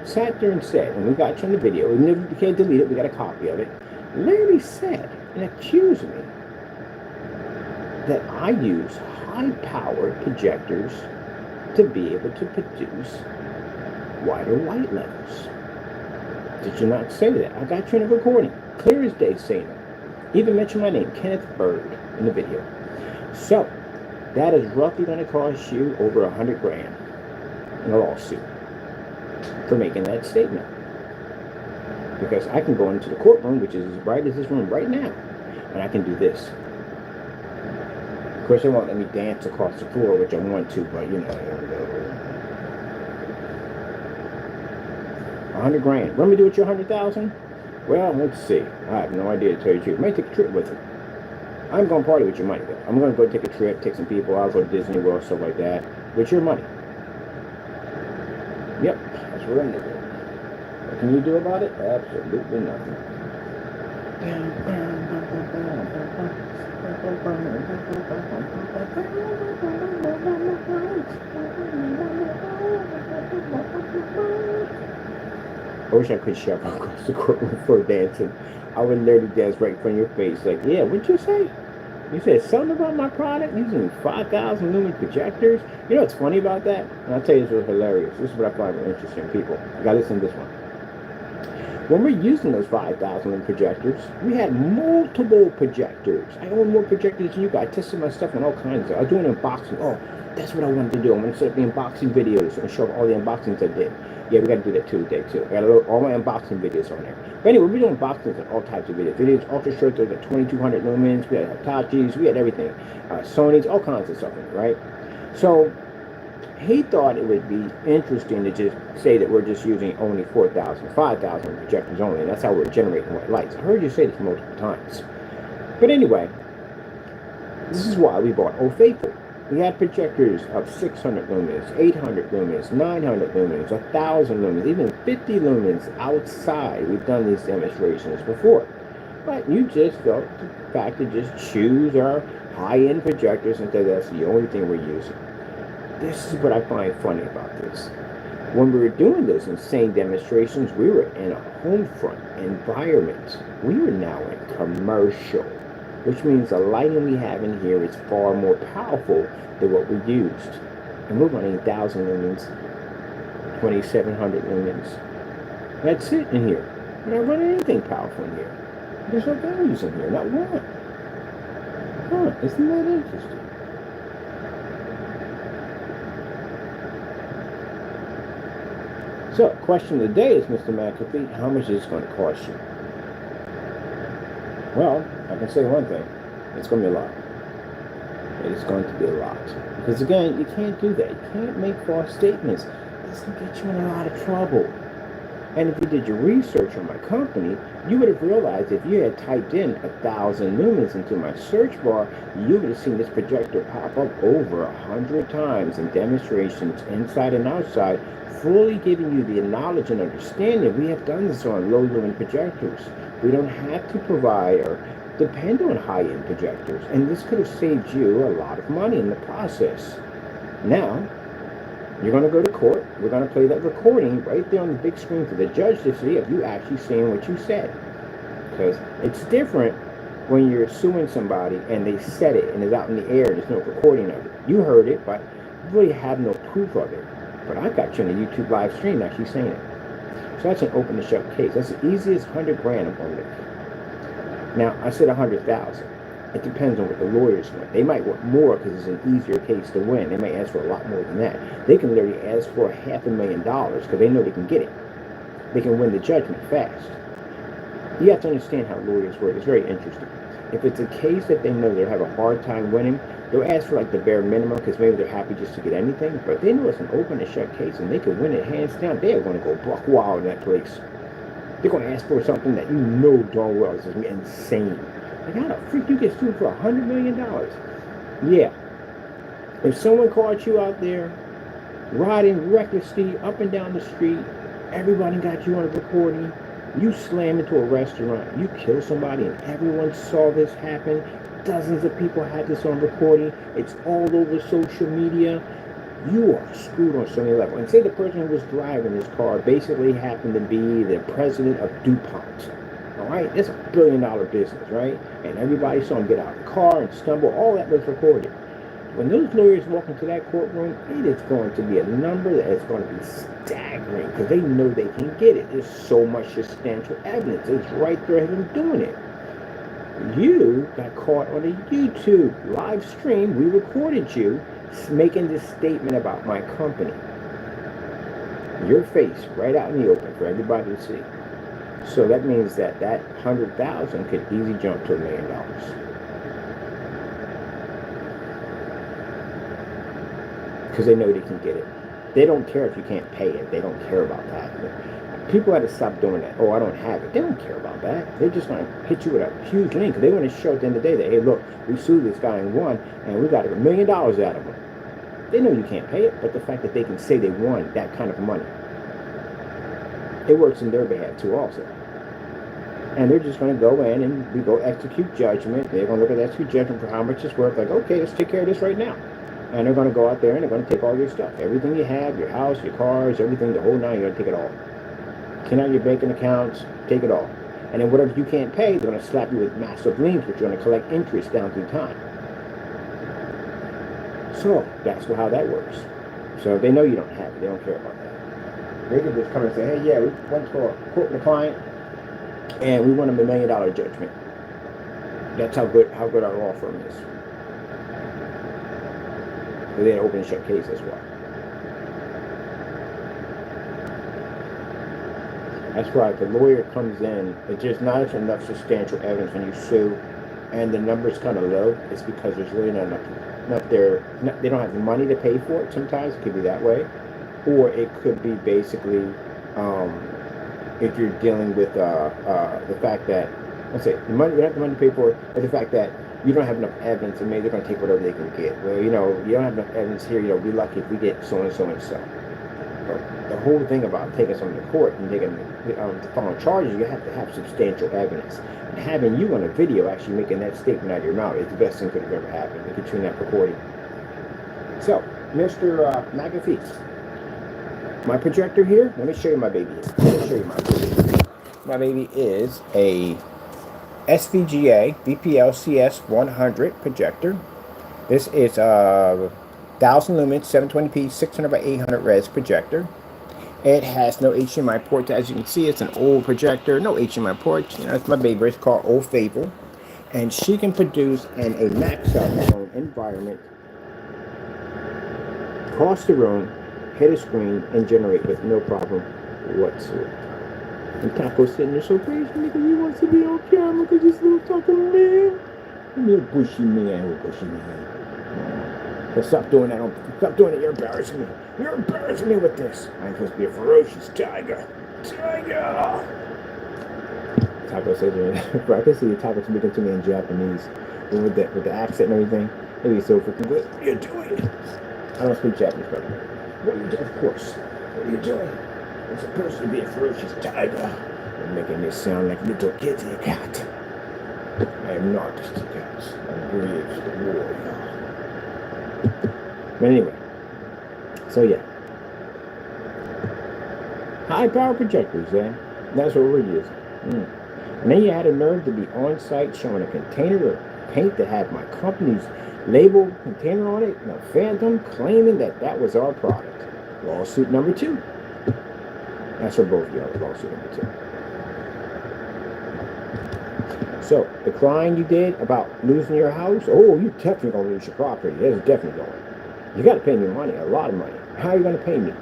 sat there and said, and we got you on the video, even if you can't delete it, we got a copy of it, literally said and accused me that I use high-powered projectors to be able to produce wider white levels. Did you not say that? I got you in a recording, clear as day saying it. Even mentioned my name, Kenneth Bird, in the video. So, that is roughly going to cost you over 100 grand in a lawsuit for making that statement. Because I can go into the courtroom, which is as bright as this room right now, and I can do this. Of course, they won't let me dance across the floor, which I want to, but you know. 100 grand. What am I do with your 100,000? Well, let's see. I have no idea to tell you the truth. I might take a trip with it. I'm going to party with your money, though. I'm going to go take a trip, take some people out, go to Disney World, stuff like that, with your money. Yep, that's what I'm going to do. What can you do about it? Absolutely nothing. I wish I could shove across the courtroom for dancing. I would literally dance right in front of your face. Like, yeah, what'd you say? You said something about my product using 5,000 lumen projectors. You know what's funny about that? And I'll tell you, this was hilarious. This is what I find interesting, people. You gotta listen to this one. When we're using those 5,000 lumen projectors, we had multiple projectors. I own more projectors than you guys. I tested my stuff on all kinds of stuff. I was doing unboxing. Oh, that's what I wanted to do. I'm gonna set up the unboxing videos and show all the unboxings I did. Yeah, we got to do that today too. I got all my unboxing videos on there. But anyway, we're doing unboxings and all types of videos. Videos, ultra short, there's 2,200 lumens. We had Hitachis, we had everything. Sony's, all kinds of stuff in it, right? So he thought it would be interesting to just say that we're just using only 4,000, 5,000 projectors only, and that's how we're generating white lights. I heard you say this multiple times. But anyway, this is why we bought Old Faithful. We had projectors of 600 lumens, 800 lumens, 900 lumens, 1,000 lumens, even 50 lumens outside. We've done these demonstrations before. But you just felt the fact to just choose our high-end projectors and say that's the only thing we're using. This is what I find funny about this. When we were doing those insane demonstrations, we were in a home front environment. We are now in commercial, which means the lighting we have in here is far more powerful than what we used. And we're running 1,000 lumens, 2,700 lumens. That's it in here. We're not running anything powerful in here. There's no values in here, not one. Huh, isn't that interesting? So, question of the day is, Mr. McAfee, how much is this going to cost you? Well, I can say one thing. It's going to be a lot. It is going to be a lot. Because again, you can't do that. You can't make false statements. It's going to get you in a lot of trouble. And if you did your research on my company, you would have realized if you had typed in 1,000 lumens into my search bar, you would have seen this projector pop up over 100 times in demonstrations inside and outside, fully giving you the knowledge and understanding. We have done this on low lumen projectors. We don't have to provide or depend on high-end projectors, and this could have saved you a lot of money in the process. Now, you're going to go to court. We're going to play that recording right there on the big screen for the judge to see if you actually saying what you said. Because it's different when you're suing somebody and they said it and it's out in the air. There's no recording of it. You heard it, but you really have no proof of it. But I got you on the YouTube live stream actually saying it. So that's an open and shut case. That's the easiest 100 grand I'm going to make. Now, I said 100,000. It depends on what the lawyers want. They might want more because it's an easier case to win. They might ask for a lot more than that. They can literally ask for $500,000 because they know they can get it. They can win the judgment fast. You have to understand how lawyers work. It's very interesting. If it's a case that they know they'll have a hard time winning, they'll ask for like the bare minimum because maybe they're happy just to get anything. But they know it's an open and shut case and they can win it hands down. They're going to go buck wild in that place. They're going to ask for something that you know darn well is insane. Like, how the freak you get sued for $100 million? Yeah. If someone caught you out there riding recklessly up and down the street, everybody got you on a recording, you slam into a restaurant, you kill somebody, and everyone saw this happen, dozens of people had this on recording, it's all over social media, you are screwed on so many levels. And say the person who was driving this car basically happened to be the president of DuPont. All right, that's $1 billion business, right? And everybody saw him get out of the car and stumble. All that was recorded. When those lawyers walk into that courtroom, it is going to be a number that is going to be staggering because they know they can get it. There's so much substantial evidence. It's right there of him doing it. You got caught on a YouTube live stream. We recorded you making this statement about my company. Your face right out in the open for everybody to see. So that means that 100,000 could easily jump to $1 million. Because they know they can get it. They don't care if you can't pay it. They don't care about that. People had to stop doing that. Oh, I don't have it. They don't care about that. They're just going to hit you with a huge link. They want to show at the end of the day that, hey, look, we sued this guy and won, and we got $1 million out of him. They know you can't pay it, but the fact that they can say they won that kind of money, it works in their behalf too also. And they're just going to go in and we go execute judgment. They're going to look at execute judgment for how much it's worth. Like, okay, let's take care of this right now. And they're going to go out there and they're going to take all your stuff. Everything you have, your house, your cars, everything, the whole nine, you're going to take it all. Clean out your banking accounts, take it all. And then whatever you can't pay, they're going to slap you with massive liens, which you're going to collect interest down through time. So that's how that works. So they know you don't have it. They don't care about that. They can just come and say, hey, yeah, we went to a court with a client and we won him $1 million judgment. That's how good our law firm is. They had an open and shut case as well. That's why if the lawyer comes in, it's just not enough substantial evidence when you sue and the number's kind of low. It's because there's really not enough there. They don't have the money to pay for it. Sometimes it could be that way. Or it could be basically if you're dealing with the fact that, let's say, you don't have the money to pay for it, but the fact that you don't have enough evidence, and maybe they're going to take whatever they can get. Well, you don't have enough evidence here, we're lucky if we get so and so and so. But the whole thing about taking someone to court and taking filing charges, you have to have substantial evidence. And having you on a video actually making that statement out of your mouth is the best thing that could have ever happened. They could tune that recording. So, Mr. McAfee, my projector here, let me show you my baby. Let me show you my baby. My baby is a SVGA VPL CX-100 projector. This is a 1000 lumens 720p 600 by 800 res projector. It has no HDMI port. As you can see, it's an old projector, no HDMI port. It's my baby. It's called Old Fable, and she can produce in a max out zone environment across the room, hit a screen, and generate with no problem whatsoever. And Taco's sitting there so crazy because he wants to be on camera because he's a little Taco man. I'm a bushy man, bushy man. But stop doing that. Stop doing it. You're embarrassing me. You're embarrassing me with this. I'm supposed to be a ferocious tiger. Tiger! Taco says, I can see Taco speaking to me in Japanese. With the accent and everything. It'd be so freaking good. What are you doing? I don't speak Japanese, but what are you doing? Of course. What are you doing? I'm supposed to be a ferocious tiger. You're making me sound like little kitty cat. I am not just a cat. I'm brave, the warrior. But anyway, so yeah. High power projectors, that's what we're using. And then you had a nerve to be on site showing a container of paint that had my company's label container on it. No Phantom claiming that was our product. Lawsuit number 2. That's for both of y'all, lawsuit number 2. So, the crying you did about losing your house, oh, you definitely going to lose your property. That's definitely going. You got to pay me money, a lot of money. How are you going to pay me?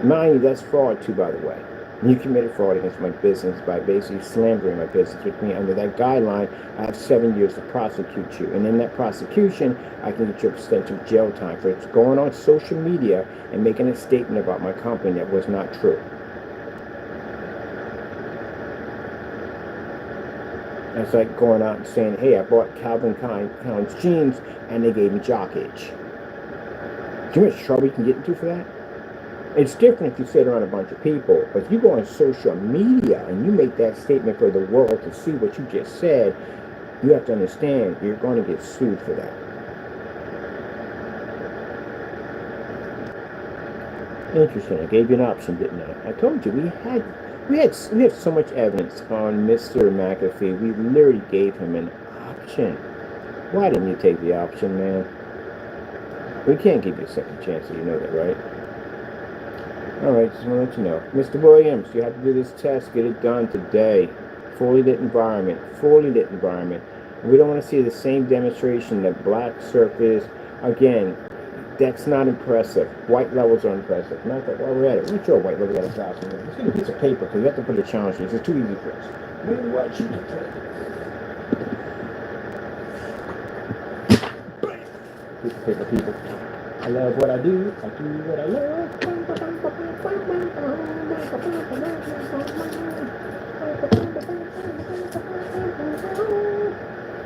Mind you, that's fraud too, by the way. You committed fraud against my business by basically slandering my business with me. Under that guideline, I have 7 years to prosecute you. And in that prosecution, I can get you extensive jail time for going on social media and making a statement about my company that was not true. It's like going out and saying, hey, I bought Calvin Klein's jeans and they gave me jock itch. Do you know how much trouble you can get into for that? It's different if you sit around a bunch of people, but if you go on social media and you make that statement for the world to see what you just said, you have to understand you're going to get sued for that. Interesting. I gave you an option, didn't I? I told you we have so much evidence on Mr. McAfee. We literally gave him an option. Why didn't you take the option, man? We can't give you a second chance, so you know that, right? Alright, just want to let you know. Mr. Williams, you have to do this test. Get it done today. Fully lit environment. Fully lit environment. We don't want to see the same demonstration that black surface. Again, that's not impressive. White levels are impressive. Matter of fact, while we're at it, let's show a white level at 1,000. Let's get a piece of paper because we have to put a challenge in. It's too easy for us. What you piece of paper, people. I love what I do. I do what I love.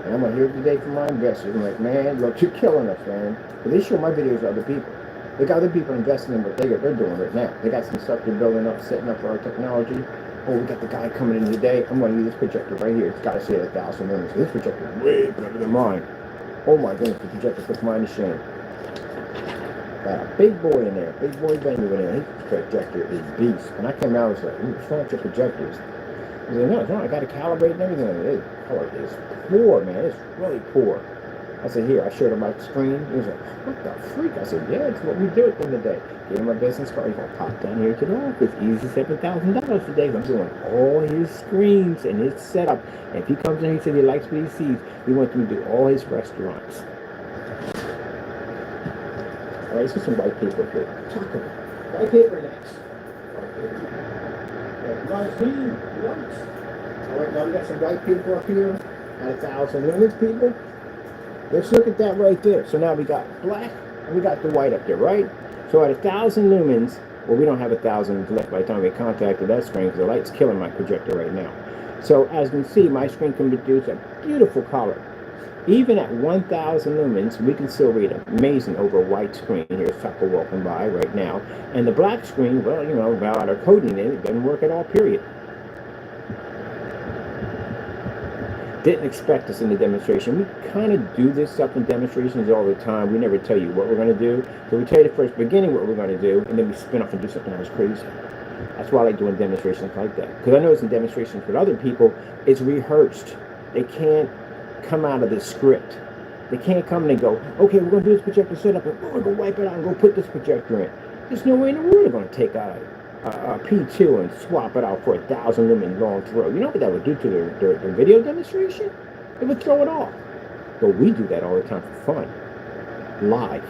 And I'm going to hear it today from my investors. I'm like, man, look, you're killing us, man. But they show my videos to other people. They got other people investing in what they're doing right now. They got some stuff they're building up, setting up for our technology. Oh, we got the guy coming in today. I'm going to use this projector right here. It's got to say 1,000 lumens. This projector is way better than mine. Oh my goodness, the projector puts mine to shame. Got a big boy in there, big boy venue in there. His projector is beast. And I came out and was like, ooh, what's wrong with your projectors? He said, no, it's wrong. I got to calibrate and everything. This color is poor, man. It's really poor. I said, here, I showed him my screen. He was like, what the freak? I said, yeah, it's what we do at the end of the day. Gave him my business card. He's going to pop down here to the office. Easy $7,000 today. I'm doing all his screens and his setup. And if he comes in, he said he likes what he sees. We want him to do all his restaurants. All right, let's get some white paper here. Talk about white paper next. All right, now we got some white paper up here at 1,000 lumens, people. Let's look at that right there. So now we got black and we got the white up there, right? So at 1,000 lumens, well, we don't have 1,000 left by the time we contacted that screen because the light's killing my projector right now. So as you can see, my screen can produce a beautiful color. Even at 1,000 lumens, we can still read amazing over a white screen. Here's Tucker walking by right now. And the black screen, well, you know, without our coding in it, doesn't work at all, period. Didn't expect this in the demonstration. We kind of do this stuff in demonstrations all the time. We never tell you what we're going to do. So we tell you the first beginning what we're going to do, and then we spin off and do something else crazy. That's why I like doing demonstrations like that. Because I know it's in demonstrations with other people, it's rehearsed. They can't come out of the script. They can't come and go, okay, we're going to do this projector setup, and we're going to go wipe it out and go put this projector in. There's no way in the world they're going to take out a P2 and swap it out for 1,000 lumen long throw. You know what that would do to their video demonstration? It would throw it off. But we do that all the time for fun. Live.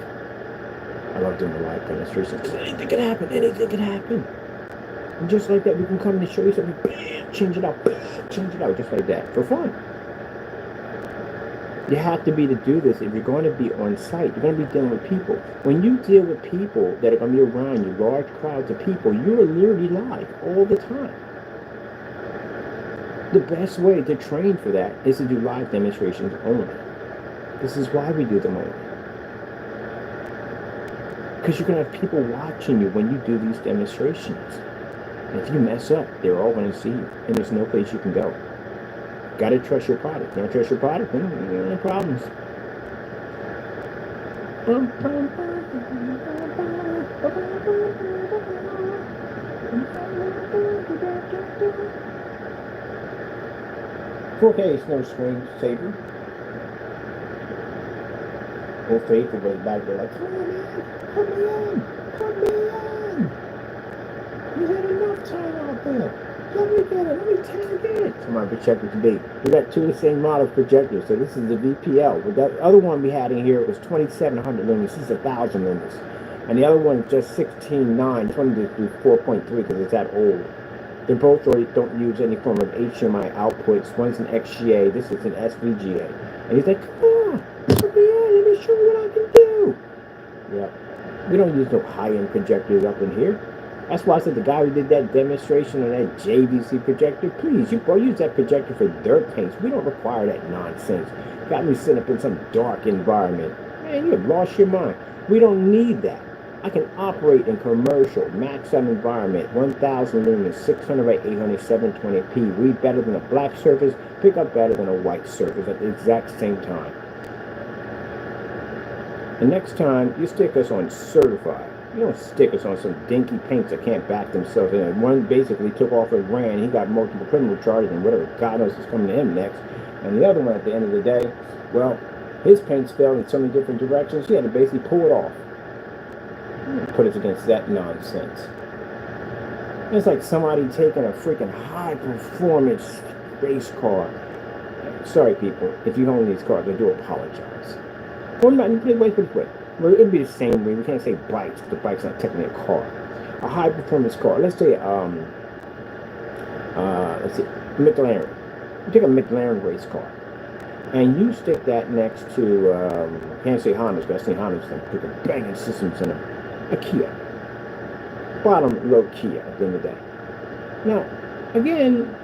I love doing the live demonstrations because anything can happen. Anything can happen. And just like that, we can come and show you something. Bam! Change it out. Bam! Change it out. Just like that. For fun. You have to be to do this if you're going to be on site. You're going to be dealing with people. When you deal with people that are going to be around you, large crowds of people, you're literally live all the time. The best way to train for that is to do live demonstrations only. This is why we do them only. Because you're going to have people watching you when you do these demonstrations. And if you mess up, they're all going to see you. And there's no place you can go. Got to trust your product. You don't trust your product, then you have problems. $4K no screen saver. Old Faithful goes back there like, come on, man. You had enough time out there. Let me get it. Let me tag it. So my projector today. We got two of the same model projectors. So this is the VPL. But that other one we had in here was 2,700 lumens. This is 1,000 lumens. And the other one is just 16.9, 20 to 4.3 because it's that old. They both don't use any form of HMI outputs. One's an XGA, this is an SVGA. And he's like, come on, let me show you what I can do. Yep. We don't use no high-end projectors up in here. That's why I said the guy who did that demonstration on that JVC projector, please, you use that projector for dirt paints. We don't require that nonsense. Got me sitting up in some dark environment. Man, you have lost your mind. We don't need that. I can operate in commercial, max out environment, 1000 lumens, 600 by 800, 720p. Read better than a black surface, pick up better than a white surface at the exact same time. And next time, you stick us on certified. You don't stick us on some dinky paints that can't back themselves in. One basically took off and ran. He got multiple criminal charges and whatever God knows is coming to him next. And the other one, at the end of the day, well, his paints fell in so many different directions, he had to basically pull it off. Put us against that nonsense. It's like somebody taking a freaking high-performance race car. Sorry, people, if you own these cars, I do apologize. Well, wait. Well, it'd be the same way. We can't say bikes, because the bike's not technically a car. A high-performance car. Let's say, McLaren. You take a McLaren race car, and you stick that next to, can't say Honda's, but I say Honda's freaking banging systems in a Kia. Bottom low Kia at the end of the day. Now, again,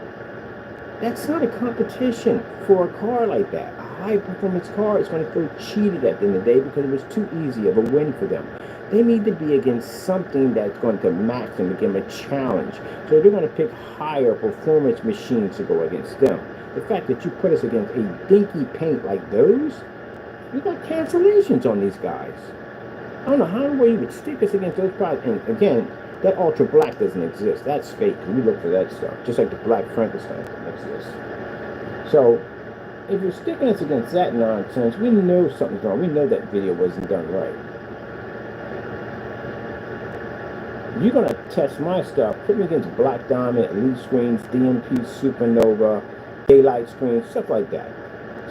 that's not a competition for a car like that. A high-performance car is going to feel cheated at the end of the day because it was too easy of a win for them. They need to be against something that's going to match them, give them a challenge. So they're going to pick higher performance machines to go against them. The fact that you put us against a dinky paint like those, you got cancellations on these guys. I don't know how in the way you would stick us against those products. And again, that ultra black doesn't exist. That's fake. We look for that stuff. Just like the black Frankenstein doesn't exist. So, if you're sticking us against that nonsense, we know something's wrong. We know that video wasn't done right. You're going to test my stuff. Put me against Black Diamond, Elite Screens, DMP, Supernova, Daylight Screens, stuff like that.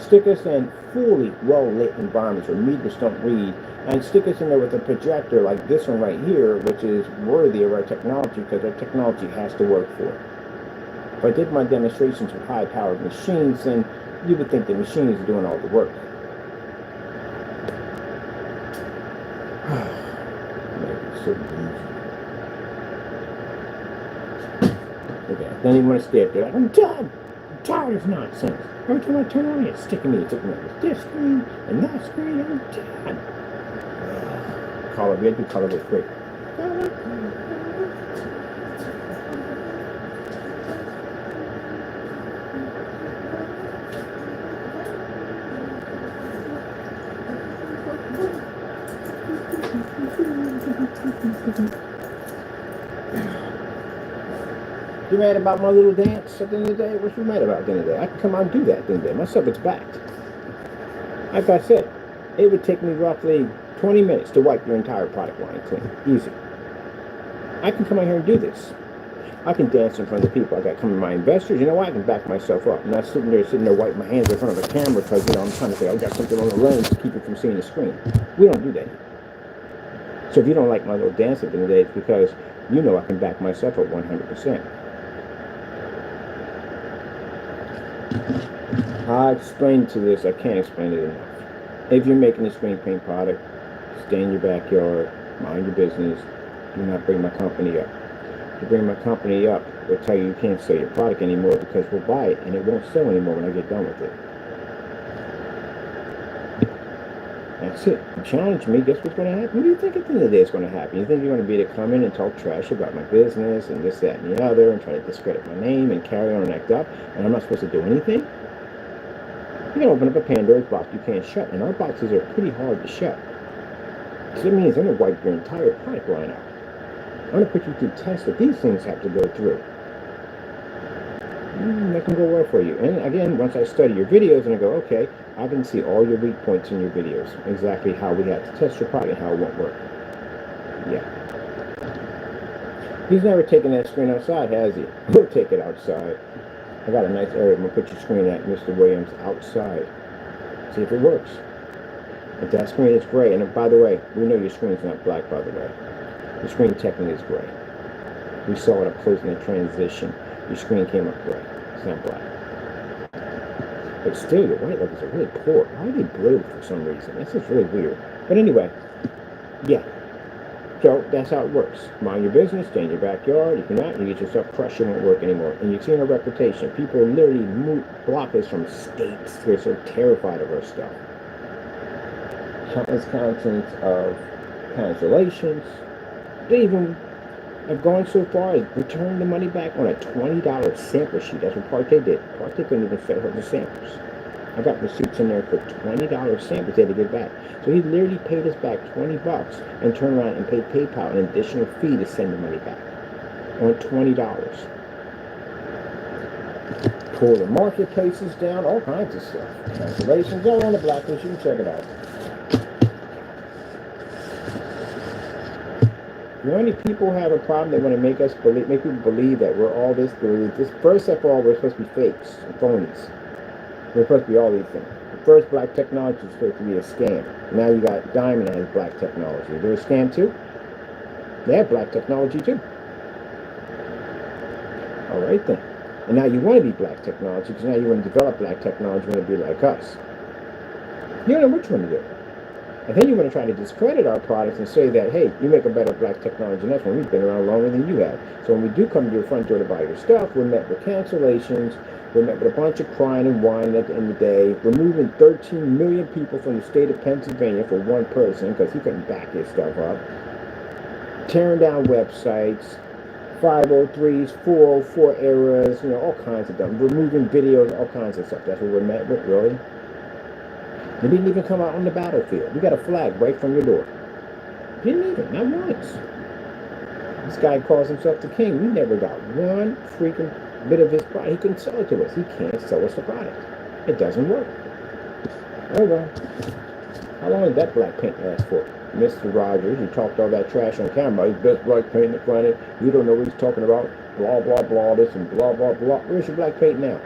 Stick us in fully well-lit environments where meters don't read, and stick us in there with a projector like this one right here, which is worthy of our technology because our technology has to work for it. If I did my demonstrations with high-powered machines, then you would think the machines are doing all the work. So okay, then you want to stay up there like, I'm done! I'm tired of nonsense. Every time I turn on, it's sticking me with this screen and that screen, I'm done. Color, we had to do color real quick. You mad about my little dance at the end of the day? What you mad about at the end of the day? I can come out and do that at the end of the day. My subject's backed. Like I said, it would take me roughly 20 minutes to wipe your entire product line clean. Easy. I can come out here and do this. I can dance in front of the people. I got some of my investors. You know what? I can back myself up. I'm not sitting there wiping my hands in front of a camera because, I'm trying to say, I got something on the lens to keep it from seeing the screen. We don't do that here. So if you don't like my little dance at the end of the day, it's because you know I can back myself up 100%. I explained to this, I can't explain it enough. If you're making a screen paint product, stay in your backyard, mind your business, do not bring my company up. If you bring my company up, we'll tell you can't sell your product anymore because we'll buy it and it won't sell anymore when I get done with it. That's it. You challenge me, guess what's going to happen? What do you think at the end of the day is going to happen? You think you're going to be able to come in and talk trash about my business and this, that, and the other and try to discredit my name and carry on and act up and I'm not supposed to do anything? You're going to open up a Pandora's box you can't shut, and our boxes are pretty hard to shut. So that means I'm going to wipe your entire product line out. I'm going to put you through tests that these things have to go through. That can go well for you. And again, once I study your videos and I go, okay, I can see all your weak points in your videos, exactly how we have to test your product and how it won't work. Yeah. He's never taken that screen outside, has he? We'll take it outside. I got a nice area. I'm going to put your screen at Mr. Williams outside. See if it works. If that screen is gray, and by the way, we know your screen's not black, by the way. The screen technically is gray. We saw it up close in the transition. Your screen came up gray. It's not black. But still, your white levels are really poor. Why are they blue for some reason? That's just really weird. But anyway, yeah. So that's how it works. Mind your business, stay in your backyard. If you're not, you get yourself crushed, it won't work anymore. And you've seen our reputation. People literally block us from states. They're so terrified of our stuff. Countless counts of cancellations. They even have gone so far as returning the money back on a $20 sample sheet. That's what Projector did. Projector couldn't even fit the samples. I got receipts in there for $20 samples they had to give back. So he literally paid us back $20 and turned around and paid PayPal an additional fee to send the money back on $20. Pull the marketplaces down, all kinds of stuff. Cancellations, all on the blacklist. You can check it out. The only people who have a problem that want to make people believe that we're all this. First of all, we're supposed to be fakes and phonies. We're supposed to be all these things. The first black technology was supposed to be a scam. Now you got Diamond has black technology. They're a scam too? They have black technology too. All right then. And now you want to be black technology because now you want to develop black technology. You want to be like us. You don't know what you want to do. And then you want to try to discredit our products and say that, hey, you make a better black technology than us when we've been around longer than you have. So when we do come to your front door to buy your stuff, we're met with cancellations. We're met with a bunch of crying and whining at the end of the day. We're moving 13 million people from the state of Pennsylvania for one person because he couldn't back his stuff up. Tearing down websites, 503s, 404 errors, all kinds of them. Removing videos, all kinds of stuff. That's what we're met with, really. They didn't even come out on the battlefield. We got a flag right from your door. Didn't even, not once. This guy calls himself the king. We never got one freaking bit of his product. He couldn't sell it to us. He can't sell us the product. It doesn't work. Oh well. How long did that black paint last for? Mr. Rogers, you talked all that trash on camera. He's best black paint in the planet. You don't know what he's talking about. Blah, blah, blah, this and blah, blah, blah. Where's your black paint now?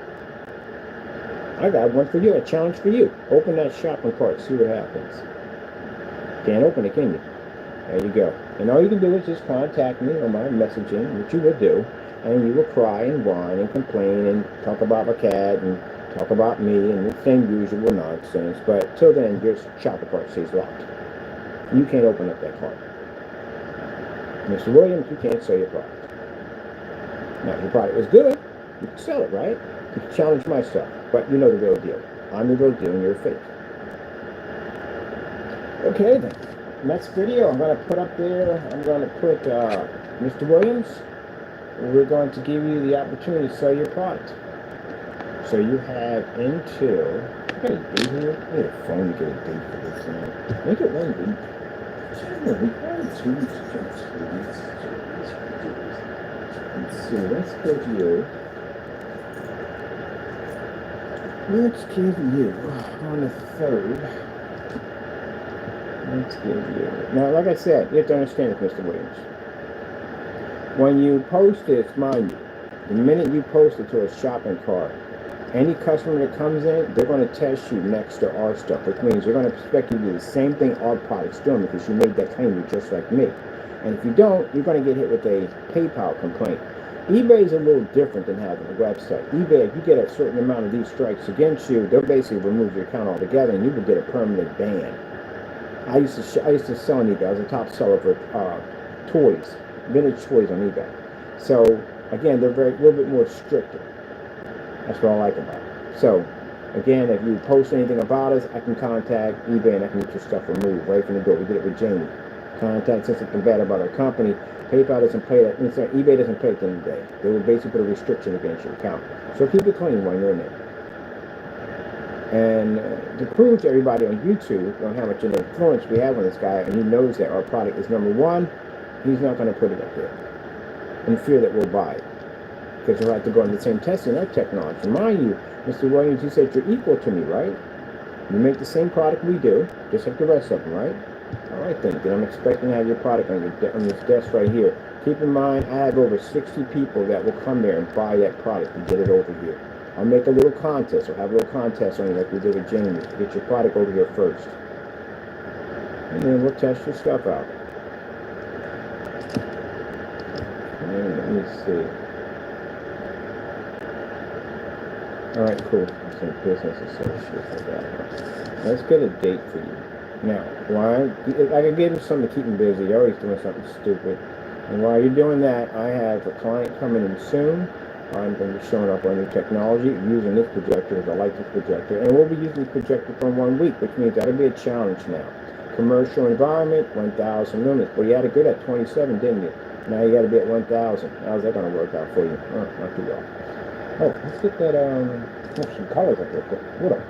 I got one for you, a challenge for you. Open that shopping cart, see what happens. Can't open it, can you? There you go. And all you can do is just contact me on my messaging, which you will do, and you will cry and whine and complain and talk about my cat and talk about me and the same usual nonsense. But till then, your shopping cart stays locked. You can't open up that cart. Mr. Williams, you can't sell your product. Now, if your product was good, you can sell it, right? You can challenge my stuff. But you know the real deal. I'm the real deal and you're a fake. Okay then. Next video I'm going to put up there, I'm going to put Mr. Williams. We're going to give you the opportunity to sell your product. So you have until, I got a date here? I need a phone to get a date for this thing. Make it 1 week. 2 weeks. Let's see, let's give you. Let's give you, on the 3rd, let's give you, now like I said, you have to understand this, Mr. Williams. When you post this, mind you, the minute you post it to a shopping cart, any customer that comes in, they're going to test you next to our stuff, which means they're going to expect you to do the same thing our product's doing because you made that claim, you're just like me. And if you don't, you're going to get hit with a PayPal complaint. eBay is a little different than having a website. eBay, if you get a certain amount of these strikes against you, they'll basically remove your account altogether, and you will get a permanent ban. I used to sell on eBay. I was a top seller for toys, vintage toys on eBay. So again, they're a little bit more stricter. That's what I like about it. So again, if you post anything about us, I can contact eBay and I can get your stuff removed right from the door. We did it with Jamie. Contact says something bad about our company. PayPal doesn't play that. eBay doesn't play at the end of the day. They will basically put a restriction against your account. So keep it clean while you're in there. And to prove to everybody on YouTube on how much influence we have on this guy, and he knows that our product is #1, he's not going to put it up there in fear that we'll buy it. Because we'll have to go into the same testing our technology. Mind you, Mr. Williams, you said you're equal to me, right? You make the same product we do, just like the rest of them, right? All right then I'm expecting to have your product on this desk right here. Keep in mind, I have over 60 people that will come there and buy that product and get it over here. I'll make a little contest. We'll have a little contest on it like we did with Jamie to get your product over here first. And then we'll test your stuff out. Okay, let me see. All right, cool. It's a business associate for that. Let's get a date for you. Now, why? I can give him something to keep him busy. They're always doing something stupid. And while you're doing that, I have a client coming in soon. I'm going to be showing off our new technology using this projector. I like this projector. And we'll be using this projector for 1 week, which means that'll be a challenge now. Commercial environment, 1,000 lumens. Well, you had it good at 27, didn't you? Now you got to be at 1,000. How's that going to work out for you? Oh, not too well. Oh, let's get that, some colors up there. What up?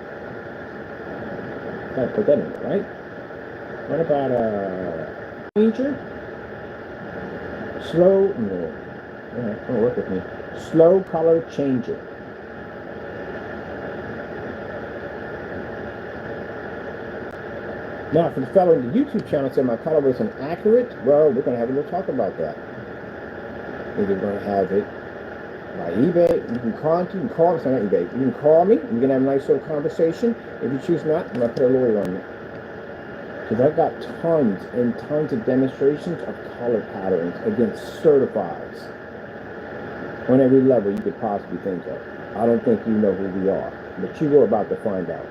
Gotta put that in, right? What about, changer? Slow, no. Oh, work with me. Slow color changer. Now, for the fellow in the YouTube channel said my color was inaccurate, well, we're going to have a little talk about that. We're going to have it by eBay. You can call me, it's not eBay. You can call me, and we're going to have a nice little conversation. If you choose not, I'm going to put a lawyer on you. Because I've got tons and tons of demonstrations of color patterns against certifieds on every level you could possibly think of. I don't think you know who we are, but you are about to find out.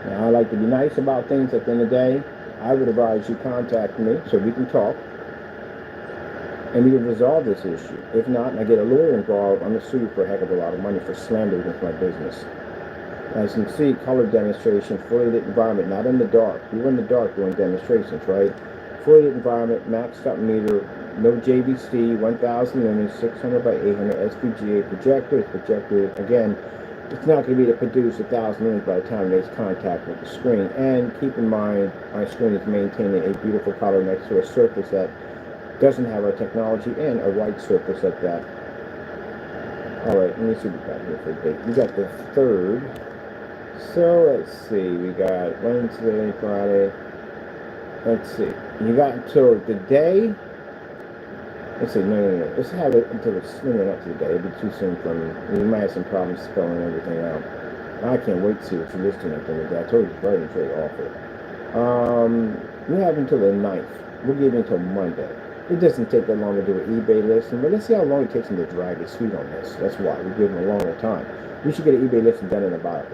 Now, I like to be nice about things at the end of the day. I would advise you contact me so we can talk and we can resolve this issue. If not, and I get a lawyer involved, I'm going to sue you for a heck of a lot of money for slander against my business. As you can see, color demonstration, fully lit environment, not in the dark. We were in the dark doing demonstrations, right? Fully lit environment, maxed up meter, no JVC, 1,000 lumens, 600 by 800 SVGA projector. This projector, again, it's not going to be to produce 1,000 lumens by the time it makes contact with the screen. And keep in mind, my screen is maintaining a beautiful color next to a surface that doesn't have our technology and a white surface at that. All right, let me see what we got here for a date. We got the 3rd. So let's see, we got Wednesday, Friday. Let's see, you got until the day. Let's see, no. Let's have it until it's, no, not today. It'd be too soon for me. We might have some problems spelling everything out. I can't wait to see what you're listing at the end of the day. I told you it's very awful. We have until the 9th. We'll give you until Monday. It doesn't take that long to do an eBay listing, but let's see how long it takes them to drag his feet on this. That's why we give them a longer time. We should get an eBay listing done in about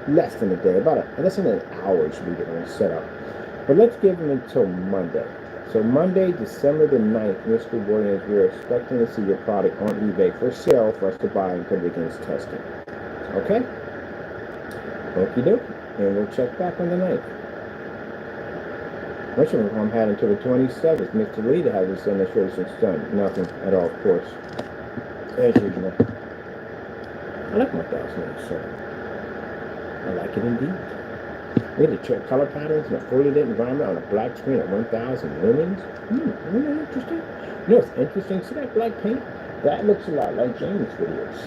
less than a day, less than an hour. Should be getting set up. But let's give them until Monday. So Monday, December the 9th, Mr. Williams, we're expecting to see your product on eBay for sale for us to buy and put it against testing. Okay? Okie doke. And we'll check back on the 9th. Which I'm had until the 27th. Mr. Lee to have his demonstrations done. Nothing at all, of course. As usual. I like my 1,007. I like it indeed. We had to check color patterns in a fully lit environment on a black screen at 1,000 lumens. Isn't that interesting? You know what's interesting? See that black paint? That looks a lot like Jamie's videos.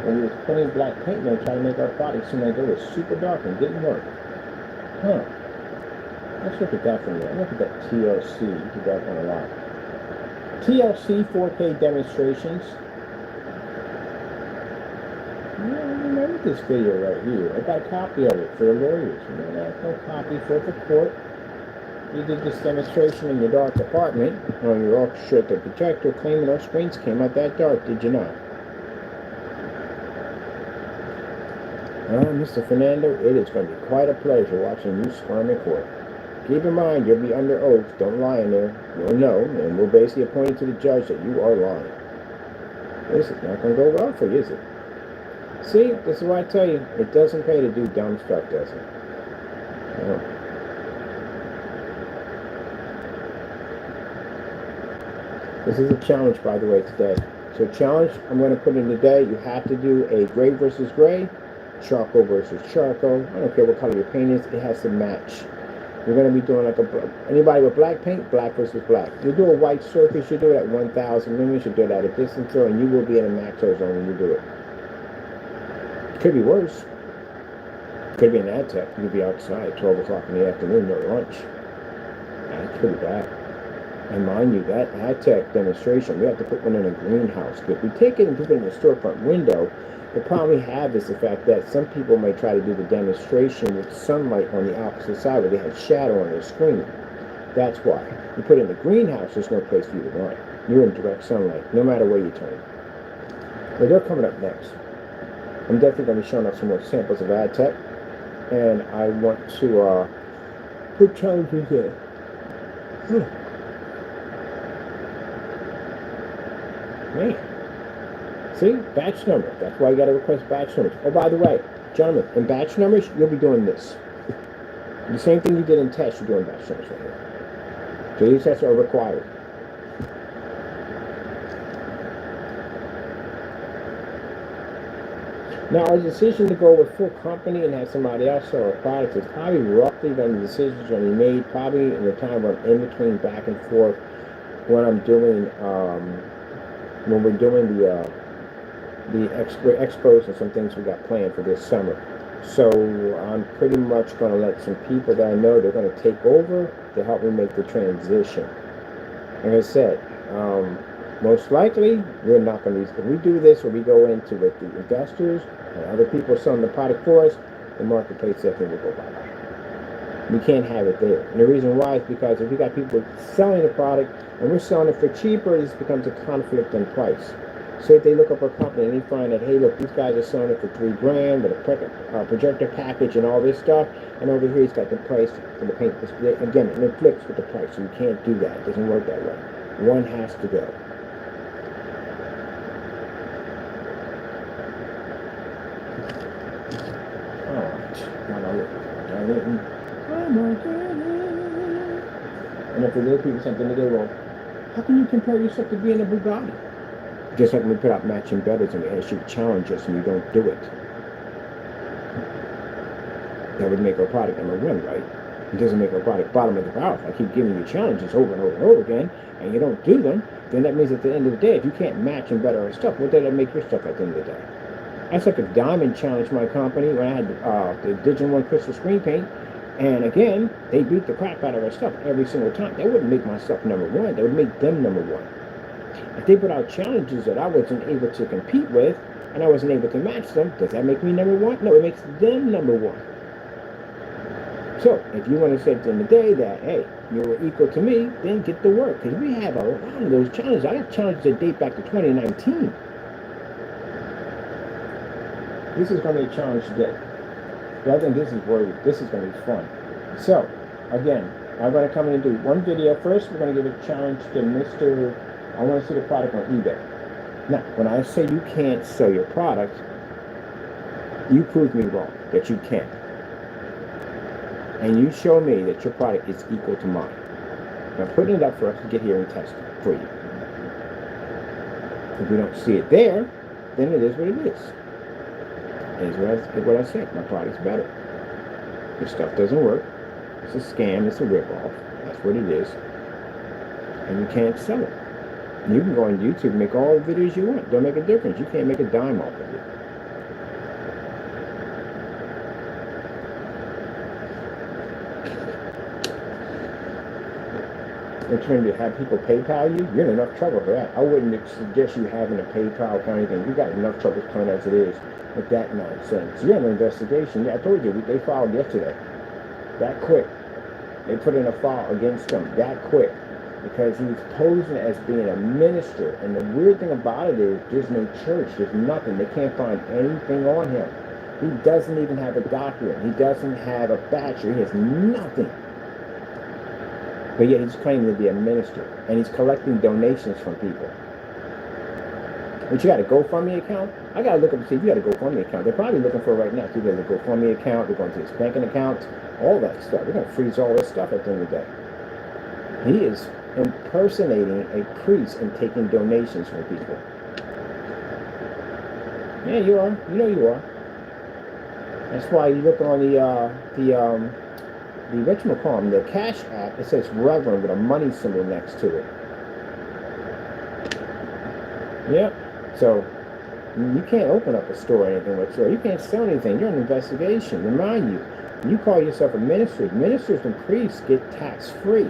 When we was putting black paint in there trying to make our product seem like it was super dark and didn't work. Huh. Let's look at that for a minute. Look at that TLC. You did that one a lot. TLC 4K demonstrations. Yeah, I remember this video right here. I got a copy of it for the lawyers. You know, that's no copy for the court. You did this demonstration in your dark apartment on your off-shut the projector, claiming our screens came out that dark, did you not? Mr. Fernando, it is going to be quite a pleasure watching you squirm in court. Keep in mind, you'll be under oath. Don't lie in there. We'll know, and we'll basically appoint it to the judge that you are lying. This is not going to go well for you, is it? See, this is what I tell you. It doesn't pay to do dumb stuff, does it? No. This is a challenge, by the way, today. So challenge, I'm going to put in today. You have to do a gray versus gray, charcoal versus charcoal. I don't care what color your paint is. It has to match. You're going to be doing like anybody with black paint, black versus black. You do a white surface, you do it at 1,000 lumens, you do it at a distance, and you will be in a maxo zone when you do it. Could be worse. Could be an ad tech. You could be outside at 12 o'clock in the afternoon at lunch. That could be bad. And mind you, that ad tech demonstration, we have to put one in a greenhouse. If we take it and put it in the storefront window, the problem we have is the fact that some people may try to do the demonstration with sunlight on the opposite side where they have shadow on their screen. That's why. You put it in the greenhouse, there's no place for you to run. You're in direct sunlight, no matter where you turn. But they're coming up next. I'm definitely going to be showing off some more samples of ad tech, and I want to put challenges in. Man, see, batch number. That's why you got to request batch numbers. Oh, by the way, gentlemen, in batch numbers, you'll be doing this. The same thing you did in test, you're doing batch numbers right here. So these tests are required. Now, our decision to go with full company and have somebody else sell our products is probably roughly when the decisions are made, probably in the time when I'm in between back and forth when I'm doing, when we're doing the expos and some things we got planned for this summer. So I'm pretty much going to let some people that I know they're going to take over to help me make the transition. Like I said, most likely we're not going to use, if we do this or we go into with the investors and other people selling the product for us, the marketplace definitely will go bye-bye. We can't have it there. And the reason why is because if we got people selling the product and we're selling it for cheaper, this becomes a conflict in price. So if they look up our company and they find that, hey, look, these guys are selling it for $3,000 with a projector package and all this stuff, and over here he's got the price for the paint. Again, it inflicts with the price, so you can't do that. It doesn't work that way. One has to go. And if the little people something to do, well, how can you compare yourself to being a Bugatti? Just like when we put out matching betters and we ask you to challenge us and you don't do it. That would make our product number one, right? It doesn't make our product bottom of the barrel. If I keep giving you challenges over and over and over again and you don't do them, then that means at the end of the day, if you can't match and better our stuff, what did that make your stuff at the end of the day? That's like if Diamond challenged my company when I had the Digital One crystal screen paint, and again, they beat the crap out of our stuff every single time. That wouldn't make my stuff number one. That would make them number one. If they put out challenges that I wasn't able to compete with, and I wasn't able to match them, does that make me number one? No, it makes them number one. So, if you want to say at the end of the day that, hey, you're equal to me, then get to work. Because we have a lot of those challenges. I got challenges that date back to 2019. This is going to be a challenge today. But I think this is going to be fun. So, again, I'm going to come in and do one video. First, we're going to give a challenge to Mr. I want to see the product on eBay. Now, when I say you can't sell your product, you prove me wrong, that you can. And you show me that your product is equal to mine. Now, putting it up for us to get here and test it for you. If we don't see it there, then it is what it is. It's what I said. My product's better. Your stuff doesn't work. It's a scam. It's a ripoff. That's what it is. And you can't sell it. You can go on YouTube and make all the videos you want. Don't make a difference. You can't make a dime off of it. They're trying to have people PayPal you. You're in enough trouble for that. I wouldn't suggest you having a PayPal account or anything. You got enough trouble coming as it is with that nonsense. You're under investigation. Yeah, I told you, they filed yesterday. That quick. They put in a file against him that quick because he's posing as being a minister. And the weird thing about it is there's no church. There's nothing. They can't find anything on him. He doesn't even have a doctorate. He doesn't have a bachelor. He has nothing. But yet he's claiming to be a minister. And he's collecting donations from people. But you got a GoFundMe account? I got to look up and see if you got a GoFundMe account. They're probably looking for it right now. So you got a GoFundMe account. They're going to his banking account. All that stuff. They're going to freeze all this stuff at the end of the day. He is impersonating a priest and taking donations from people. Yeah, you are. You know you are. That's why you look on the Cash App, it says Reverend with a money symbol next to it. Yep. So you can't open up a store or anything whatsoever. You can't sell anything. You're on investigation. Remind you, you call yourself a minister. Ministers and priests get tax-free.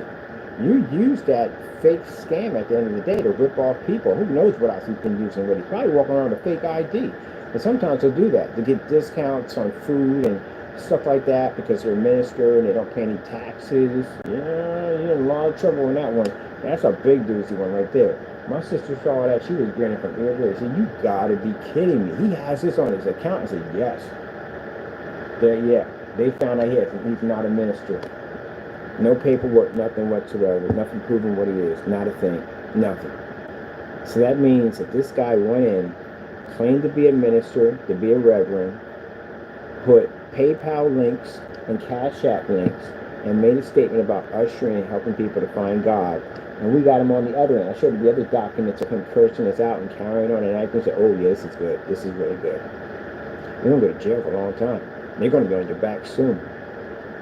You use that fake scam at the end of the day to rip off people. Who knows what else he's been using already? He's probably walking around with a fake ID. But sometimes they'll do that to get discounts on food and stuff like that because they're a minister and they don't pay any taxes. Yeah, you're in a lot of trouble on that one. That's a big doozy one right there. My sister saw that. She was grinning from ear to ear. She said, "You gotta be kidding me. He has this on his account." I said, "Yes." Yeah. They found out he's not a minister. No paperwork, nothing whatsoever. Nothing proving what he is. Not a thing. Nothing. So that means that this guy went in, claimed to be a minister, to be a reverend, put PayPal links and Cash App links, and made a statement about ushering and helping people to find God. And we got him on the other end. I showed him the other documents of him cursing us out and carrying on, and I can say, "Oh yeah, this is good. This is really good." You're gonna go to jail for a long time. They're gonna be on your back soon.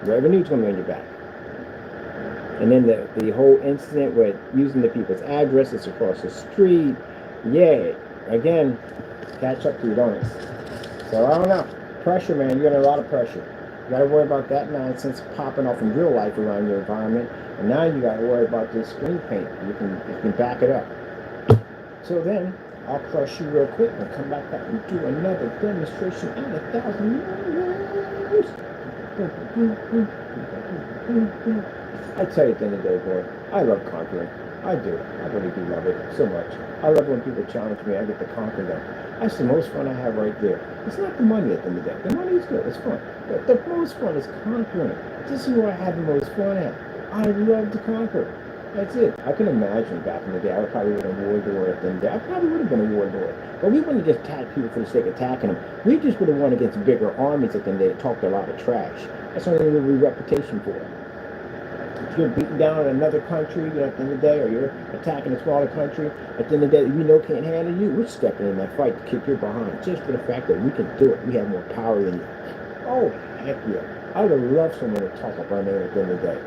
Revenue's gonna be on your back. And then the whole incident with using the people's addresses across the street, yeah, again, catch up to you, don't it? So I don't know. Pressure, man. You got a lot of pressure. You got to worry about that nonsense popping off in real life around your environment, and now you got to worry about this screen paint. You can back it up. So then I'll crush you real quick and come back out and do another demonstration at 1,000 euros. I tell you at the end of the day, boy, I love conquering. I do. I really do love it so much. I love when people challenge me. I get to conquer them. That's the most fun I have right there. It's not the money at the end of the day. The money is good. It's fun. But the most fun is conquering. This is where I have the most fun at. I love to conquer. That's it. I can imagine back in the day, I probably would have been a warlord at the end of the day. I probably would have been a warlord. But we wouldn't just attack people for the sake of attacking them. We just would have won against bigger armies at the end of the day that talked a lot of trash. That's only a reputation for it. If you're beating down another country at the end of the day, or you're attacking a smaller country, at the end of the day, we know can't handle you, we're stepping in that fight to kick your behind, just for the fact that we can do it. We have more power than you. Oh, heck yeah. I would love someone to talk up our name at the end of the day.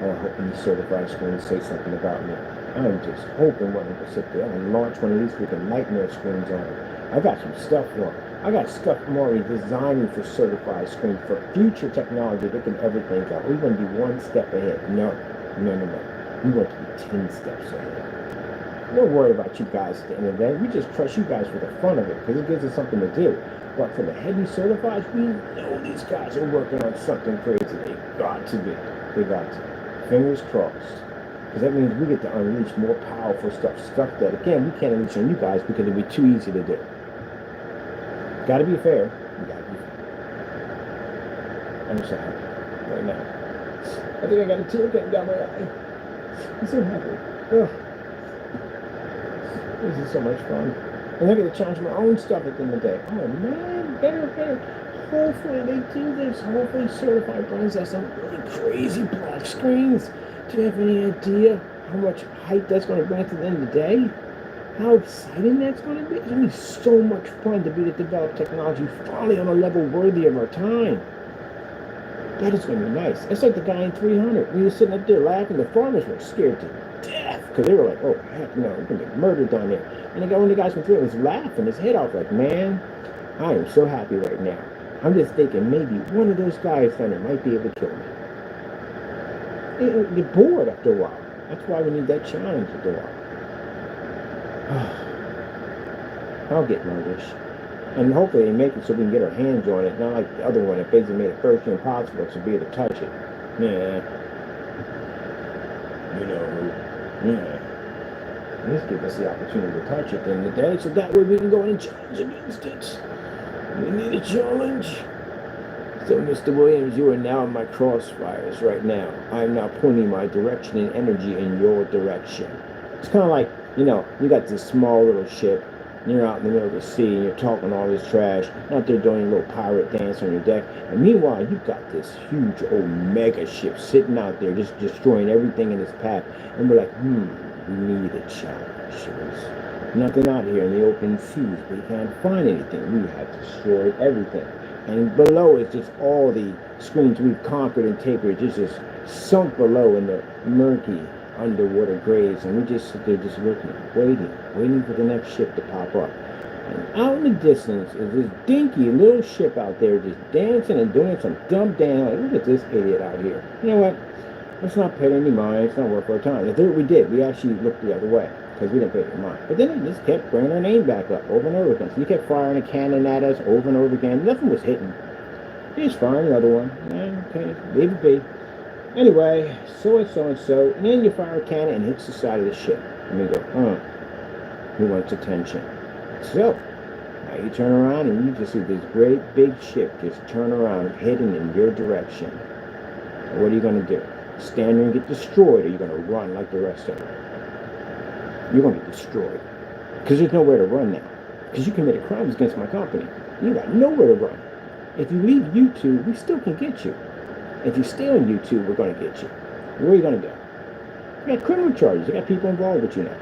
Oh, I hope these certified screens say something about me. I'm just hoping one of them sit there and launch one of these freaking nightmare screens on it. I got some stuff for them. I got stuff I'm already designing for certified screens for future technology that can ever think of. We want to be one step ahead. No. We want to be 10 steps ahead. We're not worried about you guys at the end of the day. We just trust you guys for the fun of it because it gives us something to do. But for the heavy certified, we know these guys are working on something crazy. They got to be. They got to. Fingers crossed. Because that means we get to unleash more powerful stuff. Stuff that, again, we can't unleash on you guys because it'd be too easy to do. Gotta be fair. You gotta be fair. I'm so happy right now. I think I got a tear getting down my eye. I'm so happy. Ugh. This is so much fun. And I get to challenge my own stuff at the end of the day. Oh man, better. Hopefully they do this. Hopefully certified brands have some really crazy black screens. Do you have any idea how much hype that's going to bring to the end of the day? How exciting that's going to be. It's going to be so much fun to be able to develop technology finally on a level worthy of our time. That is going to be nice. It's like the guy in 300. We were sitting up there laughing. The farmers were scared to death because they were like, "Oh, heck no, we're going to get murdered down there." And one of the guys from 300 was laughing his head off like, "Man, I am so happy right now. I'm just thinking maybe one of those guys down there might be able to kill me." You're bored after a while. That's why we need that challenge after a while. I'll get my wish. And hopefully they make it so we can get our hands on it, not like the other one that basically made it virtually impossible to be able to touch it. Yeah. Just give us the opportunity to touch it at the end of the day, so that way we can go in and challenge against it. We need a challenge. So, Mr. Williams, you are now in my crossfires right now. I am now pointing my direction and energy in your direction. It's kind of like, you got this small little ship, and you're out in the middle of the sea, and you're talking all this trash, out there doing a little pirate dance on your deck, and meanwhile, you've got this huge old mega ship sitting out there, just destroying everything in its path, and we're like, we need a challenge. There's nothing out here in the open seas. We can't find anything. We have destroyed everything. And below is just all the screens we've conquered and tapered, just sunk below in the murky underwater graves, and we just sit there just looking, waiting for the next ship to pop up. And out in the distance is this dinky little ship out there just dancing and doing some dumb dance. Like, look at this idiot out here. You know what? Let's not pay any mind. It's not worth our time. That's what we did. We actually looked the other way because we didn't pay any mind. But then it just kept bringing our name back up over and over again. So you kept firing a cannon at us over and over again. Nothing was hitting. Just firing another one. Okay, leave it be. Anyway, so and so, and then you fire a cannon and it hits the side of the ship. And we go, who wants attention. So, now you turn around and you just see this great big ship just turn around heading in your direction. And what are you going to do? Stand there and get destroyed, or are you going to run like the rest of them? You're going to get destroyed. Because there's nowhere to run now. Because you committed crimes against my company. You got nowhere to run. If you leave YouTube, we still can get you. If you stay on YouTube, we're going to get you. Where are you going to go? You got criminal charges. You got people involved with you now.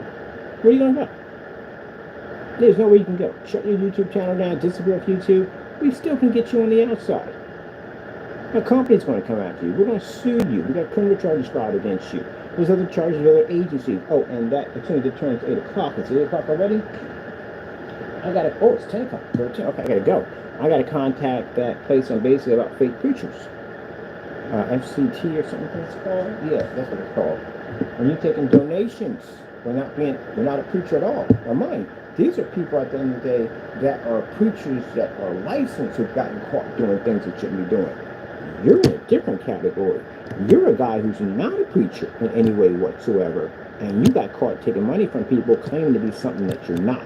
Where are you going to go? There's nowhere you can go. Shut your YouTube channel down, disappear off YouTube. We still can get you on the outside. My company's going to come after you. We're going to sue you. We got criminal charges filed against you. There's other charges with other agencies. Oh, and that, as soon as it turns 8 o'clock, it's 8 o'clock already? It's 10 o'clock. 13. Okay, I got to go. I got to contact that place on basically about fake preachers. FCT or something it's called? Yeah, that's what it's called. When you're taking donations, we're not a preacher at all. Now mind, these are people at the end of the day that are preachers that are licensed who've gotten caught doing things they shouldn't be doing. You're in a different category. You're a guy who's not a preacher in any way whatsoever, and you got caught taking money from people claiming to be something that you're not.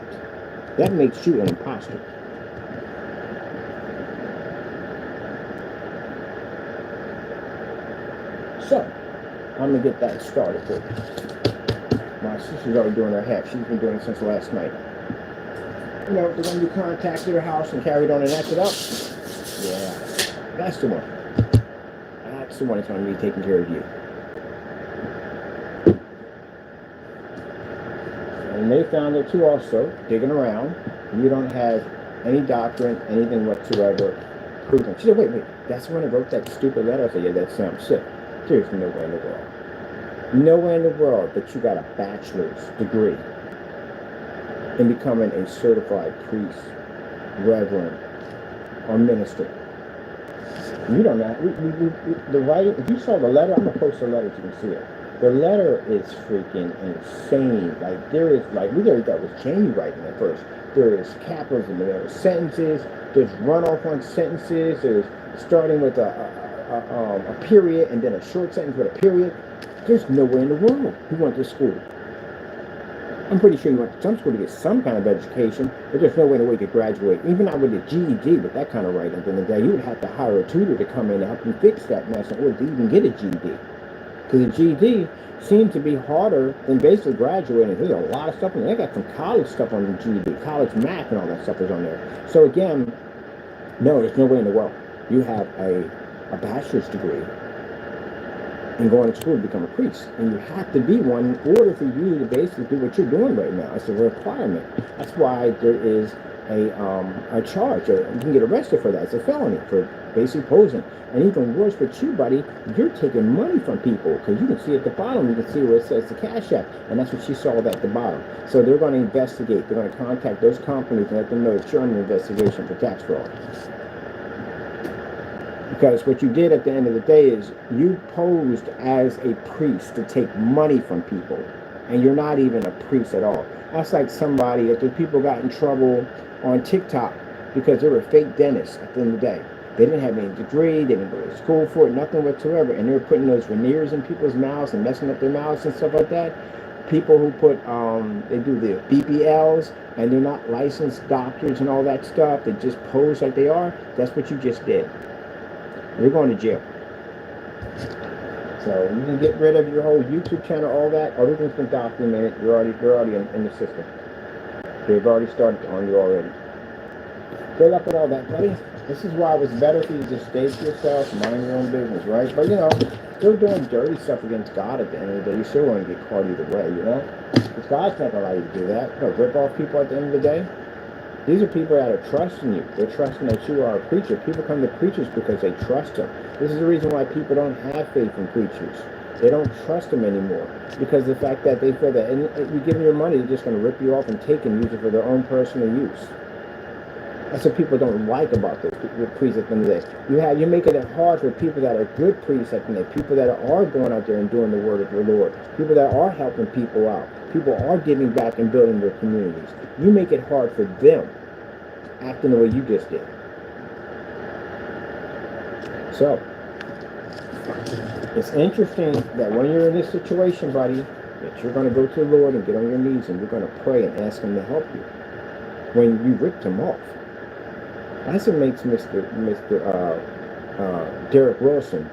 That makes you an imposter. So, I'm going to get that started for you. My sister's already doing her hair. She's been doing it since last night. You know, the one you contacted her house and carried on and acted up? Yeah, that's the one. That's the one that's going to be taking care of you. And they found it too also, digging around. You don't have any doctrine, anything whatsoever proven. She said, wait, that's the one that wrote that stupid letter? I said, yeah, that sounds sick. There's no way in the world. Nowhere in the world that you got a bachelor's degree in becoming a certified priest, reverend, or minister. You don't know. The writing, if you saw the letter, I'm going to post the letter so you can see it. The letter is freaking insane. Like, there is, like, we already thought it was Cheney writing at first. There is capitalism, there are sentences, there's runoff on sentences, there's starting with a period and then a short sentence with a period. There's no way in the world he went to school. I'm pretty sure he went to some school to get some kind of education, but there's no way in the world he could graduate. Even not with a GED, with that kind of writing, then the day you would have to hire a tutor to come in and help you fix that mess in order to even get a GED. Because the GED seems to be harder than basically graduating. There's a lot of stuff on there. They got some college stuff on the GED, college math and all that stuff is on there. So again, no, there's no way in the world. You have a bachelor's degree and going to school to become a priest. And you have to be one in order for you to basically do what you're doing right now. It's a requirement. That's why there is a charge. You can get arrested for that. It's a felony for basically posing. And even worse with you, buddy, you're taking money from people, because you can see at the bottom, you can see where it says the Cash App, and that's what she saw at the bottom. So they're going to investigate. They're going to contact those companies and let them know that you're under investigation for tax fraud. Because what you did at the end of the day is you posed as a priest to take money from people, and you're not even a priest at all. That's like somebody, if the people got in trouble on TikTok because they were fake dentists at the end of the day. They didn't have any degree, they didn't go to school for it, nothing whatsoever, and they were putting those veneers in people's mouths and messing up their mouths and stuff like that. People who put, they do the BPLs, and they're not licensed doctors and all that stuff, they just pose like they are. That's what you just did. You're going to jail. So you can get rid of your whole YouTube channel, all that. Everything's been documented. They're already in the system. They've already started on you already. Good luck with all that, buddy. This is why it was better for you to just stay to yourself, mind your own business, right? But, you know, they're doing dirty stuff against God at the end of the day. You still want to get caught either way, you know? Because God's not going to allow you to do that. No, rip off people at the end of the day. These are people that are trusting you. They're trusting that you are a preacher. People come to preachers because they trust them. This is the reason why people don't have faith in preachers. They don't trust them anymore. Because of the fact that they feel that you give them your money, they're just going to rip you off and take and use it for their own personal use. That's what people don't like about the priests at the end of the day. You're making it hard for people that are good priests at the end of the day, people that are going out there and doing the word of the Lord, people that are helping people out, people are giving back and building their communities. You make it hard for them acting the way you just did. So, it's interesting that when you're in this situation, buddy, that you're going to go to the Lord and get on your knees and you're going to pray and ask Him to help you when you ripped him off. That's what makes Mr. Derek Wilson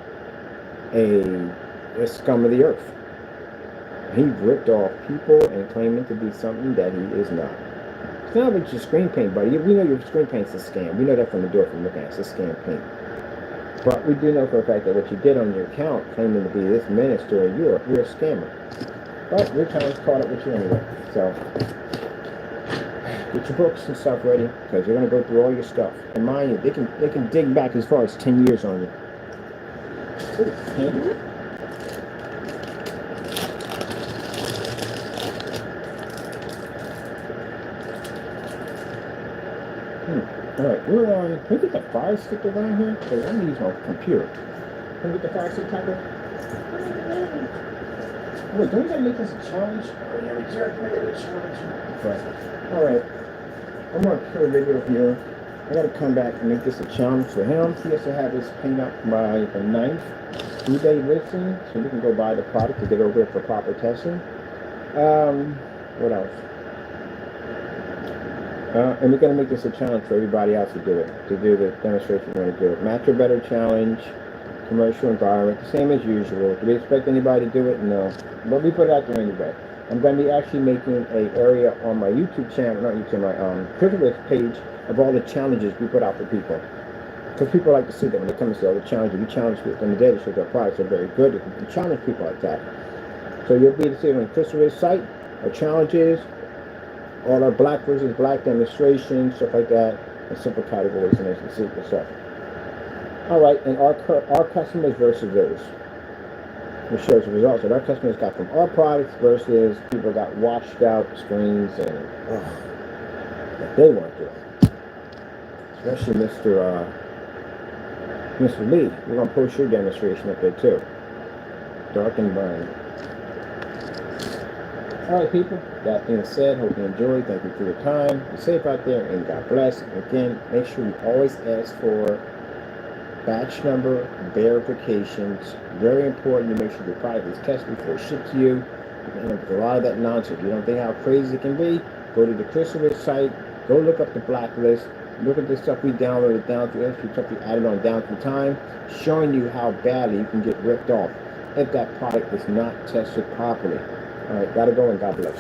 a scum of the earth. He ripped off people and claiming to be something that he is not. It's not about your screen paint, buddy. We know your screen paint's a scam. We know that from the door from looking at it. It's a scam paint. But we do know for a fact that what you did on your account, claiming to be this minister, and you're a scammer. But your time's caught up with you anyway. So get your books and stuff ready, because they're going to go through all your stuff. And mind you, they can dig back as far as 10 years on you. Ooh, Alright, can we get the fire stick around here? Because I'm using my computer. Can we get the fire stick, Tucker? Wait, don't we gotta make this a challenge? Oh, yeah, we just make it a challenge. But, alright. I'm gonna kill a video here. I gotta come back and make this a challenge for him. He has to have this paint up by the 9th eBay listing, so we can go buy the product to get over it for proper testing. What else? And we're going to make this a challenge for everybody else to do the demonstration we're going to do it. Match or better challenge, commercial environment, the same as usual. Do we expect anybody to do it? No. But we put it out there anyway. I'm going to be actually making an area on my YouTube channel, not YouTube, my privilege page of all the challenges we put out for people. Because people like to see that when they come and say, oh, the challenges, we challenge people in the day to show their products are very good. We challenge people like that. So you'll be able to see it on Christopher's site, our challenges, all our black versus black demonstrations, stuff like that, and simple categories and the secret stuff. All right, and our customers versus theirs, which shows the results that our customers got from our products versus people got washed out screens and that they weren't doing. Especially Mr. Lee. We're gonna post your demonstration up there too. Dark and burn. Alright people, that being said, hope you enjoyed. Thank you for your time. Be safe out there and God bless. Again, make sure you always ask for batch number verifications. Very important to make sure your product is tested before it ships to you. There's a lot of that nonsense. You don't think how crazy it can be? Go to the Christopher site, go look up the blacklist, look at the stuff we downloaded down through history, stuff we added on down through time, showing you how badly you can get ripped off if that product is not tested properly. All right, gotta go and God bless.